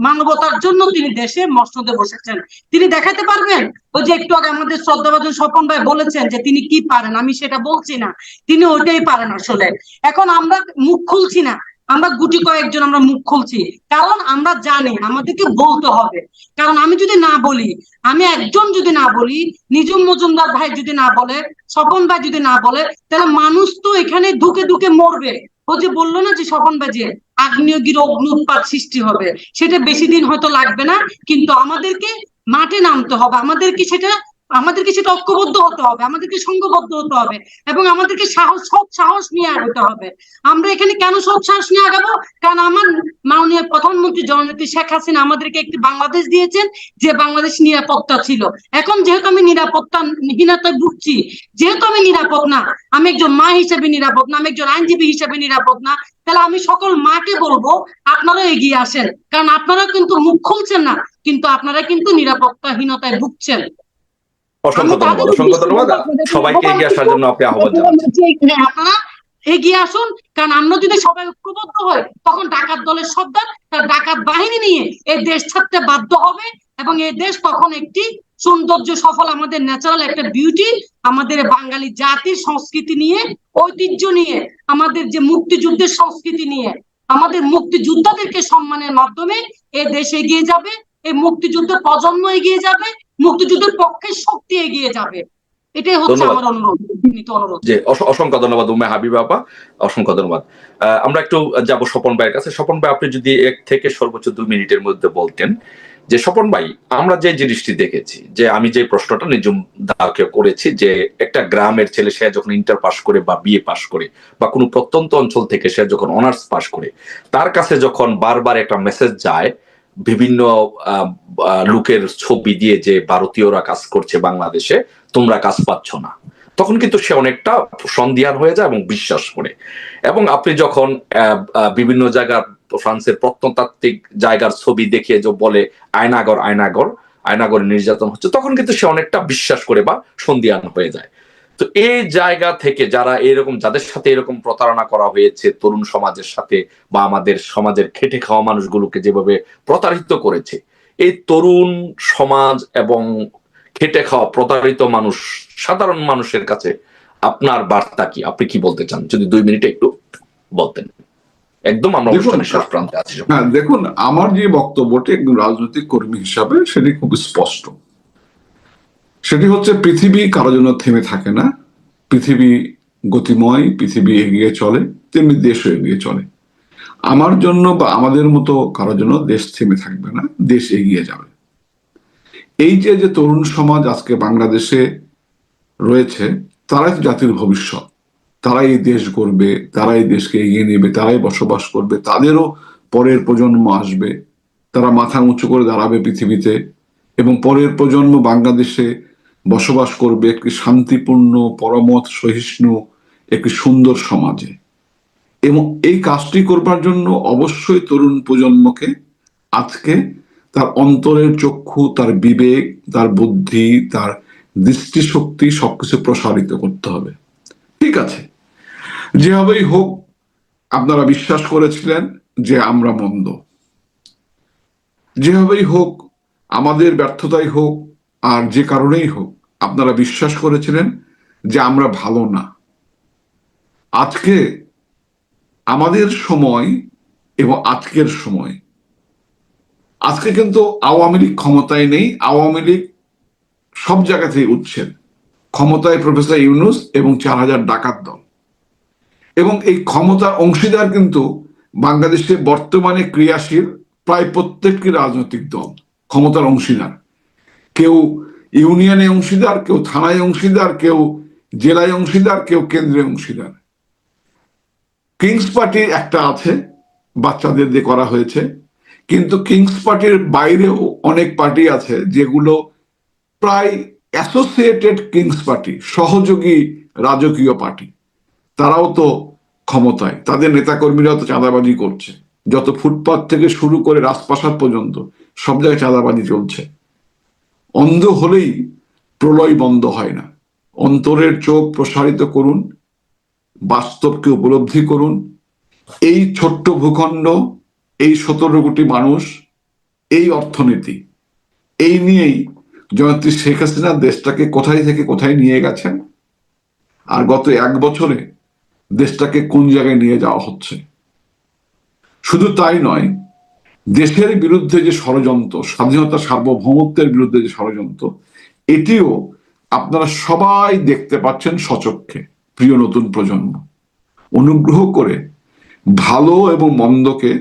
মানবতার জন্য তিনি দেশে মসনদে বসেছেন। তিনি দেখাতে পারবেন। ওই যে একটু আগে আমাদের শ্রদ্ধাভাজন স্বপন ভাই বলেছেন যে তিনি কি পারেন, আমি সেটা বলছি না, তিনি ওইটাই পারেন আসলে। এখন আমরা মুখ খুলছি না, আমরা গুটি কয়েকজন আমরা মুখ খুলছি, কারণ আমরা জানি আমাদেরকে বলতে হবে। কারণ আমি যদি না বলি, আমি একজন যদি না বলি, নিজুম মজুমদার ভাই যদি না বলে, স্বপন ভাই যদি না বলে, তাহলে মানুষ তো এখানে ঢুকে ঢুকে মরবে। ও যে বললো না যে স্বপন ভাই, যে আগ্নেয়গিরি অগ্নুৎপাত সৃষ্টি হবে, সেটা বেশি দিন হয়তো লাগবে না, কিন্তু আমাদেরকে মাঠে নামতে হবে, আমাদেরকে সেটা ঐক্যবদ্ধ হতে হবে, আমাদেরকে সংঘবদ্ধ হতে হবে, এবং আমাদেরকে সৎ সাহস নিয়ে আগাতে হবে। আমরা এখানে কেন সৎ সাহস নিয়ে আগাবো? কারণ আমার মাননীয় প্রধানমন্ত্রী জননেত্রী শেখ হাসিনা আমাদেরকে একটি বাংলাদেশ দিয়েছেন, যে বাংলাদেশ নিরাপত্তা ছিল। এখন যেহেতু আমি নিরাপত্তাহীনতায় ভুগছি, যেহেতু আমি নিরাপদ না, আমি একজন মা হিসেবে নিরাপদ না, আমি একজন আইনজীবী হিসেবে নিরাপদ না, তাহলে আমি সকল মাকে বলবো আপনারা এগিয়ে আসেন। কারণ আপনারা কিন্তু মুখ খুলছেন না, কিন্তু আপনারা কিন্তু নিরাপত্তাহীনতায় ভুগছেন। অসংখ্য ধন্যবাদ, অসংখ্য ধন্যবাদ। সবাইকে এগিয়ে আসার জন্য আপনি আহ্বান জানাচ্ছেন। আপনারা এগিয়ে আসুন, কারণ আমরা যদি সবাই ঐক্যবদ্ধ হই তখন ডাকাত দলের সর্দার তার ডাকাত বাহিনী নিয়ে এই দেশ ছাড়তে বাধ্য হবে, এবং এই দেশ তখন একটি সৌন্দর্য সফল, আমাদের ন্যাচারাল একটা বিউটি, আমাদের বাঙালি জাতির সংস্কৃতি নিয়ে, ঐতিহ্য নিয়ে, আমাদের যে মুক্তিযুদ্ধের সংস্কৃতি নিয়ে, আমাদের মুক্তিযোদ্ধাদেরকে সম্মানের মাধ্যমে এই দেশ এগিয়ে যাবে, এই মুক্তিযুদ্ধের প্রজন্ম এগিয়ে যাবে, মুক্তিযুদ্ধের পক্ষে শক্তি এগিয়ে যাবে। এটাই হচ্ছে ধন্যবাদ। আমার অনুরোধ, বিনীত অনুরোধ। যে অসংখ্য ধন্যবাদ উম্মে হাবিবা আপা, অসংখ্য ধন্যবাদ। আমরা একটু যাব স্বপন ভাইয়ের কাছে। স্বপন ভাই, আপনি যদি 1 থেকে সর্বোচ্চ 2 মিনিটের মধ্যে বলতেন যে স্বপন ভাই, আমরা যে জিনিসটি দেখেছি, যে আমি যে প্রশ্নটা নিজুম দাকে করেছি, যে একটা গ্রামের ছেলে সে যখন ইন্টার পাস করে বা বিএ পাস করে বা কোনো প্রত্যন্ত অঞ্চল থেকে সে যখন অনার্স পাস করে, তার কাছে যখন বারবার একটা মেসেজ যায় বিভিন্ন লোকের ছবি দিয়ে যে ভারতীয়রা কাজ করছে বাংলাদেশে, তোমরা কাজ পাচ্ছ না, তখন কিন্তু সে অনেকটা সন্দিহান হয়ে যায় এবং বিশ্বাস করে। এবং আপনি যখন বিভিন্ন জায়গার ফ্রান্সের প্রত্নতাত্ত্বিক জায়গার ছবি দেখিয়ে যে বলে আয়নাগর আয়নাগর আয়নাগরে নির্যাতন হচ্ছে, তখন কিন্তু সে অনেকটা বিশ্বাস করে বা সন্দিহান হয়ে যায়। তো এই জায়গা থেকে যারা এরকম, যাদের সাথে এরকম প্রতারণা করা হয়েছে তরুণ সমাজের সাথে বা আমাদের সমাজের খেটে খাওয়া মানুষগুলোকে যেভাবে প্রতারিত করেছে, এই তরুণ সমাজ এবং খেটে খাওয়া প্রতারিত মানুষ, সাধারণ মানুষের কাছে আপনার বার্তা কি? আপনি কি বলতে চান? যদি 2 মিনিটে একটু বলতেন। একদম আমরা অনুষ্ঠানের শেষ প্রান্তে আছি। হ্যাঁ, দেখুন, আমার যে বক্তব্যটি একজন রাজনৈতিক কর্মী হিসাবে সেটি খুব স্পষ্ট। সেটি হচ্ছে, পৃথিবী কারোর জন্য থেমে থাকে না, পৃথিবী গতিময়, পৃথিবী এগিয়ে চলে, তেমনি দেশও এগিয়ে চলে। আমার জন্য বা আমাদের মতো কারোর জন্য দেশ থেমে থাকবে না, দেশ এগিয়ে যাবে। এই যে তরুণ সমাজ আজকে বাংলাদেশে রয়েছে, তারাই তো জাতির ভবিষ্যৎ, তারাই এই দেশ গড়বে, তারাই এই দেশকে এগিয়ে নেবে, তারাই বসবাস করবে, তাদেরও পরের প্রজন্ম আসবে, তারা মাথা উঁচু করে দাঁড়াবে পৃথিবীতে, এবং পরের প্রজন্ম বাংলাদেশে বসবাস করবে একটি শান্তিপূর্ণ, পরমত সহিষ্ণু, একটি সুন্দর সমাজে। এবং এই কাজটি করবার জন্য অবশ্যই তরুণ প্রজন্মকে আজকে তার অন্তরের চক্ষু, তার বিবেক, তার বুদ্ধি, তার দৃষ্টিশক্তি সবকিছু প্রসারিত করতে হবে। ঠিক আছে, যেভাবেই হোক আপনারা বিশ্বাস করেছিলেন যে আমরা মন্দ, যেভাবেই হোক আমাদের ব্যর্থতাই হোক আর যে কারণেই হোক, আপনারা বিশ্বাস করেছিলেন যে আমরা ভালো না। আজকে আমাদের সময় এবং আজকের সময়, আজকে কিন্তু আওয়ামী লীগ ক্ষমতায় নেই, আওয়ামী লীগ সব জায়গাতেই উচ্ছেদ, ক্ষমতায় প্রফেসর ইউনূস এবং 4000 ডাকাত দল। এবং এই ক্ষমতার অংশীদার কিন্তু বাংলাদেশে বর্তমানে ক্রিয়াশীল প্রায় প্রত্যেকটি রাজনৈতিক দল ক্ষমতার অংশীদার। কেউ ইউনিয়নে অংশীদার, কেউ থানায় অংশীদার, কেউ জেলায় অংশীদার, কেউ কেন্দ্রে অংশীদার। কিংস পার্টি একটা আছে, বাচ্চাদের দিয়ে করা হয়েছে, কিন্তু কিংস পার্টির বাইরেও অনেক পার্টি আছে যেগুলো প্রায় অ্যাসোসিয়েটেড কিংস পার্টি, সহযোগী রাজকীয় পার্টি। তারাও তো ক্ষমতায়, তাদের নেতাকর্মীরাও তো চাঁদাবাজি করছে, যত ফুটপাত থেকে শুরু করে রাজপ্রাসাদ পর্যন্ত সব জায়গায় চাঁদাবাজি চলছে। অন্ধ হলেই প্রলয় বন্ধ হয় না। অন্তরের চোখ প্রসারিত করুন, বাস্তবকে উপলব্ধি করুন। এই ছোট্ট ভূখণ্ড, এই 17 কোটি মানুষ, এই অর্থনীতি, এই নিয়েই জয়ন্তী শেখ হাসিনা দেশটাকে কোথায় থেকে কোথায় নিয়ে গেছেন, আর গত 1 বছরে দেশটাকে কোন জায়গায় নিয়ে যাওয়া হচ্ছে। শুধু তাই নয়, দেশের বিরুদ্ধে যে ষড়যন্ত্র, স্বাধীনতা সার্বভৌমত্বের বিরুদ্ধে যে ষড়যন্ত্র, এটিও আপনারা সবাই দেখতে পাচ্ছেন সচক্ষে। প্রিয় নতুন প্রজন্ম, অনুগ্রহ করে ভালো এবং মন্দকে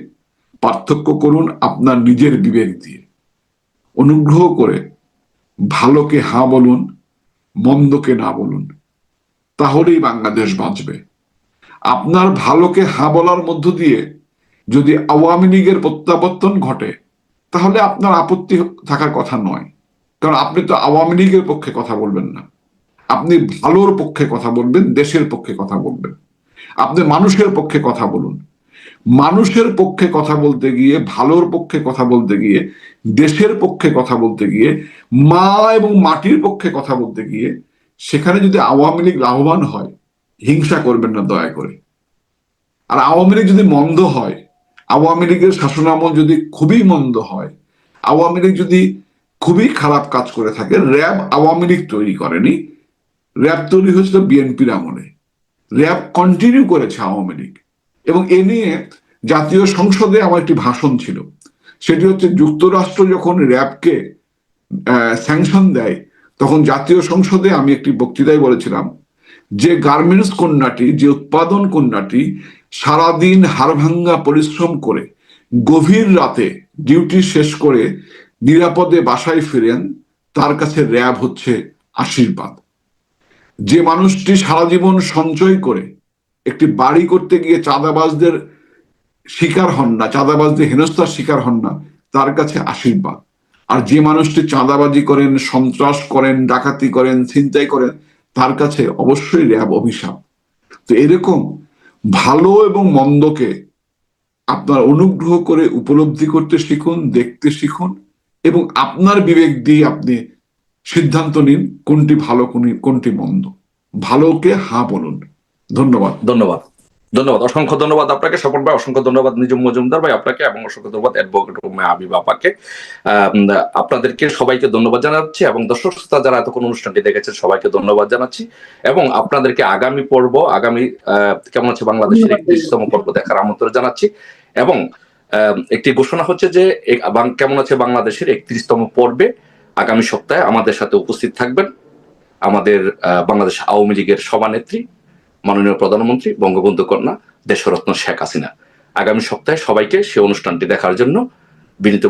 পার্থক্য করুন আপনার নিজের বিবেক দিয়ে। অনুগ্রহ করে ভালোকে হ্যাঁ বলুন, মন্দকে না বলুন, তাহলেই বাংলাদেশ বাঁচবে। আপনার ভালোকে হ্যাঁ বলার মধ্য দিয়ে যদি আওয়ামী লীগের প্রত্যাবর্তন ঘটে, তাহলে আপনার আপত্তি থাকার কথা নয়, কারণ আপনি তো আওয়ামী লীগের পক্ষে কথা বলবেন না, আপনি ভালোর পক্ষে কথা বলবেন, দেশের পক্ষে কথা বলবেন। আপনি মানুষের পক্ষে কথা বলুন। মানুষের পক্ষে কথা বলতে গিয়ে, ভালোর পক্ষে কথা বলতে গিয়ে, দেশের পক্ষে কথা বলতে গিয়ে, মা এবং মাটির পক্ষে কথা বলতে গিয়ে সেখানে যদি আওয়ামী লীগ লাভবান হয়, হিংসা করবেন না দয়া করে। আর আওয়ামী লীগ যদি মন্দ হয়, আওয়ামী লীগের শাসনামল যদি খুবই মন্দ হয়, আওয়ামী লীগ যদি খুবই খারাপ কাজ করে থাকে, র্যাব আওয়ামী লীগ তৈরি করেনি, র্যাব তৈরি হয়েছিল বিএনপির আমলে, র্যাব কন্টিনিউ করেছে আওয়ামী লীগ। এবং এ নিয়ে জাতীয় সংসদে আমার একটি ভাষণ ছিল, সেটি হচ্ছে যুক্তরাষ্ট্র যখন র্যাবকে স্যাংশন দেয়, তখন জাতীয় সংসদে আমি একটি বক্তৃতায় বলেছিলাম যে গার্মেন্টস কন্যাটি, যে উৎপাদন কন্যাটি সারাদিন হাড়ভাঙ্গা পরিশ্রম করে গভীর রাতে ডিউটি শেষ করে নিরাপদে বাসায় ফিরেন, তার কাছে র্যাব হচ্ছে আশীর্বাদ। যে মানুষটি সারা জীবন সঞ্চয় করে একটি বাড়ি করতে গিয়ে চাঁদাবাজদের শিকার হন না, চাঁদাবাজদের হেনস্থার শিকার হন না, তার কাছে আশীর্বাদ। আর যে মানুষটি চাঁদাবাজি করেন, সন্ত্রাস করেন, ডাকাতি করেন, ছিনতাই করেন, তার কাছে অবশ্যই র্যাব অভিশাপ। তো এরকম ভালো এবং মন্দকে আপনার অনুগ্রহ করে উপলব্ধি করতে শিখুন, দেখতে শিখুন, এবং আপনার বিবেক দিয়ে আপনি সিদ্ধান্ত নিন কোনটি ভালো কোনটি মন্দ। ভালোকে হ্যাঁ বলুন। ধন্যবাদ। ধন্যবাদ, ধন্যবাদ, অসংখ্য ধন্যবাদ আপনাকে স্বপন ভাই, অসংখ্য ধন্যবাদ নিজুম মজুমদার ভাই আপনাকে, এবং অসংখ্য ধন্যবাদ অ্যাডভোকেট হাবিব আপাকে। আপনাদেরকে সবাইকে ধন্যবাদ জানাচ্ছি, এবং দর্শক শ্রোতা যারা এতক্ষণ অনুষ্ঠানটি দেখেছেন সবাইকে ধন্যবাদ জানাচ্ছি, এবং আপনাদেরকে আগামী পর্ব, আগামী কেমন আছে বাংলাদেশের 31তম পর্ব দেখার আমন্ত্রণ জানাচ্ছি। এবং একটি ঘোষণা হচ্ছে যে কেমন আছে বাংলাদেশের 31তম পর্বে আগামী সপ্তাহে আমাদের সাথে উপস্থিত থাকবেন আমাদের বাংলাদেশ আওয়ামী লীগের সভানেত্রী, মাননীয় প্রধানমন্ত্রী, বঙ্গবন্ধু কন্যা, দেশরত্ন শেখ হাসিনা। আগামী সপ্তাহে সবাইকে সে অনুষ্ঠানটি দেখার জন্য বিনীত